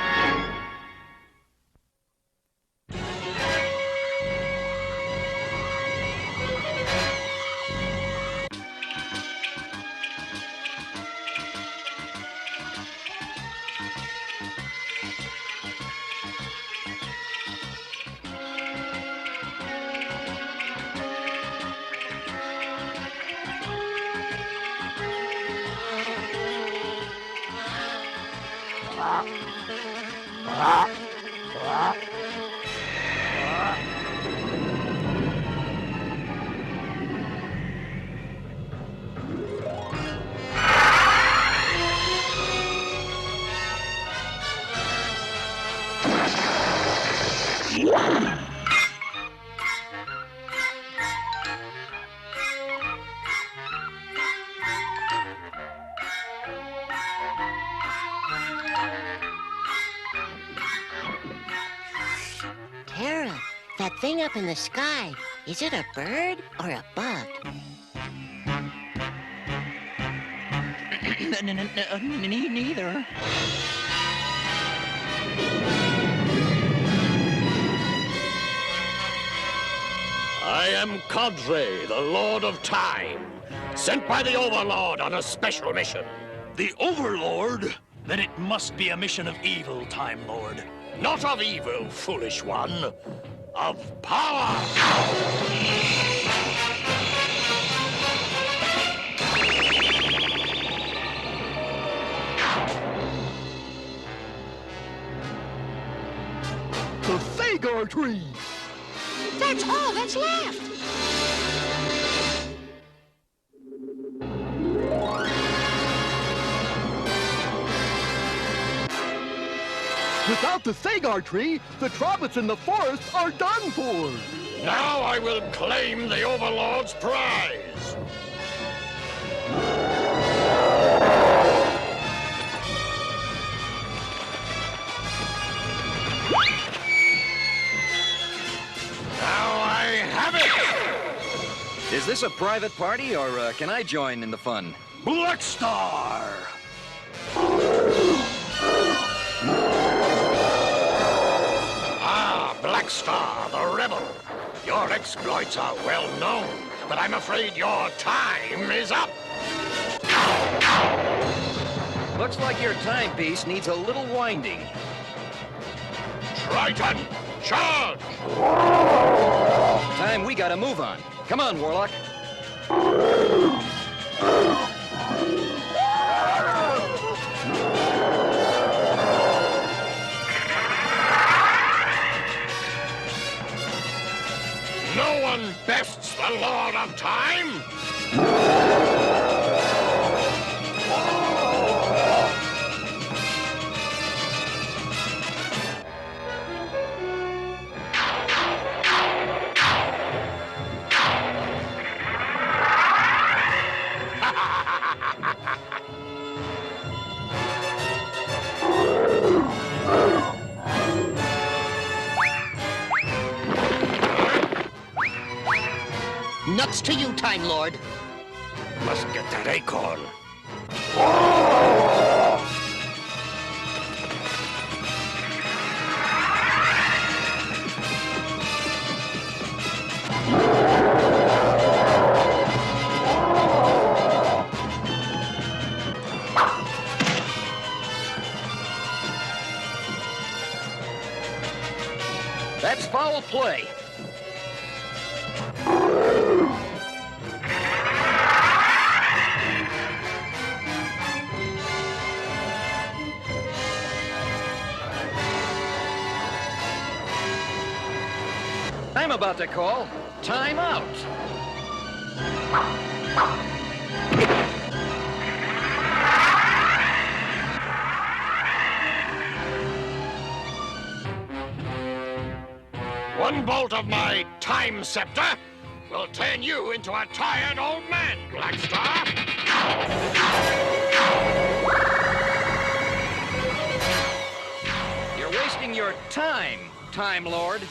Tara, that thing up in the sky, is it a bird or a bug? Neither. I am Cadre, the Lord of Time, sent by the Overlord on a special mission. The Overlord? Then it must be a mission of evil, Time Lord. Not of evil, foolish one. Of power! The Sagar tree! That's all that's left! Without the Sagar tree, the Trobits in the forest are done for! Now I will claim the Overlord's prize! Now I have it! Is this a private party, or can I join in the fun? Blackstar! Blackstar, the rebel. Your exploits are well known, but I'm afraid your time is up. Looks like your timepiece needs a little winding. Triton, charge! Time we gotta move on. Come on, Warlock. No one bests the Lord of Time! Nuts to you, Time Lord. Must get that acorn. That's foul play. about to call time out. One bolt of my time scepter will turn you into a tired old man, Blackstar. You're wasting your time, Time Lord.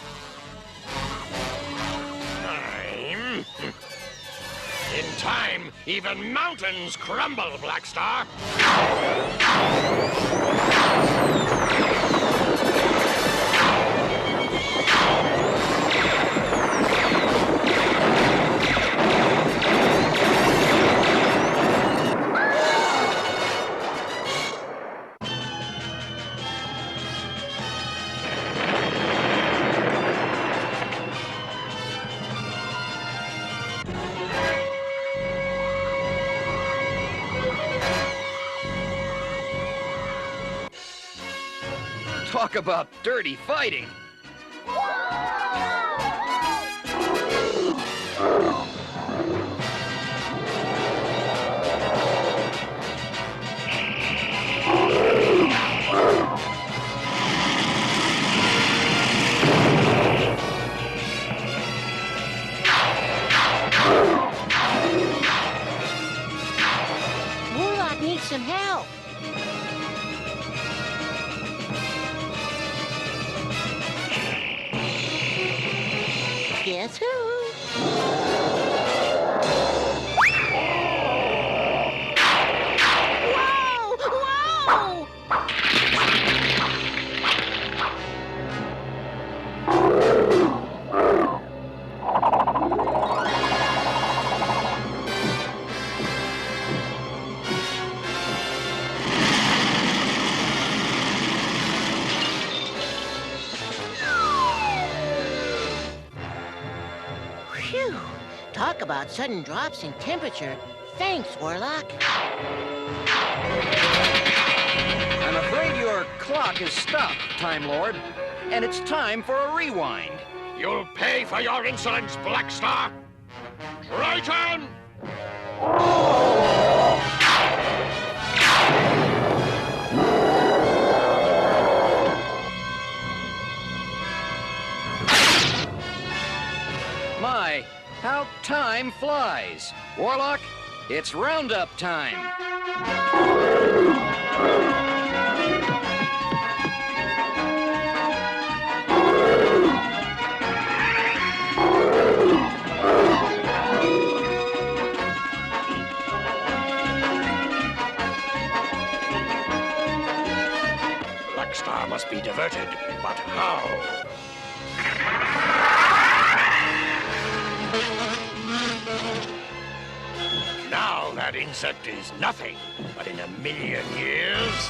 Time? In time, even mountains crumble, Blackstar. Talk about dirty fighting. Warlock needs some help. Guess who? Whoa! Whoa! Phew! Talk about sudden drops in temperature. Thanks, Warlock. I'm afraid your clock is stopped, Time Lord, and it's time for a rewind. You'll pay for your insolence, Blackstar. Triton! My, how time flies. Warlock, it's roundup time. Blackstar must be diverted, but how? Now that insect is nothing, but in a million years...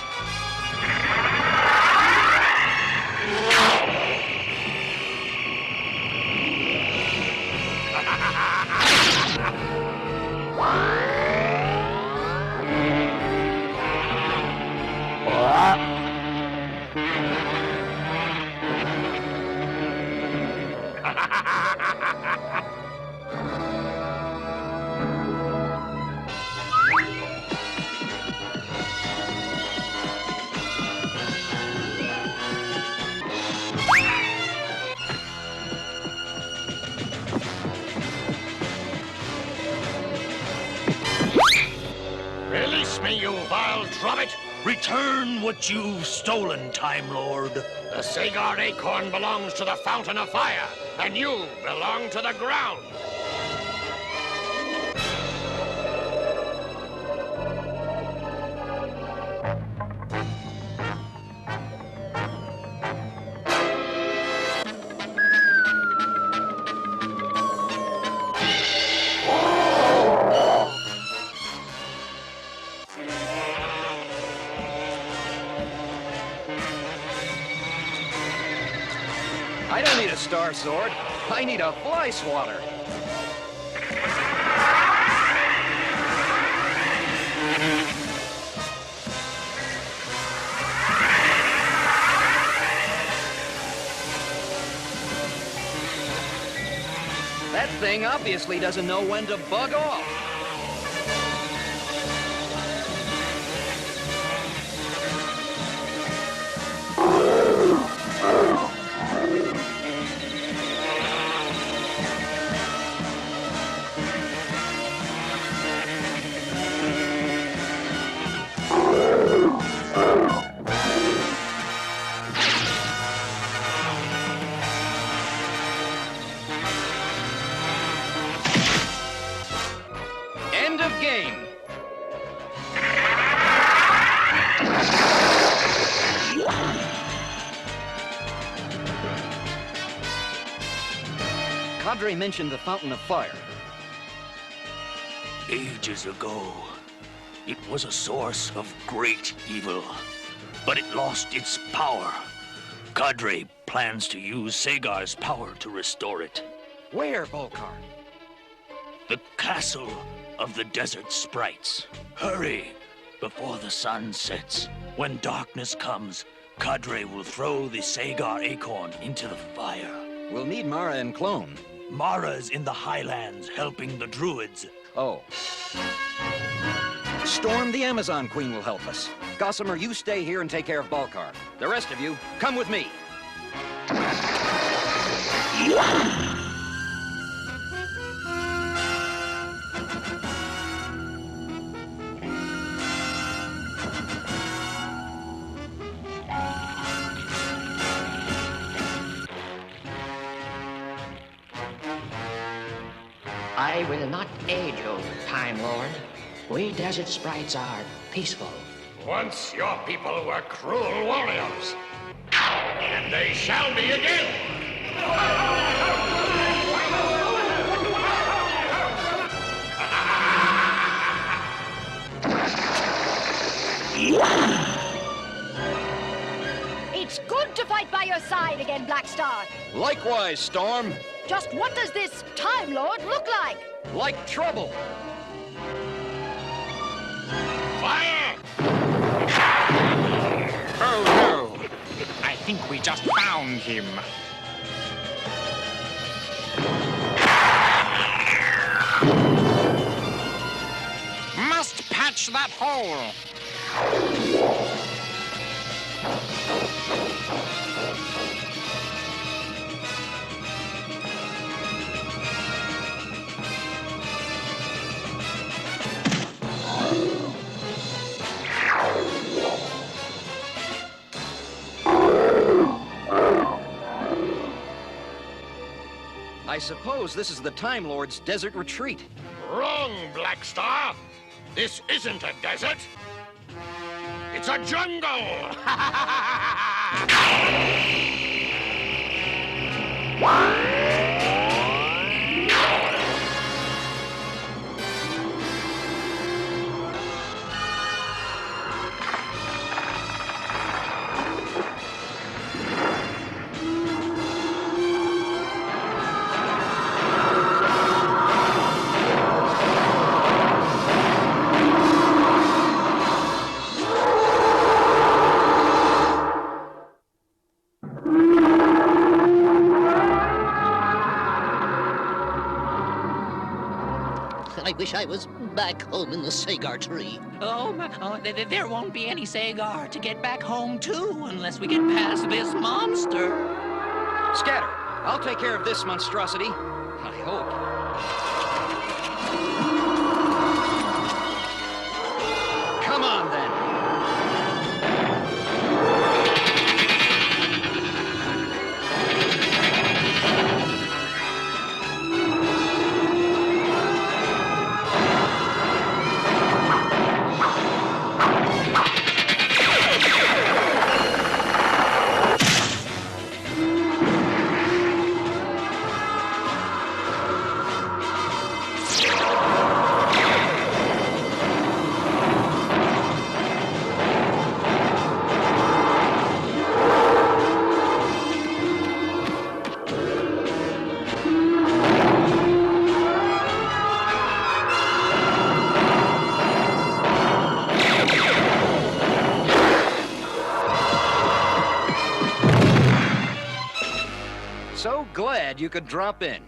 Release me, you vile trumpet! Return what you've stolen, Time Lord. The Sagar acorn belongs to the Fountain of Fire, and you belong to the ground. I don't need a star sword. I need a fly swatter. That thing obviously doesn't know when to bug off. End of game. Cadre mentioned the Fountain of Fire. Ages ago, it was a source of great evil, but it lost its power. Cadre plans to use Sagar's power to restore it. Where, Volcar? The castle of the desert sprites. Hurry, before the sun sets. When darkness comes, Cadre will throw the Sagar acorn into the fire. We'll need Mara and Clone. Mara's in the highlands helping the druids. Oh. Storm, the Amazon Queen, will help us. Gossamer, you stay here and take care of Balkar. The rest of you, come with me. I will not aid you, Time Lord. We desert sprites are peaceful. Once your people were cruel warriors, and they shall be again. It's good to fight by your side again, Blackstar. Likewise, Storm. Just what does this Time Lord look like? Like trouble. Fire! Oh no! I think we just found him. Must patch that hole. I suppose this is the Time Lord's desert retreat. Wrong, Blackstar. This isn't a desert. It's a jungle. I wish I was back home in the Sagar tree. There won't be any Sagar to get back home to unless we get past this monster. Scatter, I'll take care of this monstrosity. I hope. Come on, then. So glad you could drop in.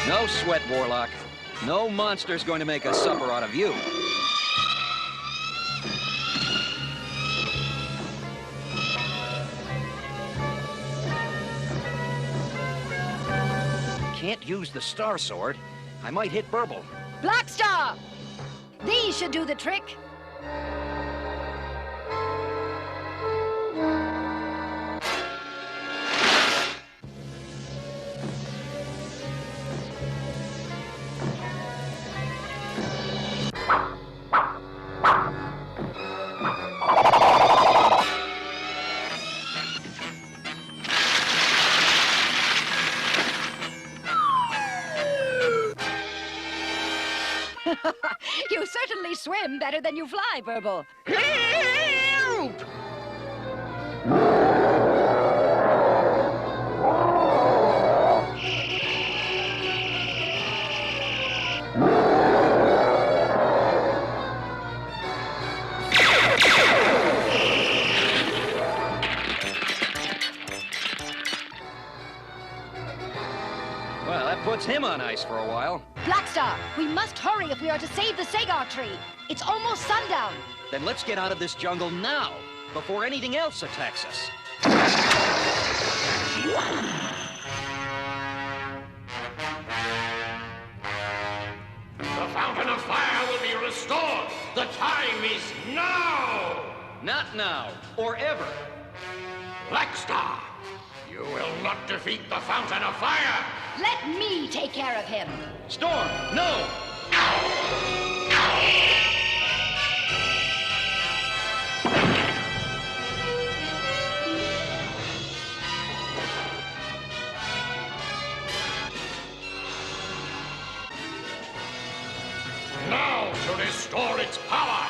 No sweat, Warlock. No monster's going to make a supper out of you. Can't use the Star Sword. I might hit Burble. Blackstar! These should do the trick. You certainly swim better than you fly, Burble. Help! Well, that puts him on ice for a while. Blackstar, we must hurry if we are to save the Sagar tree. It's almost sundown. Then let's get out of this jungle now, before anything else attacks us. The Fountain of Fire will be restored. The time is now. Not now, or ever. Blackstar, you will not defeat the Fountain of Fire. Let me take care of him. Storm, no! Now to restore its power.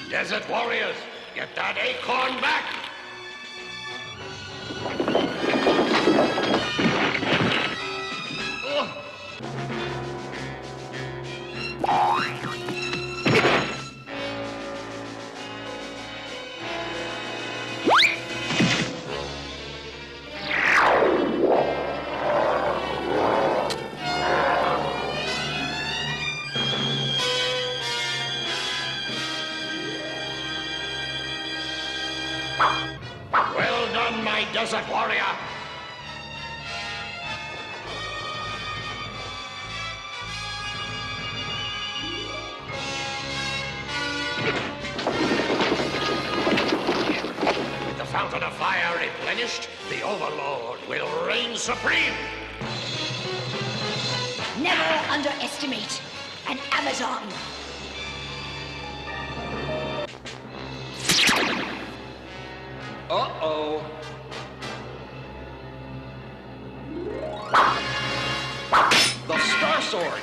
Desert warriors, get that acorn back! Well done, my desert warrior! With the Fountain of Fire replenished, the Overlord will reign supreme! Never underestimate an Amazon. Uh-oh. The Star Sword!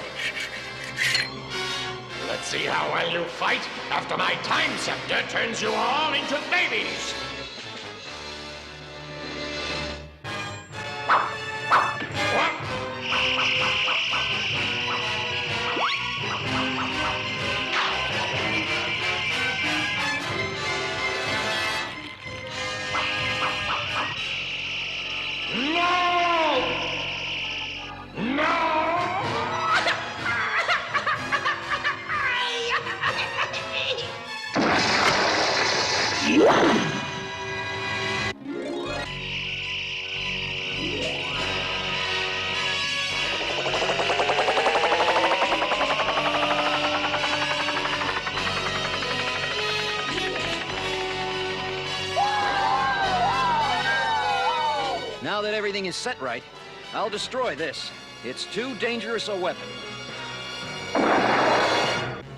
Let's see how well you fight after my Time Scepter turns you all into babies! Now that everything is set right, I'll destroy this. It's too dangerous a weapon.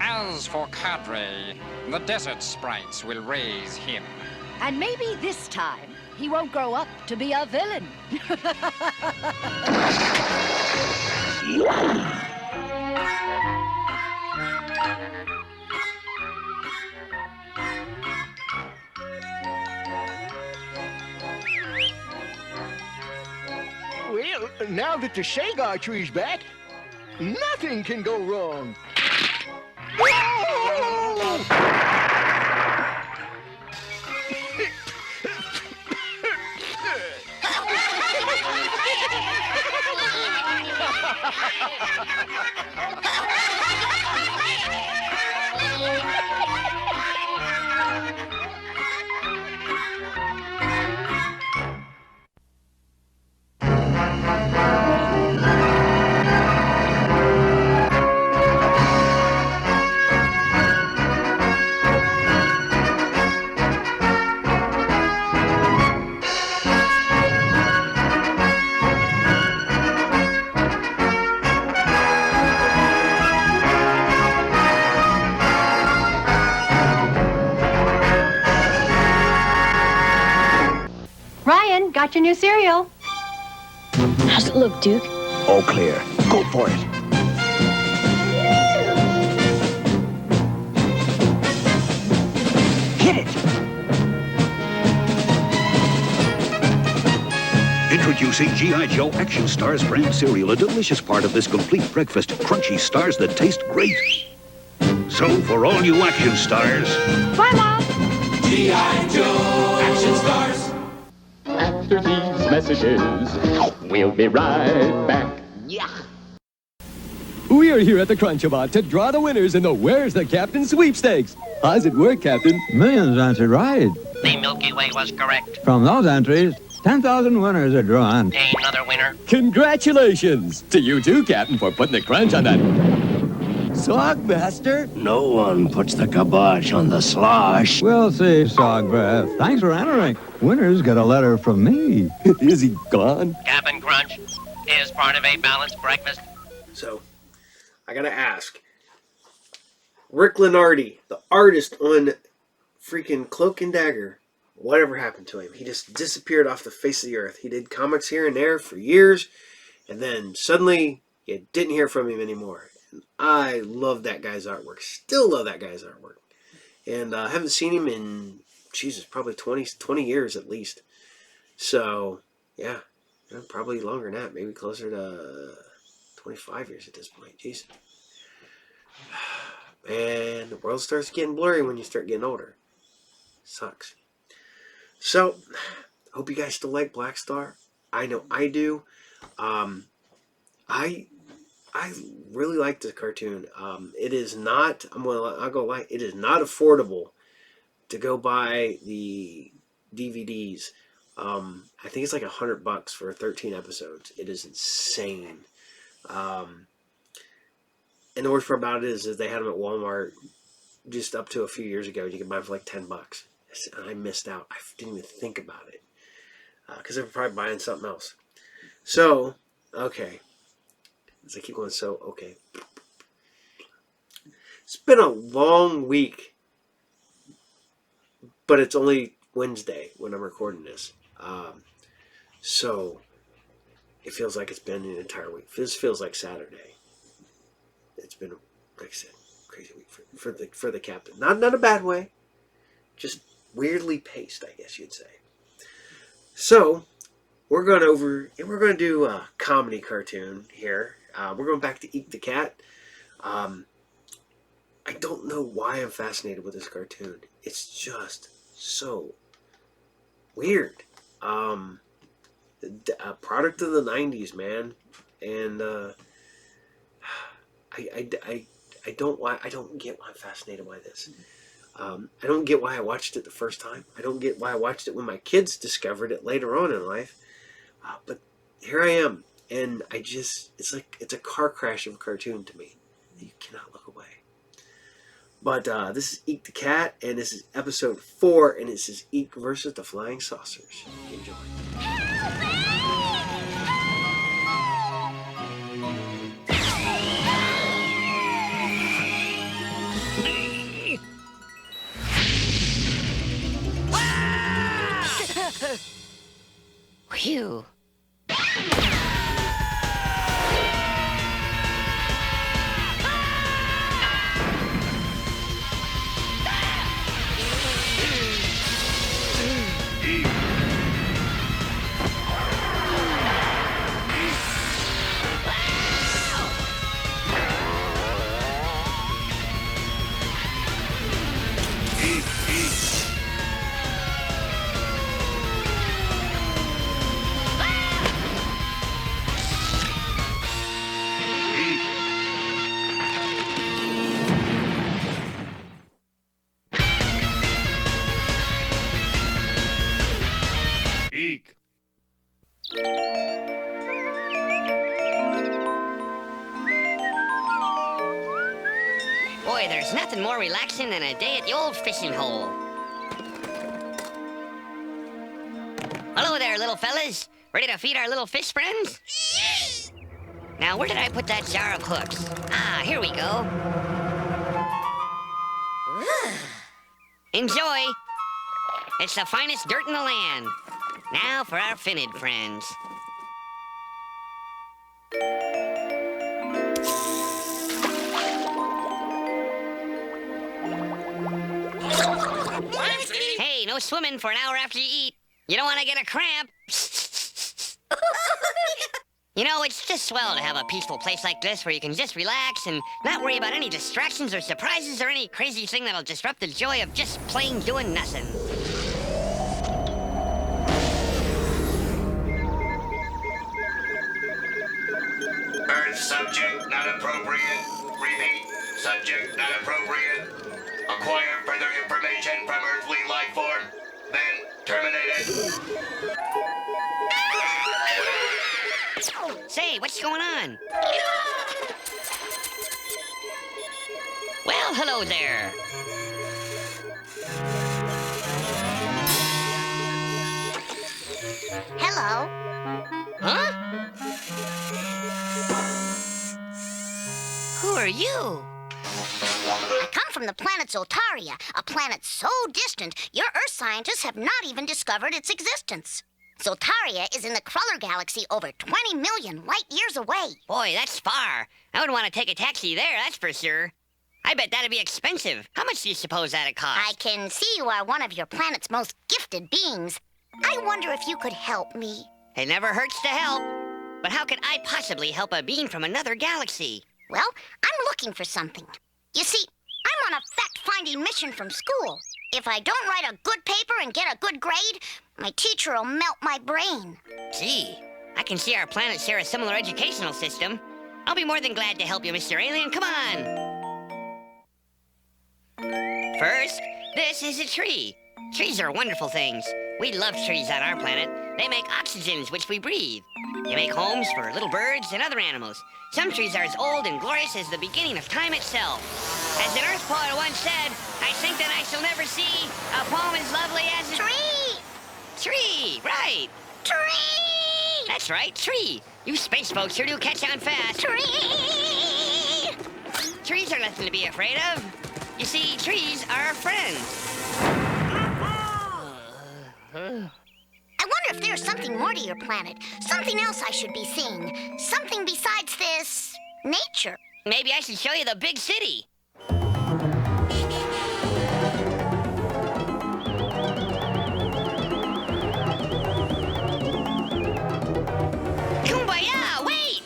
As for Cadre, the desert sprites will raise him. And maybe this time, he won't grow up to be a villain. Now that the Sagar tree's back, nothing can go wrong. Ryan, got your new cereal. How's it look, Duke? All clear. Go for it. Hit it! Introducing G.I. Joe Action Stars brand cereal, a delicious part of this complete breakfast. Crunchy stars that taste great. So, for all you action stars... Bye, Mom! G.I. Joe Action Stars. After these messages, we'll be right back. Yeah. We are here at the Crunchabout to draw the winners in the Where's the Captain sweepstakes. How's it work, Captain? Millions answered right. The Milky Way was correct. From those entries, 10,000 winners are drawn. Another winner. Congratulations to you too, Captain, for putting the crunch on that Sogmaster. No one puts the kibosh on the slosh. We'll see, Sogbreath. Thanks for entering. Winners get a letter from me. Is he gone? Cap'n Crunch is part of a balanced breakfast. So, I gotta ask. Rick Lenardi, the artist on freaking Cloak and Dagger, whatever happened to him? He just disappeared off the face of the earth. He did comics here and there for years, and then suddenly you didn't hear from him anymore. And I love that guy's artwork. Still love that guy's artwork. And I haven't seen him in, Jesus, probably 20 years at least. So, yeah, probably longer than that. Maybe closer to 25 years at this point. Jeez. Man, the world starts getting blurry when you start getting older. Sucks. So, hope you guys still like Blackstar. I know I do. I really like this cartoon. It is not, I'll go lie, it is not affordable to go buy the DVDs. I think it's like $100 for 13 episodes. It is insane. And the worst part about it is they had them at Walmart just up to a few years ago. You could buy them for like $10. And I missed out. I didn't even think about it. Because they were probably buying something else. So, okay. As I keep going, so, okay. It's been a long week. But it's only Wednesday when I'm recording this. So, it feels like it's been an entire week. This feels like Saturday. It's been, like I said, crazy week for the captain. Not in a bad way. Just weirdly paced, I guess you'd say. So, we're going to do a comedy cartoon here. We're going back to Eek the Cat. I don't know why I'm fascinated with this cartoon. It's just so weird. A product of the 90s, man. And I don't get why I'm fascinated by this. I don't get why I watched it the first time. I don't get why I watched it when my kids discovered it later on in life. But here I am. And it's like, it's a car crash of a cartoon to me. You cannot look away. But this is Eek the Cat, and this is episode 4, and this is Eek versus the Flying Saucers. Enjoy. Phew. Boy, there's nothing more relaxing than a day at the old fishing hole. Hello there, little fellas. Ready to feed our little fish friends? Now, where did I put that jar of hooks? Ah, here we go. Enjoy. It's the finest dirt in the land. Now for our finned friends. Hey, no swimming for an hour after you eat. You don't want to get a cramp. You know, it's just swell to have a peaceful place like this where you can just relax and not worry about any distractions or surprises or any crazy thing that'll disrupt the joy of just plain doing nothing. Earth subject not appropriate. Repeat, subject not appropriate. Acquire further information from earthly life form. Then terminated. Say, what's going on? Well, hello there. Hello. Huh? Who are you? I come from the planet Zoltaria, a planet so distant, your Earth scientists have not even discovered its existence. Zoltaria is in the Kruller galaxy over 20 million light years away. Boy, that's far. I wouldn't want to take a taxi there, that's for sure. I bet that'd be expensive. How much do you suppose that'd cost? I can see you are one of your planet's most gifted beings. I wonder if you could help me. It never hurts to help. But how could I possibly help a being from another galaxy? Well, I'm looking for something. You see, I'm on a fact-finding mission from school. If I don't write a good paper and get a good grade, my teacher will melt my brain. Gee, I can see our planets share a similar educational system. I'll be more than glad to help you, Mr. Alien. Come on. First, this is a tree. Trees are wonderful things. We love trees on our planet. They make oxygens, which we breathe. They make homes for little birds and other animals. Some trees are as old and glorious as the beginning of time itself. As an Earth poet once said, I think that I shall never see a poem as lovely as a tree. Tree, right. Tree! That's right, tree. You space folks sure do catch on fast. Tree! Trees are nothing to be afraid of. You see, trees are our friends. I wonder if there's something more to your planet. Something else I should be seeing. Something besides this nature. Maybe I should show you the big city. Kumbaya, wait!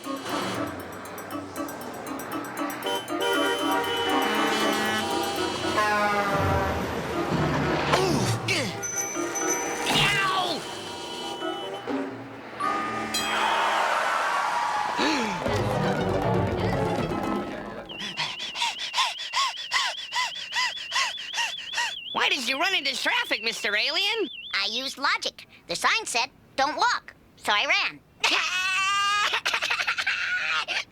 Why did you run into traffic, Mr. Alien? I used logic. The sign said, don't walk. So I ran.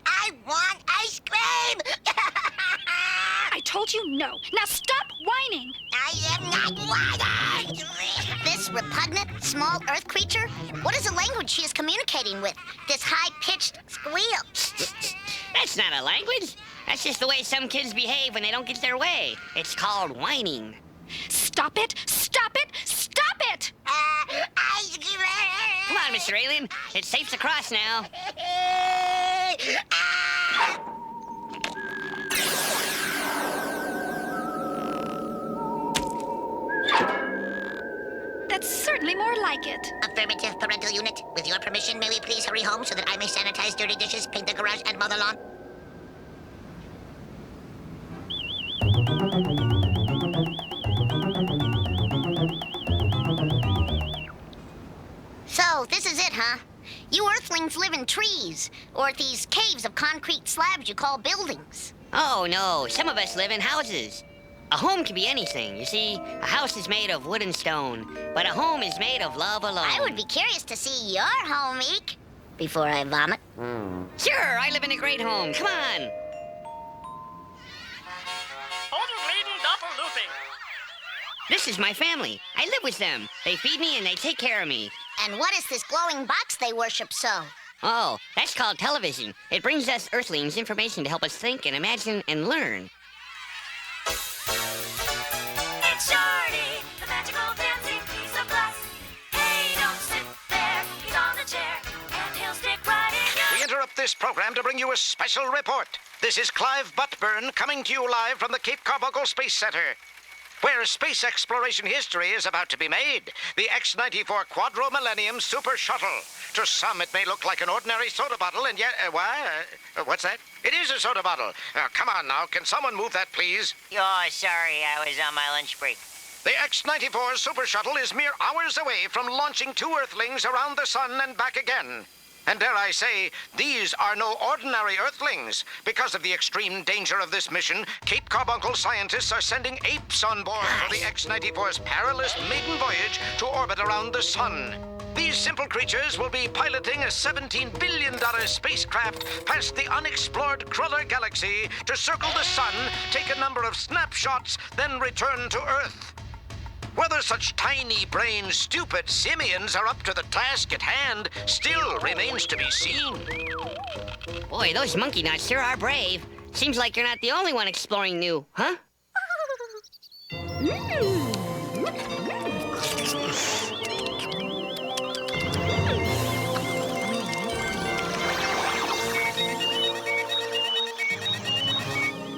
I want ice cream! I told you no. Now stop whining. I am not whining! This repugnant, small Earth creature? What is the language she is communicating with? This high-pitched squeal. That's not a language. That's just the way some kids behave when they don't get their way. It's called whining. Stop it! Stop it! Stop it! Ice cream! Come on, Mr. Alien. It's safe to cross now. That's certainly more like it. Affirmative, parental unit. With your permission, may we please hurry home so that I may sanitize dirty dishes, paint the garage, and mow the lawn? So, this is it, huh? You Earthlings live in trees, or these caves of concrete slabs you call buildings. Oh, no. Some of us live in houses. A home can be anything. You see, a house is made of wood and stone, but a home is made of love alone. I would be curious to see your home, Eek, before I vomit. Sure, I live in a great home. Come on. This is my family. I live with them. They feed me and they take care of me. And what is this glowing box they worship so? Oh, that's called television. It brings us Earthlings information to help us think and imagine and learn. It's Shorty, the magical dancing piece of glass. Hey, don't sit there, he's on the chair, and he'll stick right in your... We interrupt this program to bring you a special report. This is Clive Buttburn coming to you live from the Cape Carbuncle Space Center, where space exploration history is about to be made. The X-94 Quadro Millennium Super Shuttle. To some, it may look like an ordinary soda bottle, and yet... what's that? It is a soda bottle. Come on now, can someone move that, please? Oh, sorry, I was on my lunch break. The X-94 Super Shuttle is mere hours away from launching 2 Earthlings around the sun and back again. And dare I say, these are no ordinary Earthlings. Because of the extreme danger of this mission, Cape Carbuncle scientists are sending apes on board for the X-94's perilous maiden voyage to orbit around the sun. These simple creatures will be piloting a $17 billion spacecraft past the unexplored Cruller Galaxy to circle the sun, take a number of snapshots, then return to Earth. Whether such tiny-brained, stupid simians are up to the task at hand still remains to be seen. Boy, those monkey nuts sure are brave. Seems like you're not the only one exploring new, huh?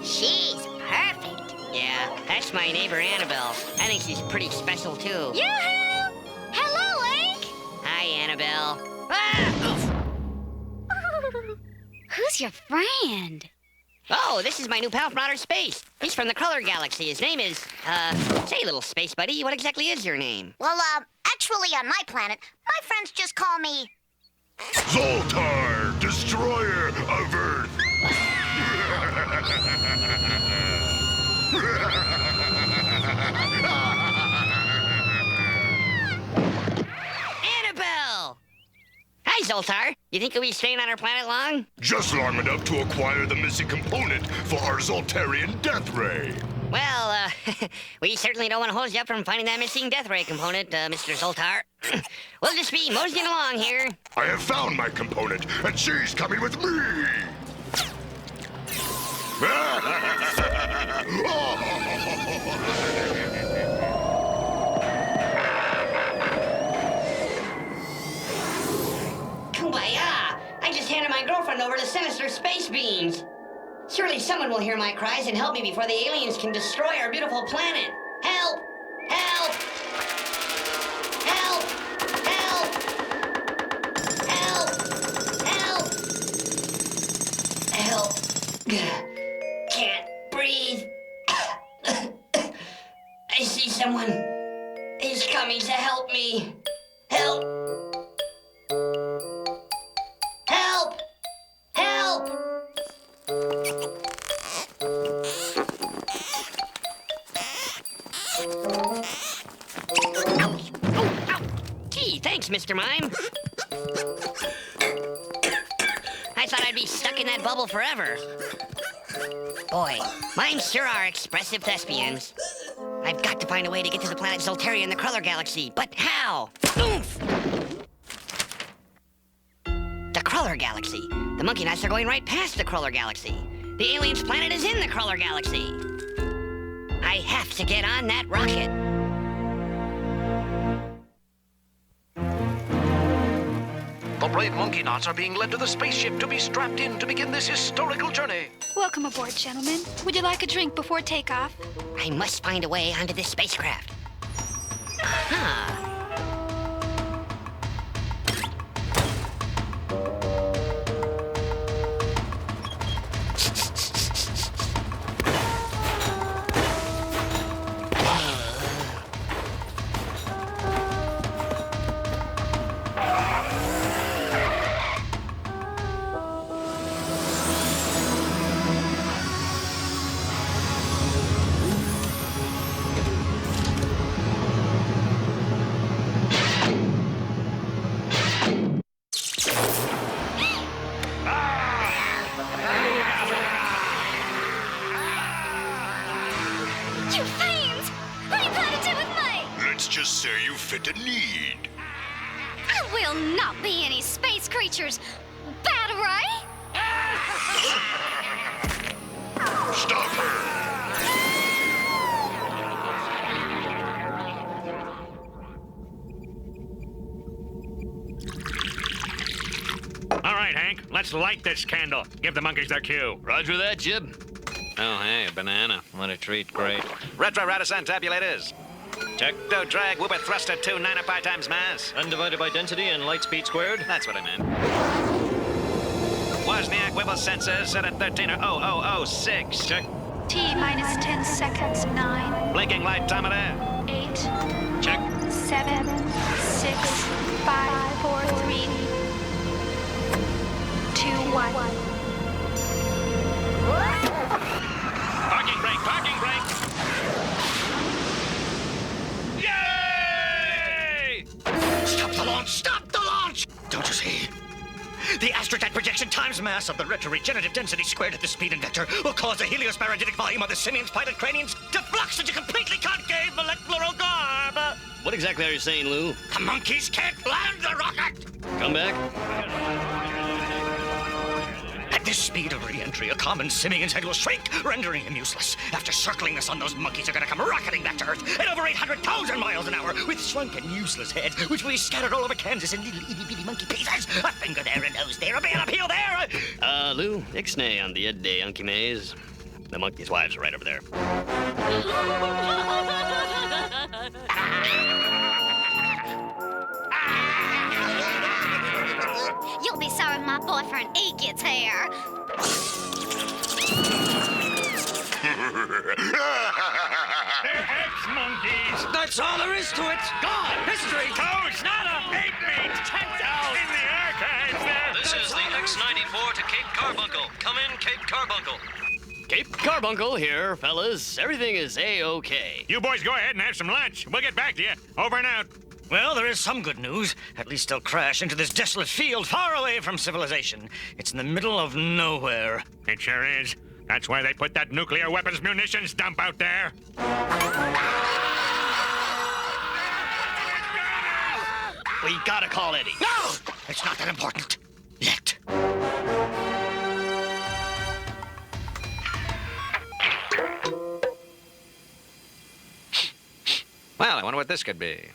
She's perfect. Yeah, that's my neighbor Annabelle. I think she's pretty special, too. Yoo-hoo! Hello, Hank! Hi, Annabelle. Ah! Who's your friend? Oh, this is my new pal from outer space. He's from the Cruller Galaxy. His name is, say, little space buddy, what exactly is your name? Well, actually on my planet, my friends just call me... Zoltar, destroyer of Earth. Annabelle! Hi, Zoltar. You think you'll be staying on our planet long? Just long enough to acquire the missing component for our Zoltarian death ray. Well, we certainly don't want to hold you up from finding that missing death ray component, Mr. Zoltar. We'll just be moseying along here. I have found my component, and she's coming with me. Kumbaya! I just handed my girlfriend over to sinister space beings. Surely someone will hear my cries and help me before the aliens can destroy our beautiful planet. Help! Help! Help! Help! Help! Help! Help! Can't breathe. I see someone. He's coming to help me. Help! Help! Help! Gee, thanks, Mr. Mime. I thought I'd be stuck in that bubble forever. Boy, mimes sure are expressive thespians. I've got to find a way to get to the planet Zoltaria in the Cruller Galaxy, but how? Oof! The Cruller Galaxy. The monkey nuts are going right past the Cruller Galaxy. The alien's planet is in the Cruller Galaxy. I have to get on that rocket. The brave monkey knots are being led to the spaceship to be strapped in to begin this historical journey. Welcome aboard, gentlemen. Would you like a drink before takeoff? I must find a way onto this spacecraft. Huh. just say you fit a need. We'll not be any space creatures. Bad, right? Stop her! All right, Hank, let's light this candle. Give the monkeys their cue. Roger that, Jib. Oh, hey, a banana. What a treat. Great. Retro-radicent tabulators. Check. Do drag Whooper thruster 2 9pi times mass. Undivided by density and light speed squared? That's what I meant. Wozniak Wibble sensors set at 13.0006. Check. T minus 10 seconds. 9. Blinking lightometer. 8. Check. 7. 6. 5. 4. 3. 2. 1. Parking brake, parking brake! Yay! Stop the launch! Stop the launch! Don't you see? The astrojet projection times mass of the retroregenerative density squared at the speed and vector will cause the heliosparaditic volume of the simians' pilot craniums to flux into completely concave molecular garb. What exactly are you saying, Lou? The monkeys can't land the rocket! Come back. At this speed of re-entry, a common simian's head will shrink, rendering him useless. After circling the sun, those monkeys are gonna come rocketing back to Earth at over 800,000 miles an hour with shrunken, useless heads, which will be scattered all over Kansas in little itty-bitty monkey pieces. A finger there, a nose there, a bit of a peel there. Lou, ixnay on the Ed-Day Unky Maze. The monkeys' wives are right over there. You'll be sorry my boyfriend E gets here. Ex-monkeys! That's all there is to it. Gone. History. Toads, not a ape meat! Checked out in the archives there! This is the X-94 to Cape Carbuncle. Come in, Cape Carbuncle. Cape Carbuncle here, fellas. Everything is A-OK. You boys go ahead and have some lunch. We'll get back to you. Over and out. Well, there is some good news. At least they'll crash into this desolate field far away from civilization. It's in the middle of nowhere. It sure is. That's why they put that nuclear weapons munitions dump out there. We gotta call Eddie. No! It's not that important. Yet. Well, I wonder what this could be.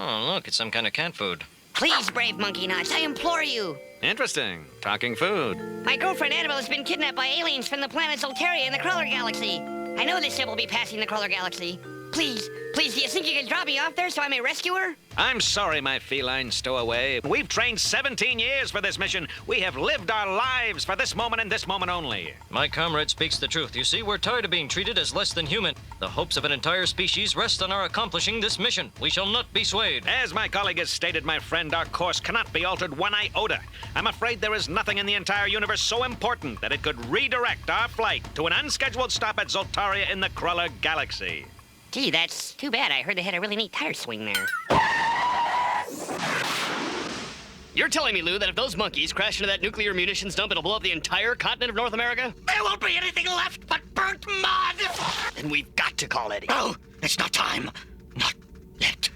Oh, look, it's some kind of cat food. Please, brave monkey nuts, I implore you. Interesting. Talking food. My girlfriend Annabelle has been kidnapped by aliens from the planet Zoltaria in the Cruller Galaxy. I know this ship will be passing the Cruller Galaxy. Please, do you think you can drop me off there so I may rescue her? I'm sorry, my feline stowaway. We've trained 17 years for this mission. We have lived our lives for this moment and this moment only. My comrade speaks the truth. You see, we're tired of being treated as less than human. The hopes of an entire species rest on our accomplishing this mission. We shall not be swayed. As my colleague has stated, my friend, our course cannot be altered one iota. I'm afraid there is nothing in the entire universe so important that it could redirect our flight to an unscheduled stop at Zoltaria in the Cruller Galaxy. Gee, that's too bad. I heard they had a really neat tire swing there. You're telling me, Lou, that if those monkeys crash into that nuclear munitions dump, it'll blow up the entire continent of North America? There won't be anything left but burnt mud! Then we've got to call Eddie. No, it's not time. Not yet.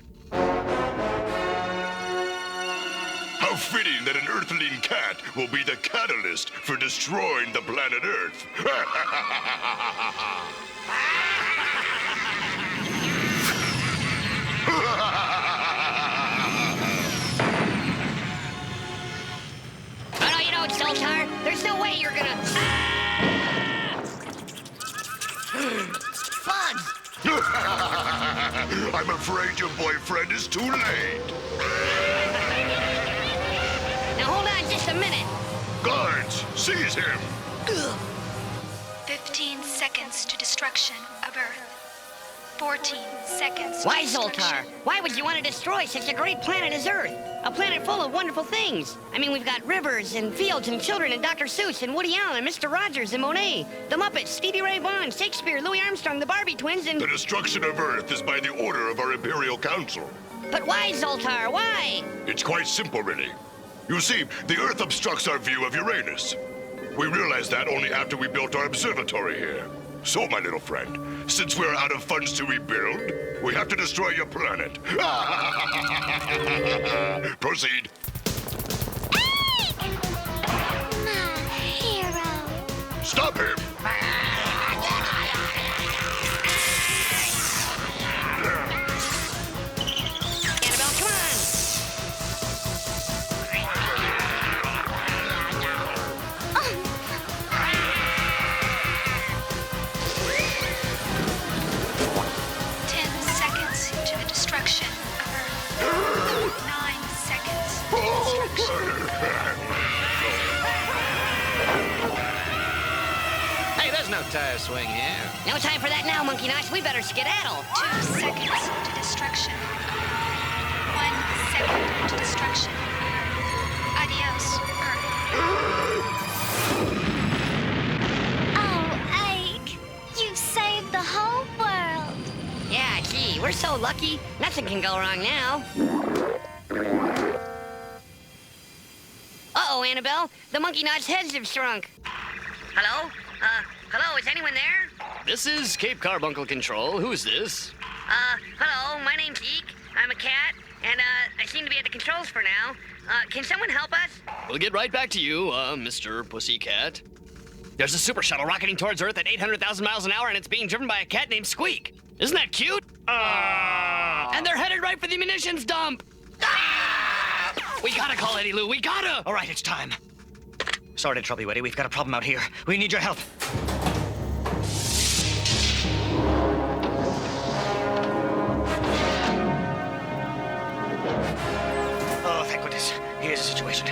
How fitting that an Earthling cat will be the catalyst for destroying the planet Earth. Oh, no, you know, Zoltar, there's no way you're gonna... Bugs! I'm afraid your boyfriend is too late. Now hold on just a minute. Guards, seize him. 15 seconds to destruction of Earth. 14 seconds to Why, destruction. Zoltar? Why would you want to destroy such a great planet as Earth? A planet full of wonderful things. I mean, we've got rivers and fields and children and Dr. Seuss and Woody Allen and Mr. Rogers and Monet, the Muppets, Stevie Ray Vaughan, Shakespeare, Louis Armstrong, the Barbie twins, and... The destruction of Earth is by the order of our Imperial Council. But why, Zoltar? Why? It's quite simple, really. You see, the Earth obstructs our view of Uranus. We realized that only after we built our observatory here. So, my little friend, since we're out of funds to rebuild, we have to destroy your planet. Proceed. My hero. Stop him! Annabelle, come on! Destruction of Earth. 9 seconds to destruction. Hey, there's no tire swing here. No time for that now, Monkey Knots. We better skedaddle. 2 seconds to destruction. 1 second to destruction. Adios, Earth. Oh, Ike, you saved the whole world. Yeah, gee, we're so lucky. Nothing can go wrong now. Uh-oh, Annabelle. The Monkey Knots' heads have shrunk. Hello? Hello, is anyone there? This is Cape Carbuncle Control. Who's this? Hello, my name's Eek. I'm a cat, and, I seem to be at the controls for now. Can someone help us? We'll get right back to you, Mr. Pussycat. There's a super shuttle rocketing towards Earth at 800,000 miles an hour, and it's being driven by a cat named Squeak. Isn't that cute? And they're headed right for the munitions dump. We gotta call Eddie Lou. We gotta. All right, it's time. Sorry to trouble you, Eddie. We've got a problem out here. We need your help. Oh, thank goodness. Here's the situation.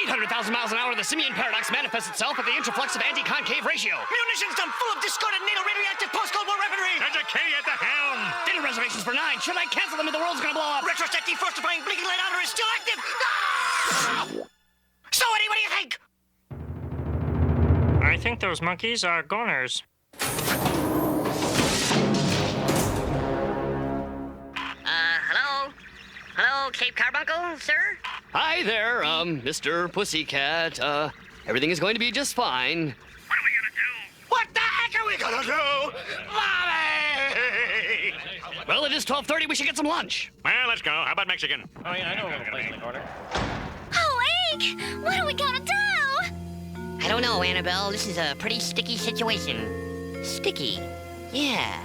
800,000 miles an hour, the simian paradox manifests itself at the intraflux of anti-concave ratio. Munitions dump full of discarded NATO radioactive post-Cold War weaponry. There's a kitty at the helm. Dinner reservations for 9. Should I cancel them or the world's gonna blow up? Retrostat defrostifying blinking light outer is still active. So, Eddie, what do you think? I think those monkeys are goners. Hello? Hello, Cape Carbuncle, sir? Hi there, Mr. Pussycat. Everything is going to be just fine. What the heck are we gonna do? Mommy! Well, it is 12:30. We should get some lunch. Well, let's go. How about Mexican? Oh, yeah, I know a little place in the corner. Oh, Ike, what are we gonna do? I don't know, Annabelle. This is a pretty sticky situation. Sticky? Yeah.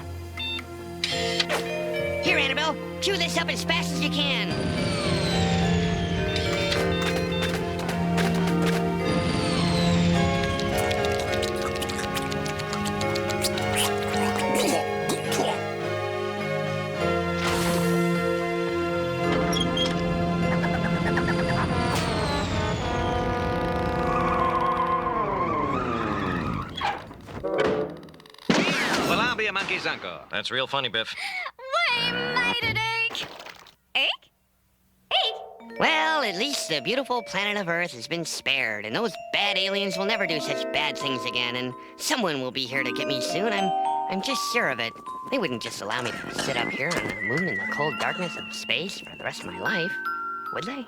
Here, Annabelle. Chew this up as fast as you can. Well, I'll be a monkey's uncle. That's real funny, Biff. We made it, Ike. Ike? Ike? Well, at least the beautiful planet of Earth has been spared, and those bad aliens will never do such bad things again, and someone will be here to get me soon. I'm just sure of it. They wouldn't just allow me to sit up here on the moon in the cold darkness of space for the rest of my life, would they?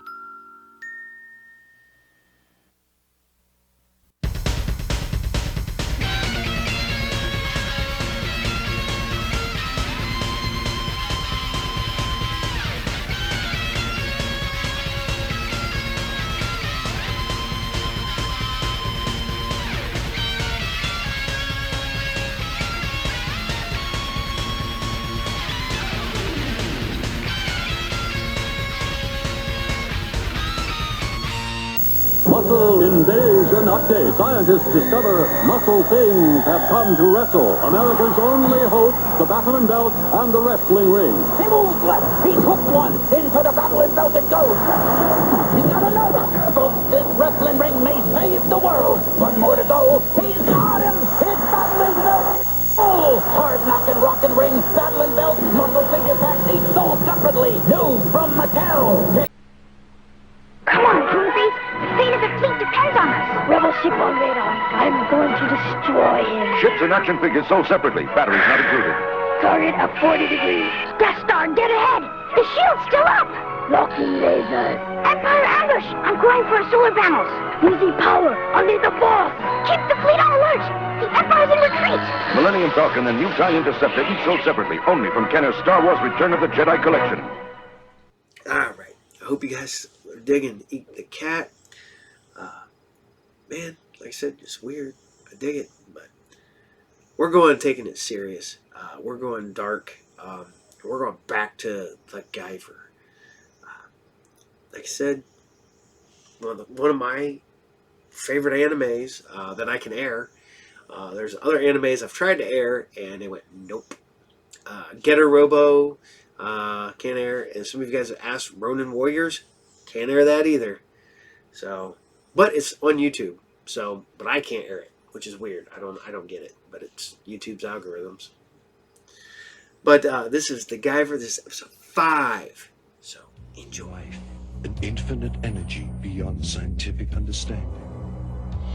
Muscle Invasion Update. Scientists discover muscle things have come to wrestle. America's only hope, the Battle Belt and the wrestling ring. He moves left. He took one. Into the Battle Belt it goes. He's got another. Folks, this wrestling ring may save the world. One more to go. He's got him. It's Battle Belt. Oh, hard-knocking rockin' ring. Battle Belt. Muscle figure packs each sold separately. New from Mattel. Come on, Toonsies. The fate of the fleet depends on us. Rebel ship on radar. I'm going to destroy him. Ships and action figures sold separately. Batteries not included. Target at 40 degrees. Death Star, get ahead. The shield's still up. Locking laser. Empire ambush. I'm going for solar panels. Losing power. I'll need the boss. Keep the fleet on alert. The Empire's in retreat! Millennium Falcon and new TIE Interceptor each sold separately, only from Kenner's Star Wars Return of the Jedi collection. Alright, I hope you guys are digging Eat the Cat. Man, like I said, it's weird. I dig it, but we're taking it serious. We're going dark. We're going back to the Guyver. Like I said, one of my favorite animes that I can air. There's other animes I've tried to air, and they went, nope. Getter Robo can't air, and some of you guys have asked Ronin Warriors, can't air that either. So, but it's on YouTube. So, but I can't air it, which is weird. I don't get it, but it's YouTube's algorithms. But this is the Guyver. This is episode 5. So enjoy. An infinite energy beyond scientific understanding.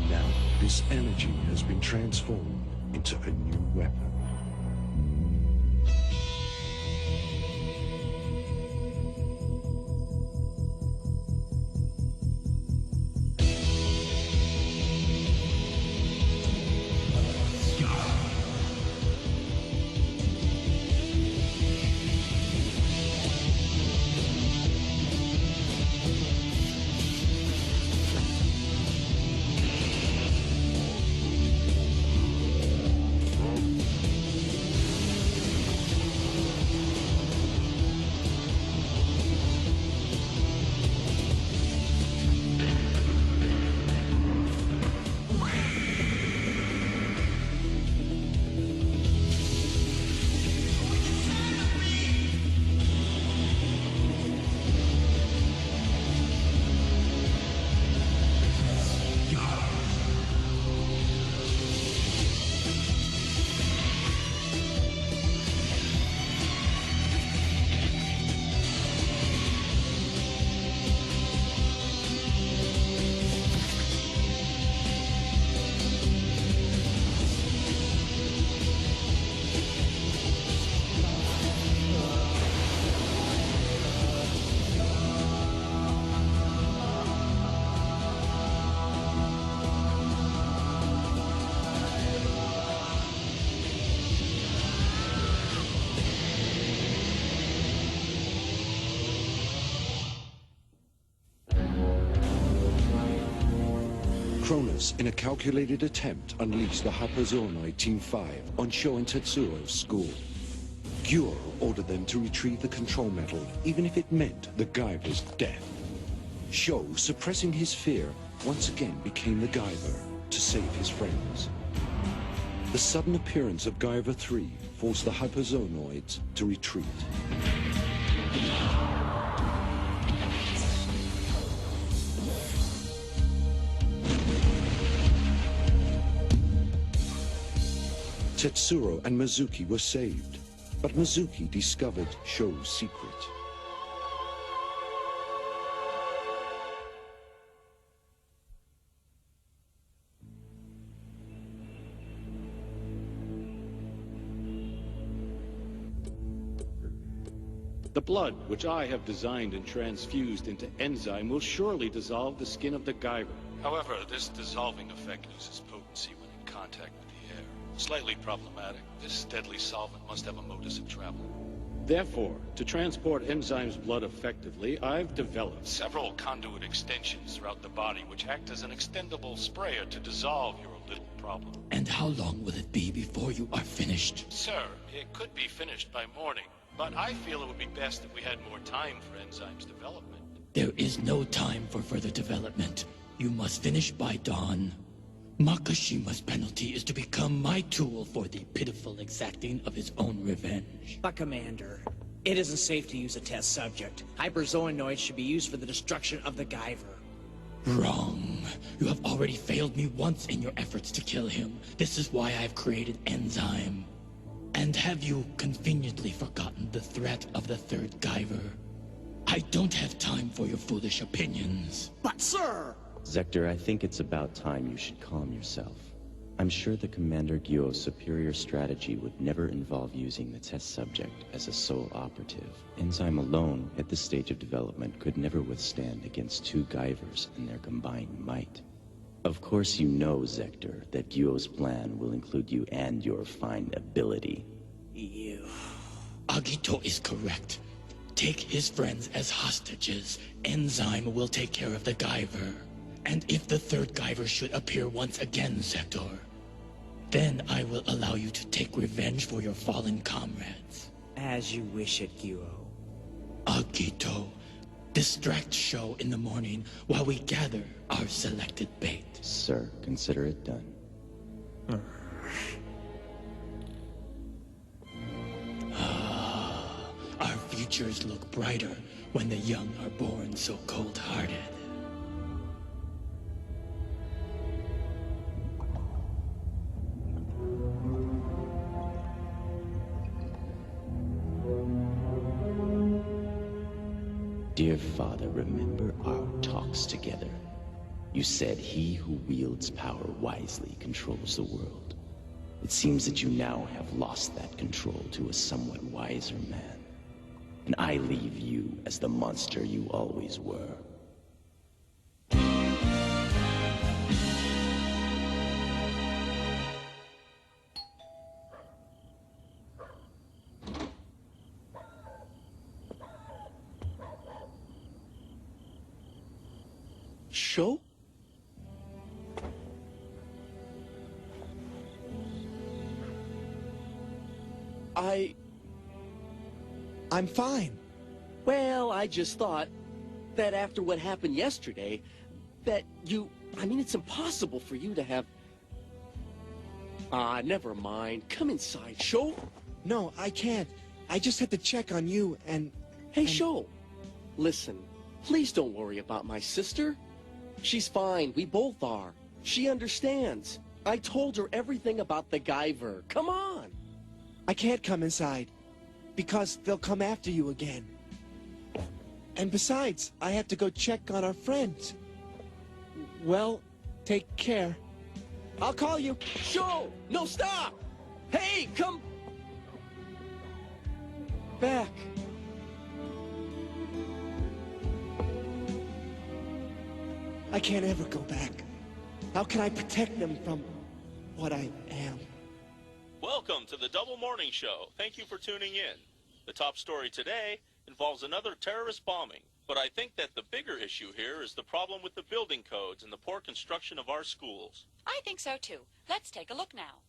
Now, this energy has been transformed into a new weapon. Cronus, in a calculated attempt, unleashed the Hyperzonoid Team 5 on Sho and Tetsuro's school. Guyver ordered them to retrieve the control metal, even if it meant the Guyver's death. Sho, suppressing his fear, once again became the Guyver to save his friends. The sudden appearance of Guyver 3 forced the Hyperzonoids to retreat. Tetsuro and Mizuki were saved, but Mizuki discovered Sho's secret. The blood, which I have designed and transfused into enzyme, will surely dissolve the skin of the Guyver. However, this dissolving effect loses potency when in contact with the air. Slightly problematic. This deadly solvent must have a modus of travel. Therefore, to transport enzyme's blood effectively, I've developed several conduit extensions throughout the body which act as an extendable sprayer to dissolve your little problem. And how long will it be before you are finished? Sir, it could be finished by morning, but I feel it would be best if we had more time for enzyme's development. There is no time for further development. You must finish by dawn. Makashima's penalty is to become my tool for the pitiful exacting of his own revenge. But Commander, it isn't safe to use a test subject. Hyperzoanoids should be used for the destruction of the Guyver. Wrong. You have already failed me once in your efforts to kill him. This is why I've created Enzyme. And have you conveniently forgotten the threat of the third Guyver? I don't have time for your foolish opinions. But sir! Zector, I think it's about time you should calm yourself. I'm sure that Commander Gyo's superior strategy would never involve using the test subject as a sole operative. Enzyme alone, at this stage of development, could never withstand against two Guyvers and their combined might. Of course you know, Zector, that Gyo's plan will include you and your fine ability. Agito is correct. Take his friends as hostages. Enzyme will take care of the Guyver. And if the third Guyver should appear once again, Zector, then I will allow you to take revenge for your fallen comrades. As you wish it, Gyo. Agito, distract Show in the morning while we gather our selected bait. Sir, consider it done. Our futures look brighter when the young are born so cold-hearted. Dear Father, remember our talks together. You said he who wields power wisely controls the world. It seems that you now have lost that control to a somewhat wiser man. And I leave you as the monster you always were. Show? I'm fine. Well, I just thought that after what happened yesterday, that it's impossible for you to have... never mind. Come inside, Show. No, I can't. I just had to check on you and... Hey, Show. Listen, please don't worry about my sister. She's fine. We both are. She understands. I told her everything about the Guyver. Come on. I can't come inside, because they'll come after you again. And besides, I have to go check on our friends. Well, take care. I'll call you. Show! No, stop! Hey, come back. I can't ever go back. How can I protect them from what I am? Welcome to the Double Morning Show. Thank you for tuning in. The top story today involves another terrorist bombing, but I think that the bigger issue here is the problem with the building codes and the poor construction of our schools. I think so too. Let's take a look now.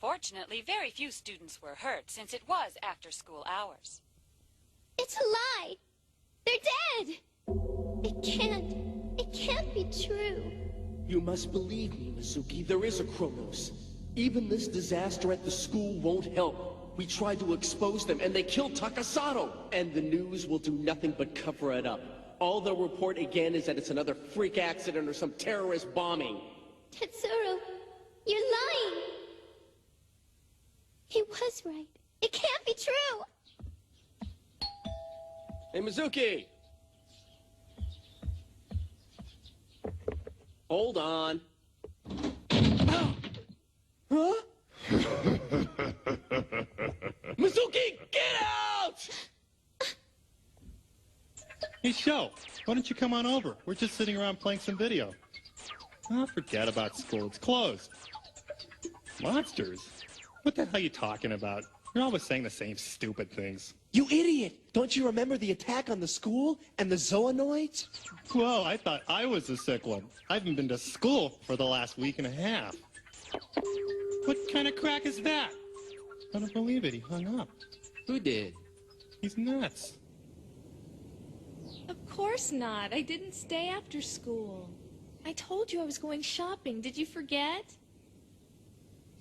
Fortunately, very few students were hurt since it was after-school hours. It's a lie! They're dead! It can't be true. You must believe me, Mizuki. There is a Kronos. Even this disaster at the school won't help. We tried to expose them, and they killed Takasato. And the news will do nothing but cover it up. All they'll report again is that it's another freak accident or some terrorist bombing. Tetsuro, you're lying. He was right. It can't be true. Hey, Mizuki! Hold on. Huh? Mizuki, get out! Hey, Show, why don't you come on over? We're just sitting around playing some video. Oh, forget about school. It's closed. Monsters? What the hell are you talking about? You're always saying the same stupid things. You idiot! Don't you remember the attack on the school and the zoonoids? Whoa, I thought I was the sick one. I haven't been to school for the last week and a half. What kind of crack is that? I don't believe it. He hung up. Who did? He's nuts. Of course not. I didn't stay after school. I told you I was going shopping. Did you forget?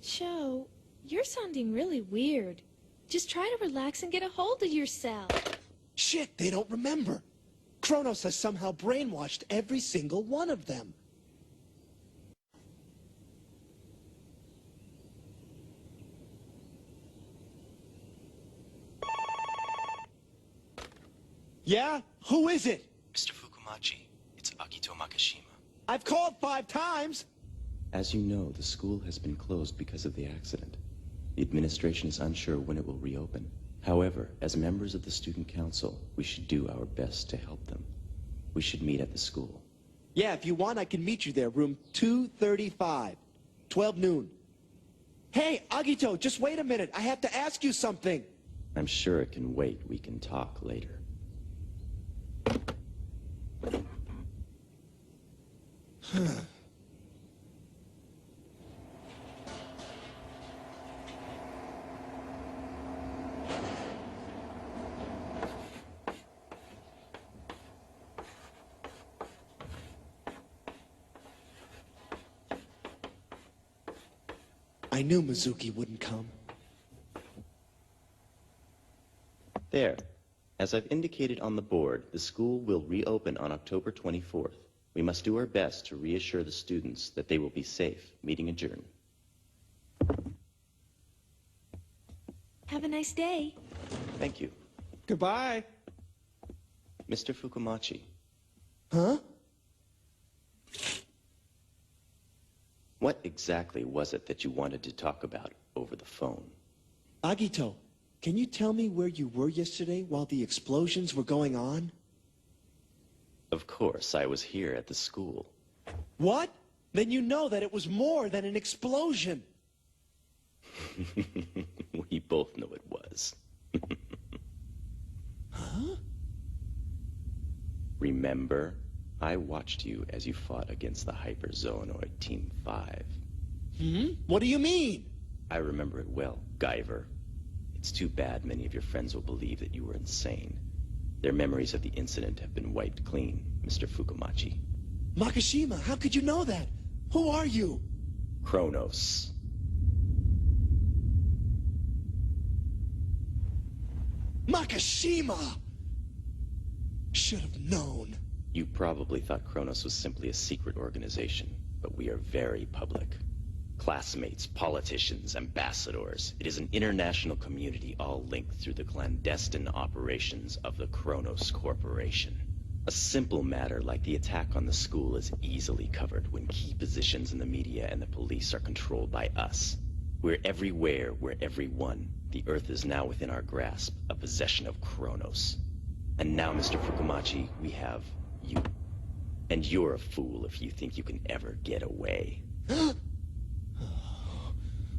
Sho, you're sounding really weird. Just try to relax and get a hold of yourself. Shit, they don't remember. Kronos has somehow brainwashed every single one of them. Yeah? Who is it? Mr. Fukumachi, it's Akito Makishima. I've called 5 times! As you know, the school has been closed because of the accident. The administration is unsure when it will reopen. However, as members of the student council, we should do our best to help them. We should meet at the school. Yeah, if you want, I can meet you there. Room 235. 12 noon. Hey, Agito, just wait a minute. I have to ask you something. I'm sure it can wait. We can talk later. I knew Mizuki wouldn't come. There. As I've indicated on the board, the school will reopen on October 24th. We must do our best to reassure the students that they will be safe. Meeting adjourned. Have a nice day. Thank you. Goodbye. Mr. Fukumachi. Huh? What exactly was it that you wanted to talk about over the phone? Agito, can you tell me where you were yesterday while the explosions were going on? Of course, I was here at the school. What? Then you know that it was more than an explosion. We both know it was. Huh? Remember? I watched you as you fought against the Hyperzoonoid Team 5. What do you mean? I remember it well, Guyver. It's too bad many of your friends will believe that you were insane. Their memories of the incident have been wiped clean, Mr. Fukumachi. Makishima, how could you know that? Who are you? Kronos. Makishima! Should have known. You probably thought Kronos was simply a secret organization, but we are very public. Classmates, politicians, ambassadors. It is an international community all linked through the clandestine operations of the Kronos Corporation. A simple matter like the attack on the school is easily covered when key positions in the media and the police are controlled by us. We're everywhere, we're everyone. The Earth is now within our grasp, a possession of Kronos. And now, Mr. Fukumachi, we have you. And you're a fool if you think you can ever get away.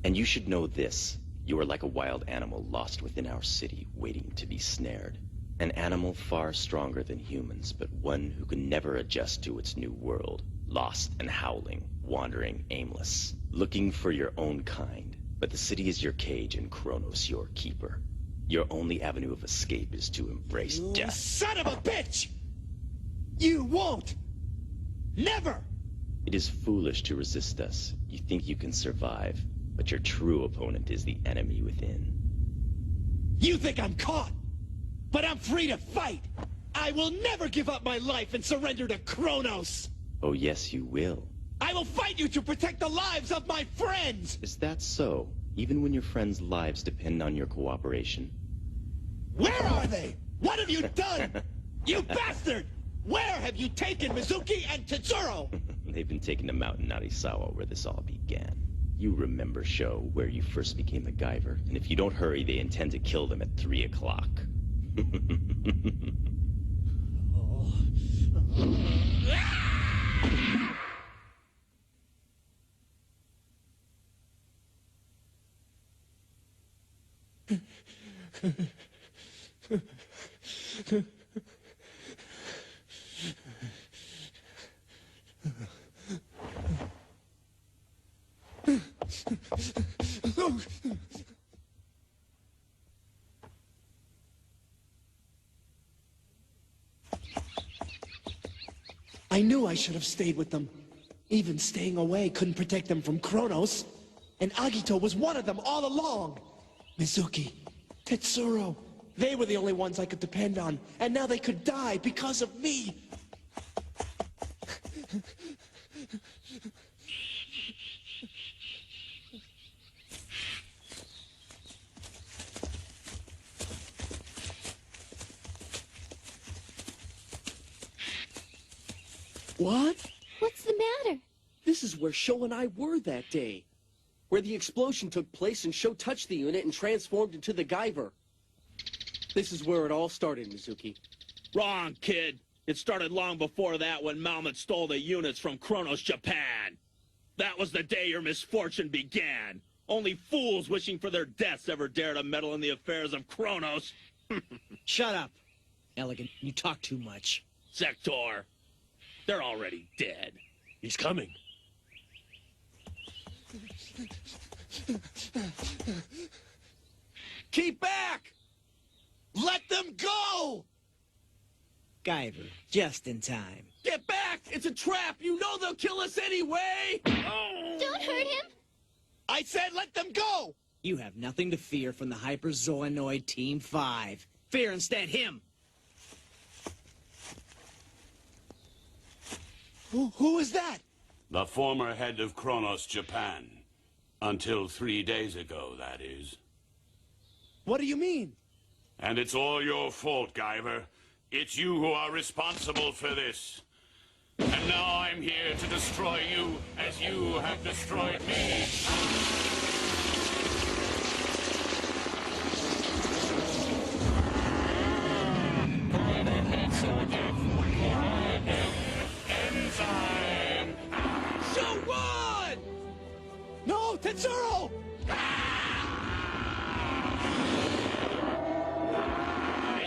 And you should know this. You are like a wild animal lost within our city, waiting to be snared. An animal far stronger than humans, but one who can never adjust to its new world. Lost and howling, wandering aimless. Looking for your own kind. But the city is your cage and Kronos your keeper. Your only avenue of escape is to embrace death. Son of a bitch! You won't! Never! It is foolish to resist us. You think you can survive, but your true opponent is the enemy within. You think I'm caught, but I'm free to fight! I will never give up my life and surrender to Kronos! Oh yes, you will. I will fight you to protect the lives of my friends! Is that so? Even when your friends' lives depend on your cooperation? Where are they? What have you done? You bastard! Where have you taken Mizuki and Tetsuro? They've been taken to Mountain Narisawa, where this all began. You remember, Sho, where you first became the Guyver, and if you don't hurry, they intend to kill them at 3 o'clock. I knew I should have stayed with them. Even staying away couldn't protect them from Kronos. And Agito was one of them all along. Mizuki, Tetsuro, they were the only ones I could depend on. And now they could die because of me. What? What's the matter? This is where Sho and I were that day. Where the explosion took place and Sho touched the unit and transformed into the Guyver. This is where it all started, Mizuki. Wrong, kid. It started long before that when Malmut stole the units from Kronos, Japan. That was the day your misfortune began. Only fools wishing for their deaths ever dare to meddle in the affairs of Kronos. Shut up, Elegant. You talk too much. Sector, they're already dead. He's coming. Keep back! Let them go! Guyver, just in time. Get back! It's a trap! You know they'll kill us anyway! Don't hurt him! I said let them go! You have nothing to fear from the Hyperzoanoid Team 5. Fear instead him! Who is that? The former head of Kronos, Japan. Until 3 days ago, that is. What do you mean? And it's all your fault, Guyver. It's you who are responsible for this. And now I'm here to destroy you as you have destroyed me. Enzyme! So run! No, Tetsuro!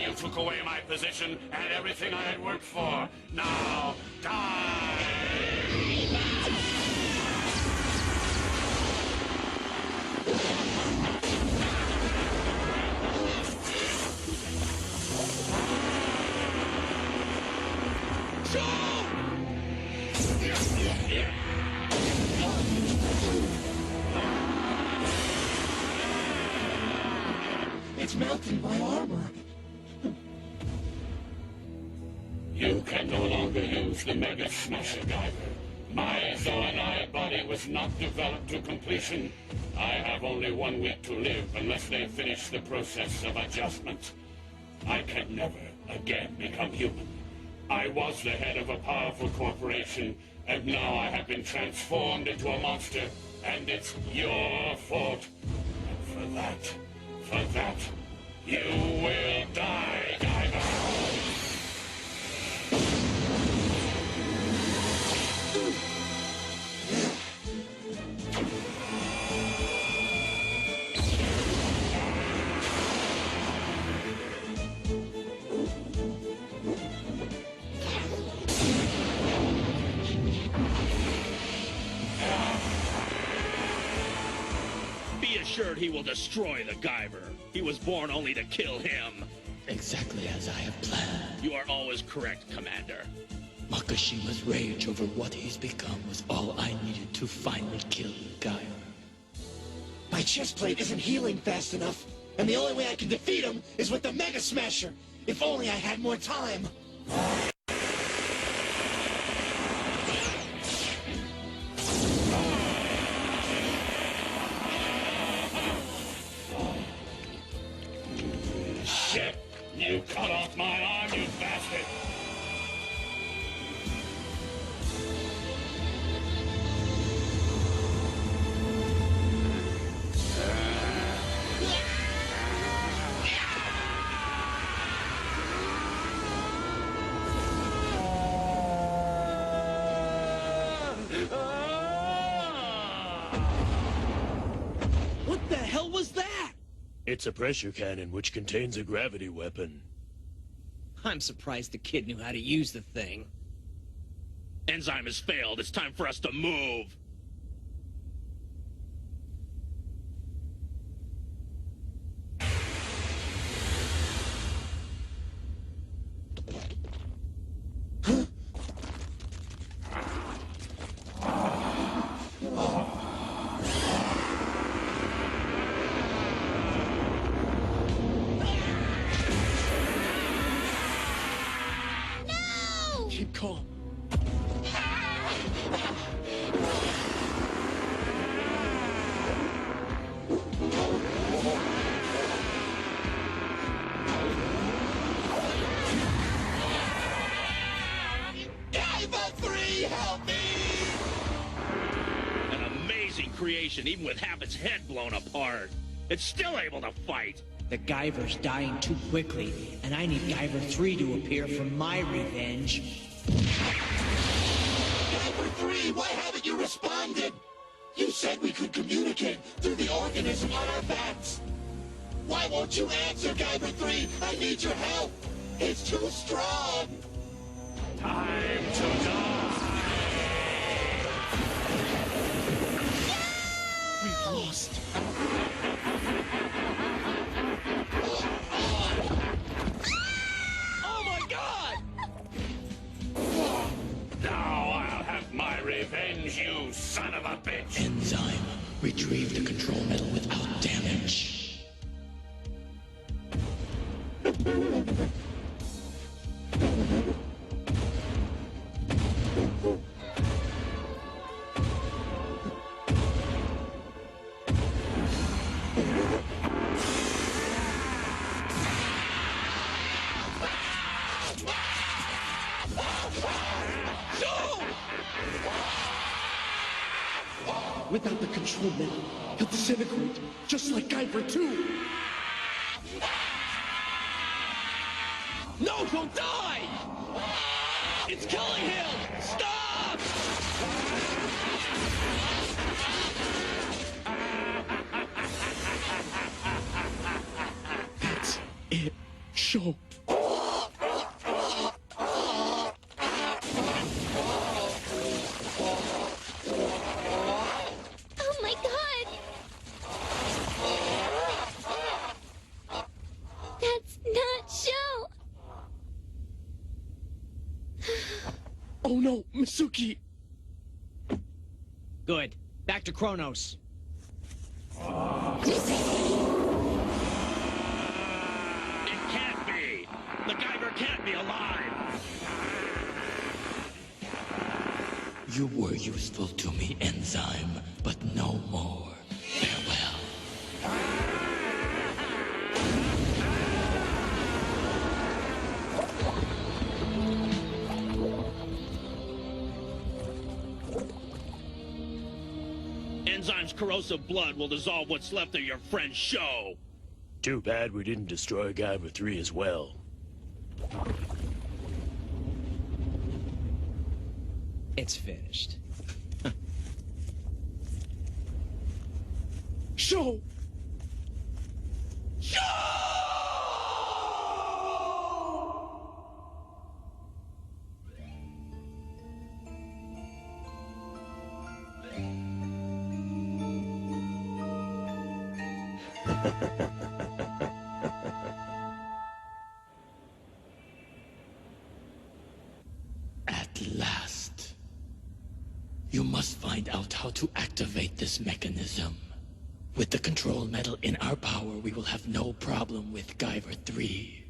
You took away my position and everything I had worked for. Now, die! It's melting my armor. You can no longer use the Mega Smasher, Guyver. My Zoanide body was not developed to completion. I have only 1 week to live unless they finish the process of adjustment. I can never again become human. I was the head of a powerful corporation, and now I have been transformed into a monster, and it's your fault. And for that, you will die, Guyver. Be assured he will destroy the Guyver. He was born only to kill him. Exactly as I have planned. You are always correct, Commander. Makashima's rage over what he's become was all I needed to finally kill Guyver. My chest plate isn't healing fast enough, and the only way I can defeat him is with the Mega Smasher. If only I had more time. Shit! You cut off my arm, you bastard! What the hell was that? It's a pressure cannon which contains a gravity weapon. I'm surprised the kid knew how to use the thing. Enzyme has failed. It's time for us to move. Keep calm. Guyver 3, help me! An amazing creation, even with half its head blown apart. It's still able to fight. The Guyver's dying too quickly, and I need Guyver 3 to appear for my revenge. Guyver 3, why haven't you responded? You said we could communicate through the organism on our backs. Why won't you answer, Guyver 3? I need your help. It's too strong. Time to die. We've lost. Oh my God! Now I'll have my revenge, you son of a bitch! Enzyme, retrieve the control metal without damage. Without the control metal, he'll disintegrate, just like Guyver 2. No, don't die! It's killing him! Stop! That's it. Show. Oh my God! That's not show! Oh no, Masuki! Good. Back to Kronos. It can't be! The Guyver can't be alive! You were useful to me, Enzyme, but no more. Farewell. Enzyme's corrosive blood will dissolve what's left of your friend's show. Too bad we didn't destroy Guyver 3 as well. It's finished. Show! At last. You must find out how to activate this mechanism. With the control metal in our power, we will have no problem with Guyver 3.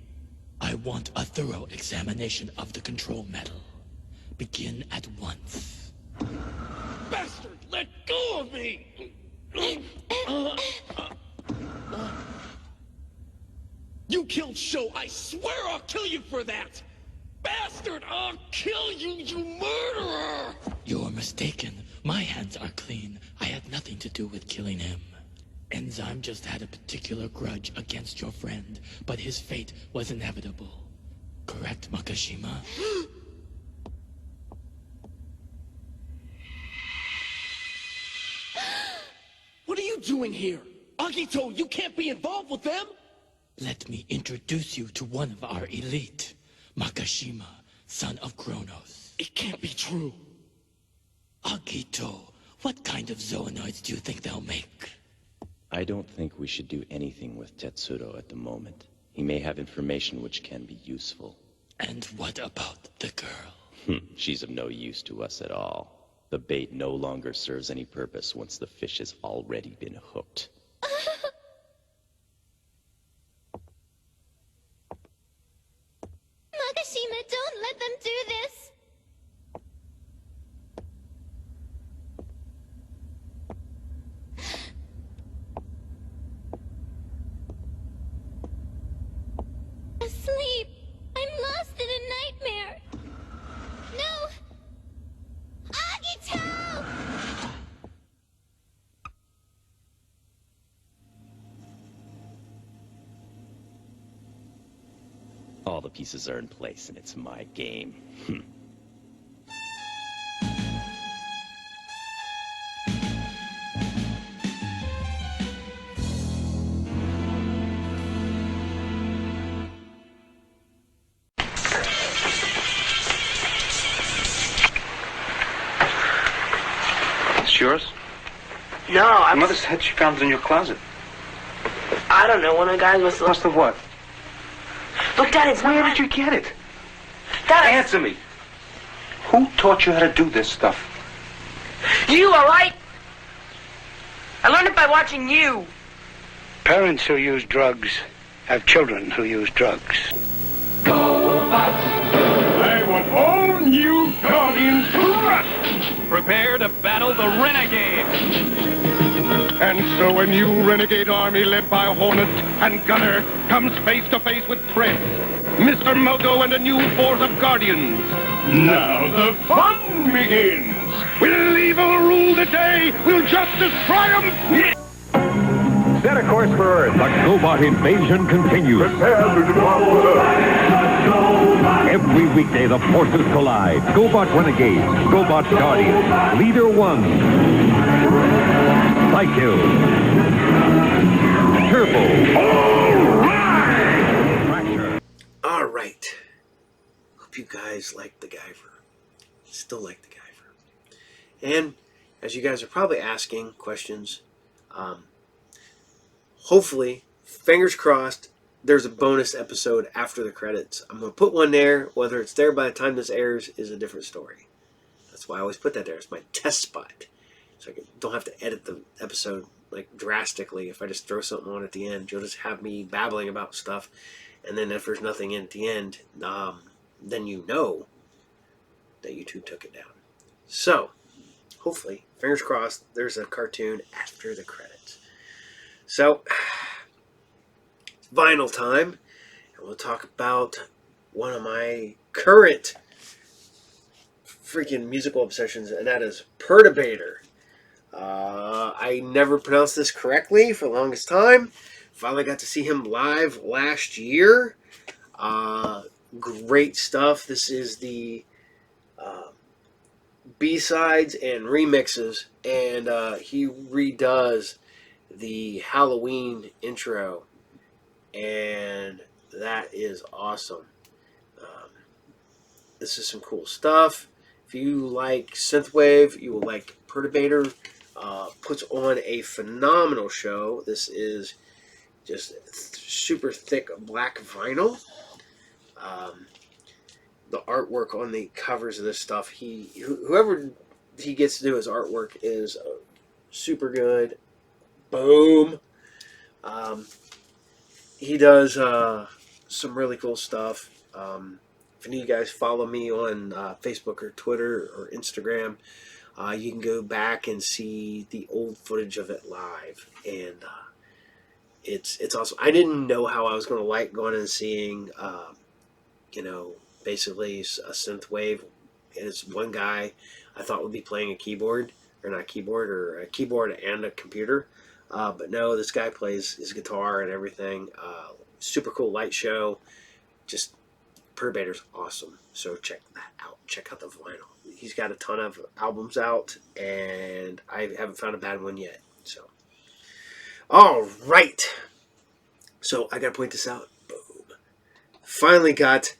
I want a thorough examination of the control metal. Begin at once. Bastard, let go of me! You killed Sho! I swear I'll kill you for that! Bastard! I'll kill you, you murderer! You're mistaken. My hands are clean. I had nothing to do with killing him. Enzyme just had a particular grudge against your friend, but his fate was inevitable. Correct, Makashima? What are you doing here? Agito, you can't be involved with them! Let me introduce you to one of our elite, Makashima, son of Kronos. It can't be true. Agito, what kind of zoonoids do you think they'll make? I don't think we should do anything with Tetsuro at the moment. He may have information which can be useful. And what about the girl? She's of no use to us at all. The bait no longer serves any purpose once the fish has already been hooked. Makashima, don't let them do this! Asleep! I'm lost in a nightmare! No! Agito! All the pieces are in place, and it's my game. It's yours? No, Your mother said she found it in your closet. I don't know. One of the guys must have... Must have what? Look, Dad, it's not... Where did you get it? Dad, Answer me. Who taught you how to do this stuff? You, all right? I learned it by watching you. Parents who use drugs have children who use drugs. I want all new Guardians to rush! Prepare to battle the Renegade! And so a new renegade army led by Hornet and Gunner comes face to face with Fred, Mr. Moto, and a new force of Guardians. Now the fun begins! Will evil rule the day? Will justice triumph? Set a course for Earth. The GoBot invasion continues. Prepare to devour Earth. Every weekday, the forces collide. GoBot Renegades, GoBot Guardians, Leader 1, Psycho, Turbo. All right. Hope you guys like the Guyver. Still like the Guyver. And as you guys are probably asking questions, hopefully, fingers crossed, there's a bonus episode after the credits. I'm going to put one there. Whether it's there by the time this airs is a different story. That's why I always put that there. It's my test spot. So I don't have to edit the episode like drastically. If I just throw something on at the end, you'll just have me babbling about stuff. And then if there's nothing in at the end, then you know that YouTube took it down. So, hopefully, fingers crossed, there's a cartoon after the credits. So, it's vinyl time, and we'll talk about one of my current freaking musical obsessions, and that is Perturbator. I never pronounced this correctly for the longest time. Finally got to see him live last year. Great stuff. This is the B-sides and remixes, and he redoes the Halloween intro, and that is awesome. This is some cool stuff. If you like synthwave, you will like Perturbator. Puts on a phenomenal show. This is just super thick black vinyl. The artwork on the covers of this stuff, whoever he gets to do his artwork is super good. Boom. He does some really cool stuff. If any of you guys follow me on Facebook or Twitter or Instagram, you can go back and see the old footage of it live, and it's awesome. I didn't know how I was going to like going and seeing, basically a synthwave. It's one guy I thought would be playing a keyboard, or not keyboard, or a keyboard and a computer, but no, this guy plays his guitar and everything. Super cool light show. Just Perturbator's awesome. So check that out. Check out the vinyl. He's got a ton of albums out, and I haven't found a bad one yet. So, all right. So I gotta point this out. Boom. Finally got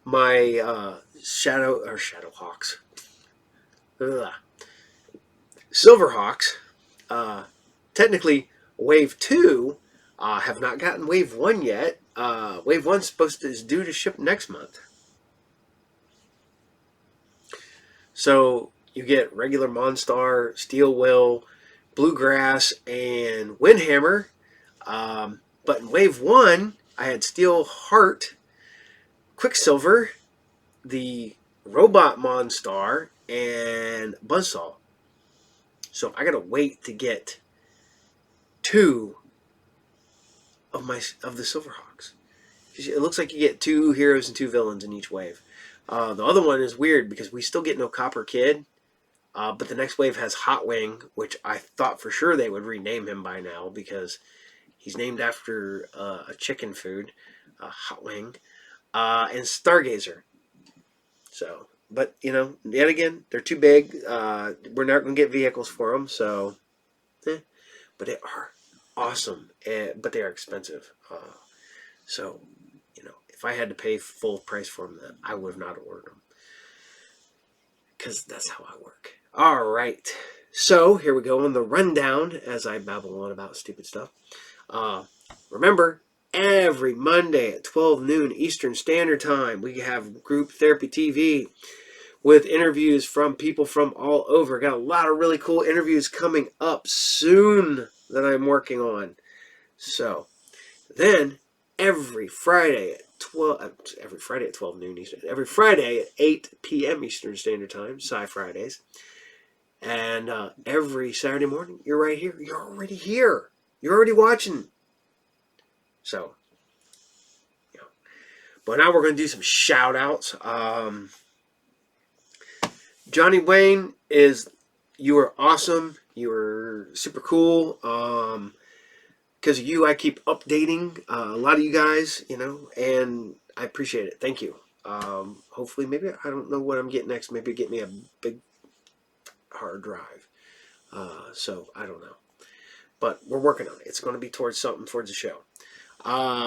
my Shadowhawks, Silverhawks. Technically, Wave 2 have not gotten Wave 1 yet. Wave 1 is due to ship next month. So you get regular Monstar, Steel Will, Bluegrass, and Windhammer. But in Wave 1, I had Steel Heart, Quicksilver, the Robot Monstar, and Buzzsaw. So I gotta wait to get 2 of the Silverhawks. It looks like you get 2 heroes and 2 villains in each wave. The other one is weird because we still get no Copper Kid, but the next wave has Hot Wing, which I thought for sure they would rename him by now because he's named after a chicken food, Hot Wing. and Stargazer. So, but, you know, yet again, they're too big. We're not going to get vehicles for them, so, but they are awesome, but they are expensive. So, you know, if I had to pay full price for them, I would have not ordered them. Because that's how I work. All right. So, here we go on the rundown as I babble on about stupid stuff. Remember, every Monday at 12 noon Eastern Standard Time, we have Group Therapy TV with interviews from people from all over. Got a lot of really cool interviews coming up soon that I'm working on. So, then every Friday at 12 noon Eastern, every Friday at 8 p.m. Eastern Standard Time, Sci Fridays, and every Saturday morning, you're right here. You're already here. You're already watching. So, you know. But now we're going to do some shout outs. Johnny Wayne, you are awesome. You are super cool. Because of you, I keep updating a lot of you guys, you know, and I appreciate it. Thank you. Hopefully, maybe, I don't know what I'm getting next. Maybe get me a big hard drive. So, I don't know. But we're working on it. It's going to be towards something towards the show.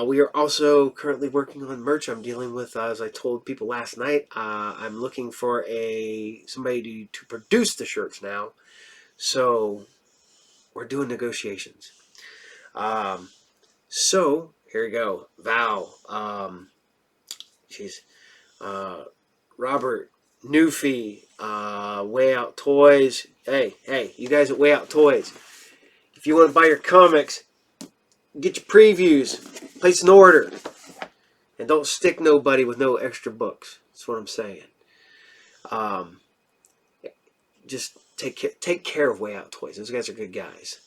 We are also currently working on merch. I'm dealing with, as I told people last night, I'm looking for somebody to produce the shirts now. So, we're doing negotiations. So, here we go. Val, Robert, Newfie, Way Out Toys. Hey, you guys at Way Out Toys. If you want to buy your comics, get your previews, place an order, and don't stick nobody with no extra books. That's what I'm saying. Just take care of Way Out Toys. Those guys are good guys.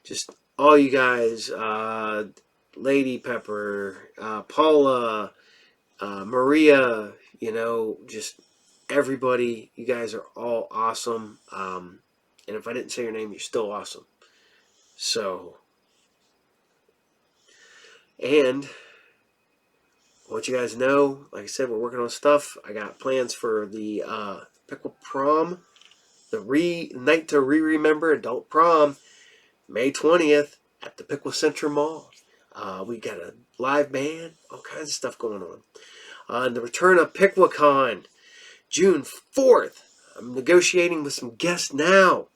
Just all you guys, Lady Pepper, Paula, Maria, you know, just everybody. You guys are all awesome. And if I didn't say your name, you're still awesome. So, and I want you guys to know, like I said, we're working on stuff. I got plans for the Pickle Prom, the Night to Remember Adult Prom, May 20th at the Pickle Center Mall. We got a live band, all kinds of stuff going on. The return of PickleCon, June 4th. I'm negotiating with some guests now.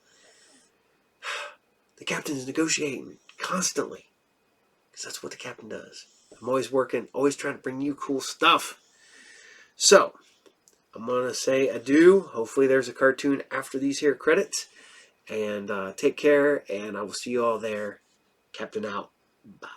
The captain is negotiating constantly, because that's what the captain does. I'm always working, always trying to bring you cool stuff. So, I'm going to say adieu. Hopefully there's a cartoon after these here credits. And take care, and I will see you all there. Captain out. Bye.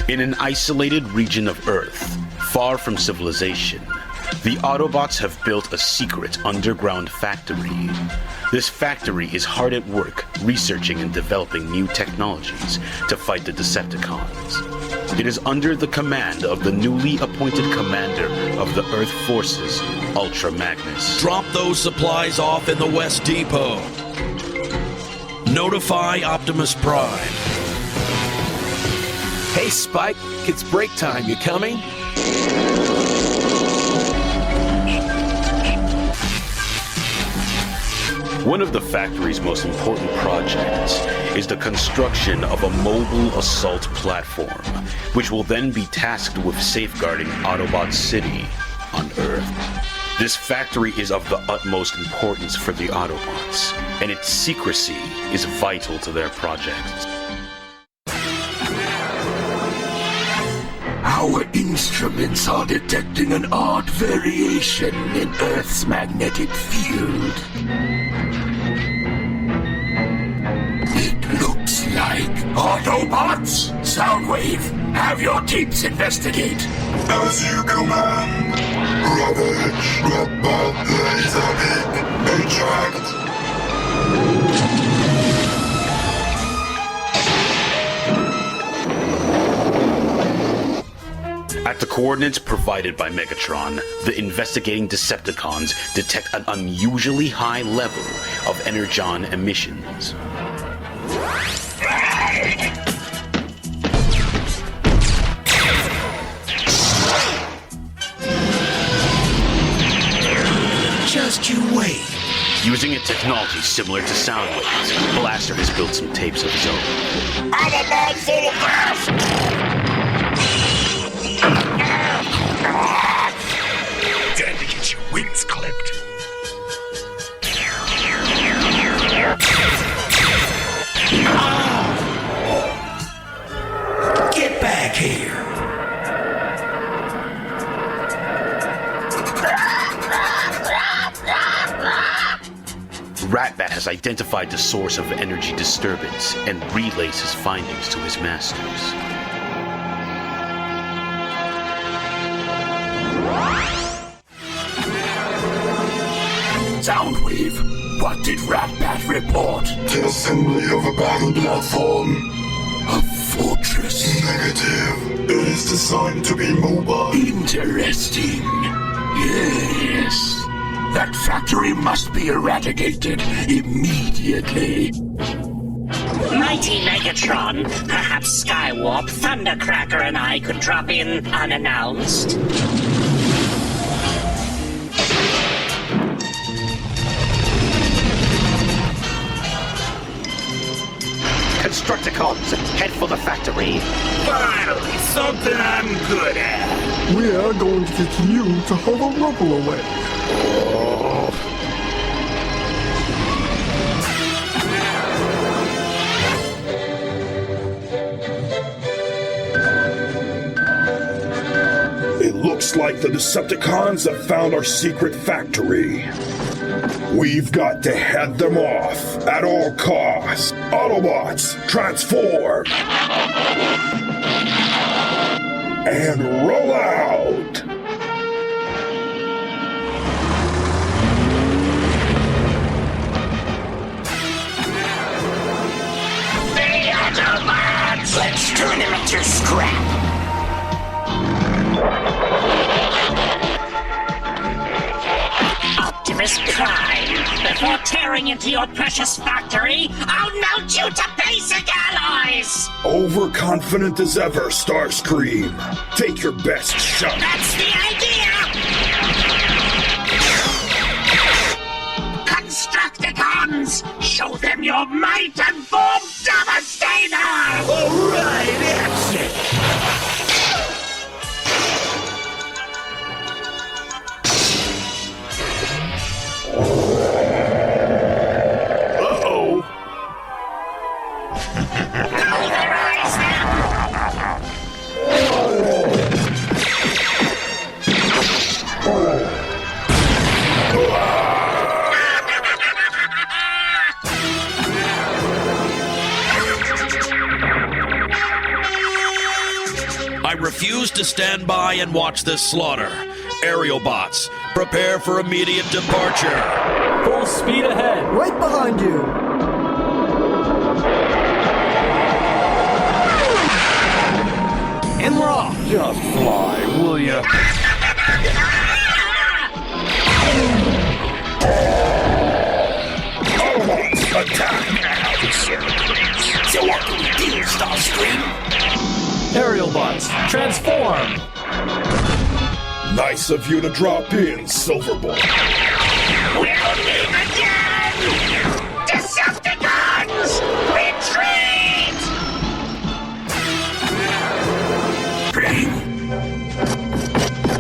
In an isolated region of Earth, far from civilization, the Autobots have built a secret underground factory. This factory is hard at work researching and developing new technologies to fight the Decepticons. It is under the command of the newly appointed commander of the Earth Forces, Ultra Magnus. Drop those supplies off in the West Depot. Notify Optimus Prime. Hey, Spike, it's break time. You coming? One of the factory's most important projects is the construction of a mobile assault platform, which will then be tasked with safeguarding Autobot City on Earth. This factory is of the utmost importance for the Autobots, and its secrecy is vital to their project. Our instruments are detecting an odd variation in Earth's magnetic field. It looks like Autobots! Soundwave, have your teams investigate. As you command. Ravage, Red Laser Beam, eject! At the coordinates provided by Megatron, the investigating Decepticons detect an unusually high level of energon emissions. Just you wait. Using a technology similar to Soundwave's, Blackstar has built some tapes of his own. I'm a man full of gas! Time to get your wings clipped. Get back here. Ratbat has identified the source of energy disturbance and relays his findings to his masters. Soundwave, what did Ratbat report? The assembly of a battle platform. A fortress? Negative. It is designed to be mobile. Interesting. Yes. That factory must be eradicated immediately. Mighty Megatron, perhaps Skywarp, Thundercracker, and I could drop in unannounced. Constructicons, head for the factory. Finally, something I'm good at. We're going to get you to haul the rubble away. It looks like the Decepticons have found our secret factory. We've got to head them off at all costs. Autobots, transform! And roll out! The Autobots! Let's turn them into scrap! Optimus Prime, before tearing into your precious factory, I'll melt you to basic alloys! Overconfident as ever, Starscream. Take your best shot. That's the idea! Constructicons, show them your might and form Devastator! Alright, action! I refuse to stand by and watch this slaughter. Aerial bots, prepare for immediate departure. Full speed ahead. Right behind you. And we're off. Just fly, will ya? Autobots, attack! So what do we do, Starscream? Aerial bots, transform! Nice of you to drop in, Silverbolt. We'll meet again! Decepticons! Retreat!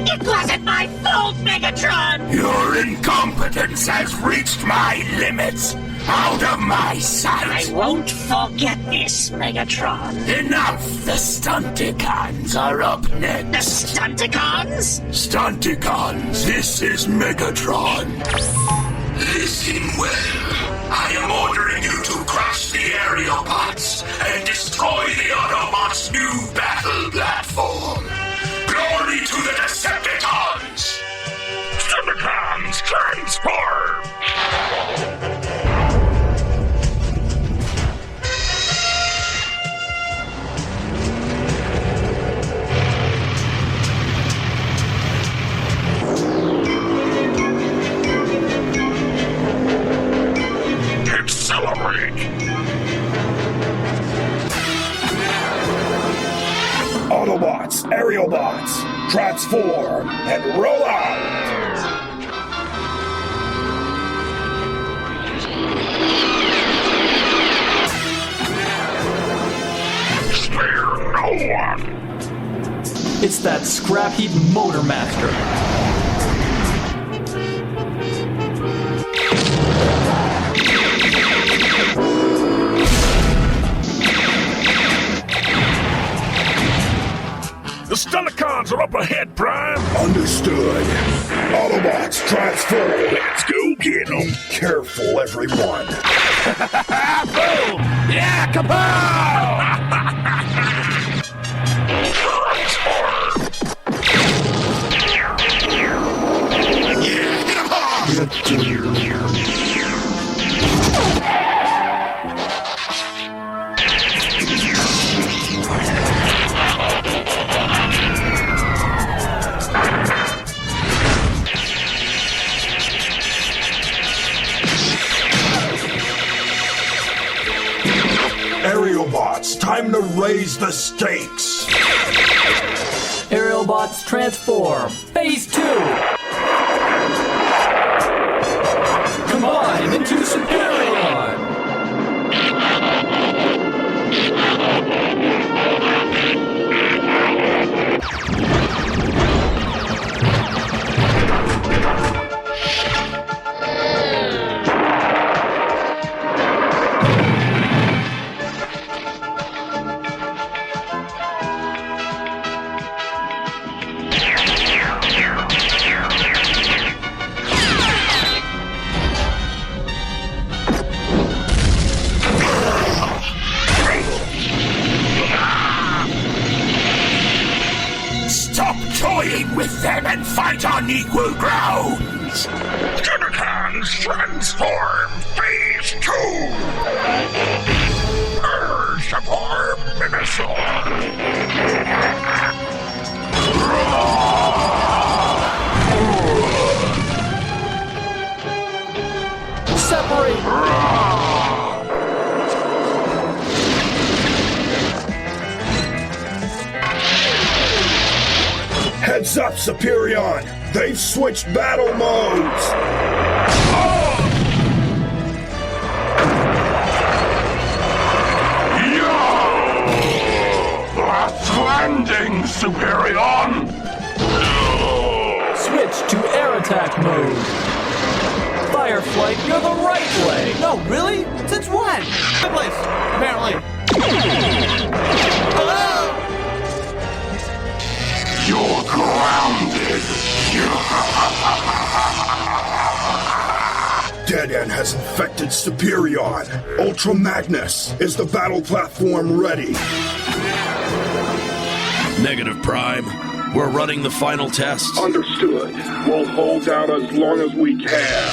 It wasn't my fault, Megatron! Your incompetence has reached my limits. Out of my sight. I won't forget this, Megatron. Enough! The Stunticons are up next. The Stunticons? Stunticons, this is Megatron. Listen well. I am ordering you to crush the aerial bots and destroy the Autobots' new battle platform. Glory to the Decepticons! Stunticons transform! Accelerate! Autobots, aerial bots, transform and roll out! Spare no one! It's that scrap heap motor master. The Stunticons are up ahead, Prime! Understood. Autobots, transform! Let's go get them! Careful, everyone! Boom! Yeah, kapow! Aerial bots, time to raise the stakes! Aerial bots transform. Phase 2. Combine into Superion. With them and fight on equal grounds! Stunticons transform! Phase 2! Support Minosaur! Separate! Heads up, Superion! They've switched battle modes! Last landing, Superion! Switch to air attack mode. Fireflight, you're the right way. No, really? Since when? My place, apparently. You're grounded! Dead End has infected Superion. Ultra Magnus, is the battle platform ready? Negative, Prime. We're running the final tests. Understood. We'll hold down as long as we can.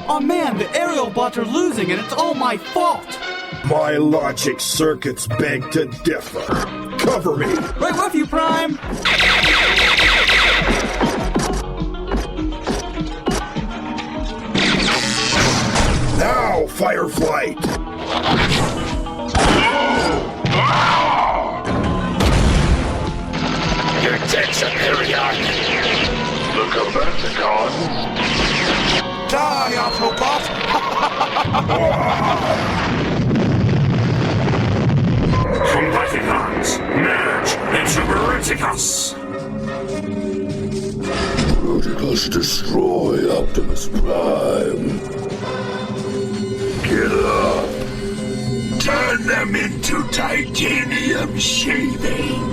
Oh man, the aerial bots are losing and it's all my fault! My logic circuits beg to differ. Cover me! Right with you, Prime! Now, Fireflight! You're dead, Superion! Look Combaticons, merge into Bruticus! Bruticus destroy Optimus Prime. Get up! Turn them into titanium shaving!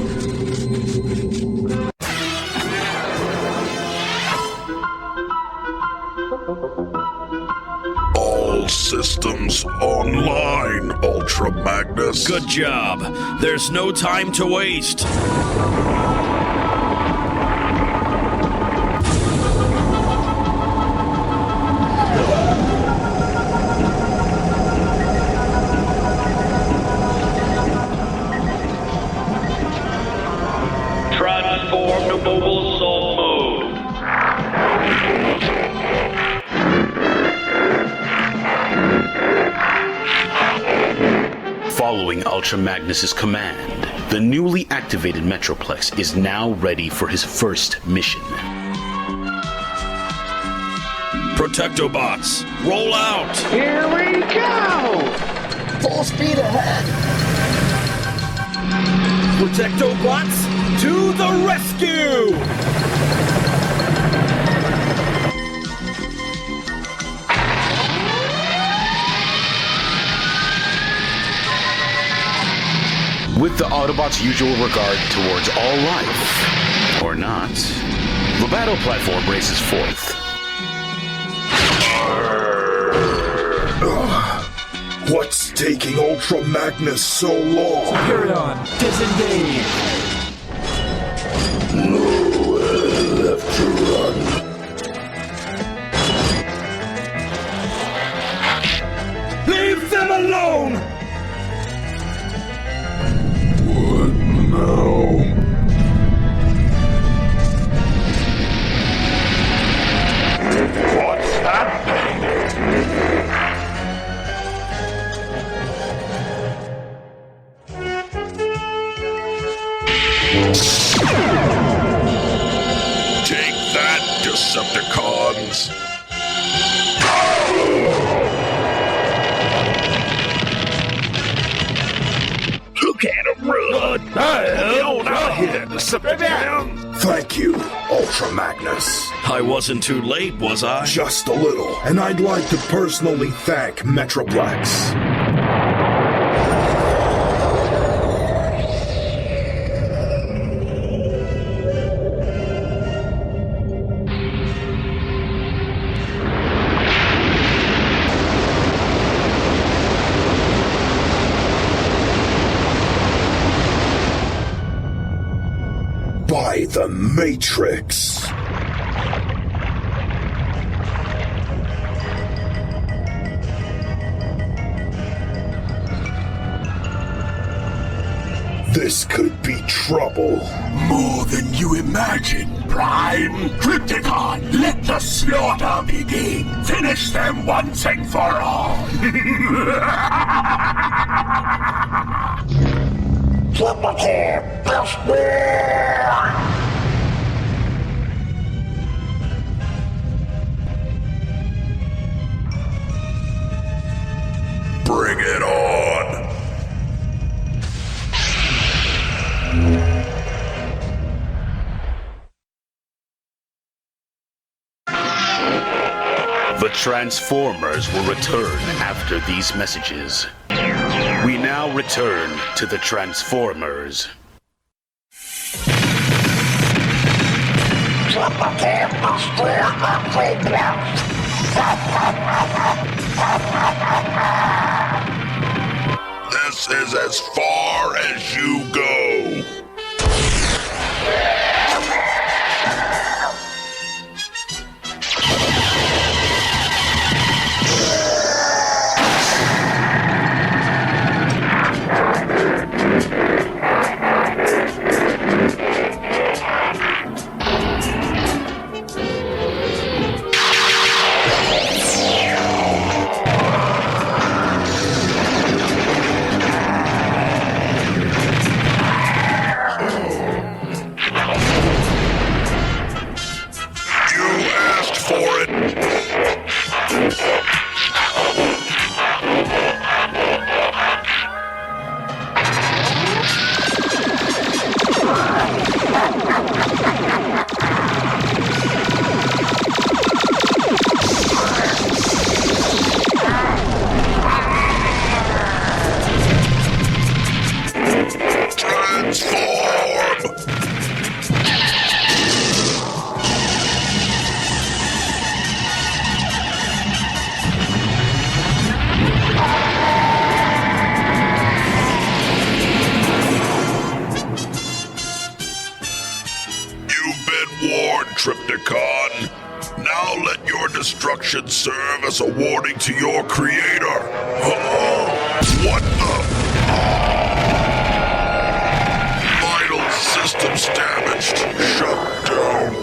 All systems online, Ultra Magnus. Good job. There's no time to waste. Transform to mobile assault mode. Following Ultra Magnus's command, the newly activated Metroplex is now ready for his first mission. Protectobots, roll out! Here we go! Full speed ahead! Protectobots, to the rescue! With the Autobots' usual regard towards all life, or not, the battle platform races forth. What's taking Ultra Magnus so long? Superion, disengage! Nowhere left to run. Leave them alone! What now? What's happening? Take that, Decepticons! Who can't run? Get on out here, Decepticons! Thank you, Ultra Magnus. I wasn't too late, was I? Just a little, and I'd like to personally thank Metroplex. By the Matrix. This could be trouble. More than you imagine, Prime. Crypticon, let the slaughter begin. Finish them once and for all. Typical best boy! Bring it on! The Transformers will return after these messages. We now return to the Transformers. This is as far as you go. Triptychon. Now let your destruction serve as a warning to your creator. What the? Vital systems damaged. Shutdown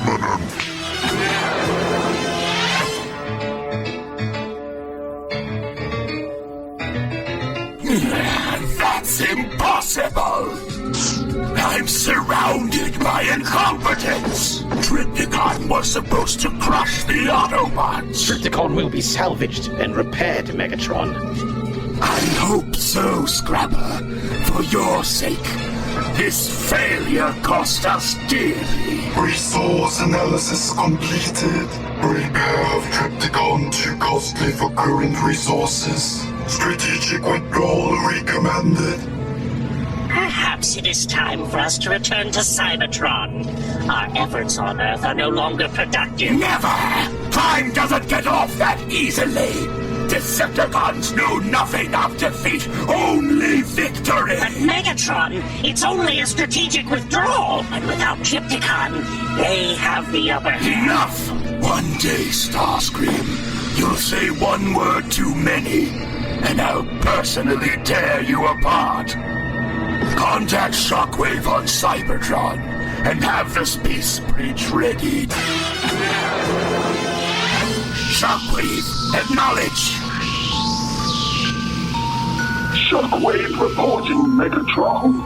imminent. That's impossible! I'm surrounded by incompetence! Triptychon was supposed to crush the Autobots! Triptychon will be salvaged and repaired, Megatron. I hope so, Scrapper. For your sake. This failure cost us dearly. Resource analysis completed. Repair of Triptychon too costly for current resources. Strategic withdrawal recommended. Perhaps it is time for us to return to Cybertron. Our efforts on Earth are no longer productive. Never! Time doesn't get off that easily! Decepticons know nothing of defeat, only victory! But Megatron, it's only a strategic withdrawal, and without Triptychon, they have the upper hand. Enough! One day, Starscream, you'll say one word too many, and I'll personally tear you apart. Contact Shockwave on Cybertron, and have the space bridge ready. Shockwave, acknowledge! Shockwave reporting, Megatron.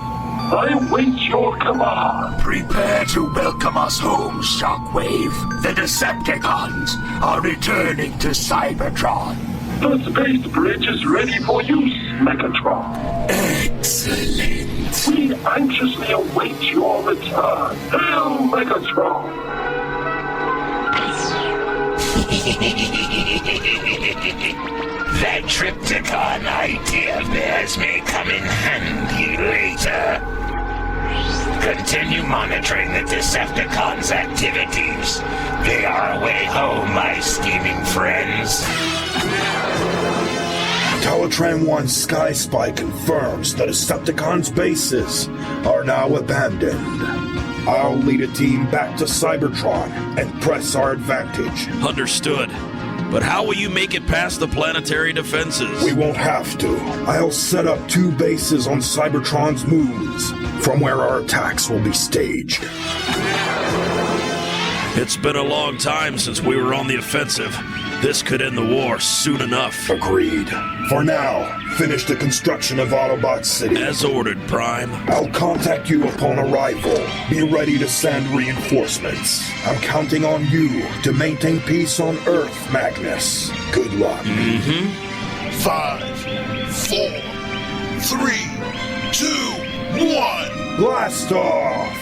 I await your command. Prepare to welcome us home, Shockwave. The Decepticons are returning to Cybertron. The space bridge is ready for use, Megatron. Excellent. We anxiously await your return. Hail, Megatron! That Triptychon idea bears may come in handy later. Continue monitoring the Decepticons' activities. They are away home, my scheming friends. Teletran 1 Sky Spy confirms the Decepticons' bases are now abandoned. I'll lead a team back to Cybertron and press our advantage. Understood. But how will you make it past the planetary defenses? We won't have to. I'll set up 2 bases on Cybertron's moons, from where our attacks will be staged. It's been a long time since we were on the offensive. This could end the war soon enough. Agreed. For now, finish the construction of Autobot City. As ordered, Prime. I'll contact you upon arrival. Be ready to send reinforcements. I'm counting on you to maintain peace on Earth, Magnus. Good luck. 5, 4, 3, 2, 1. Blast off!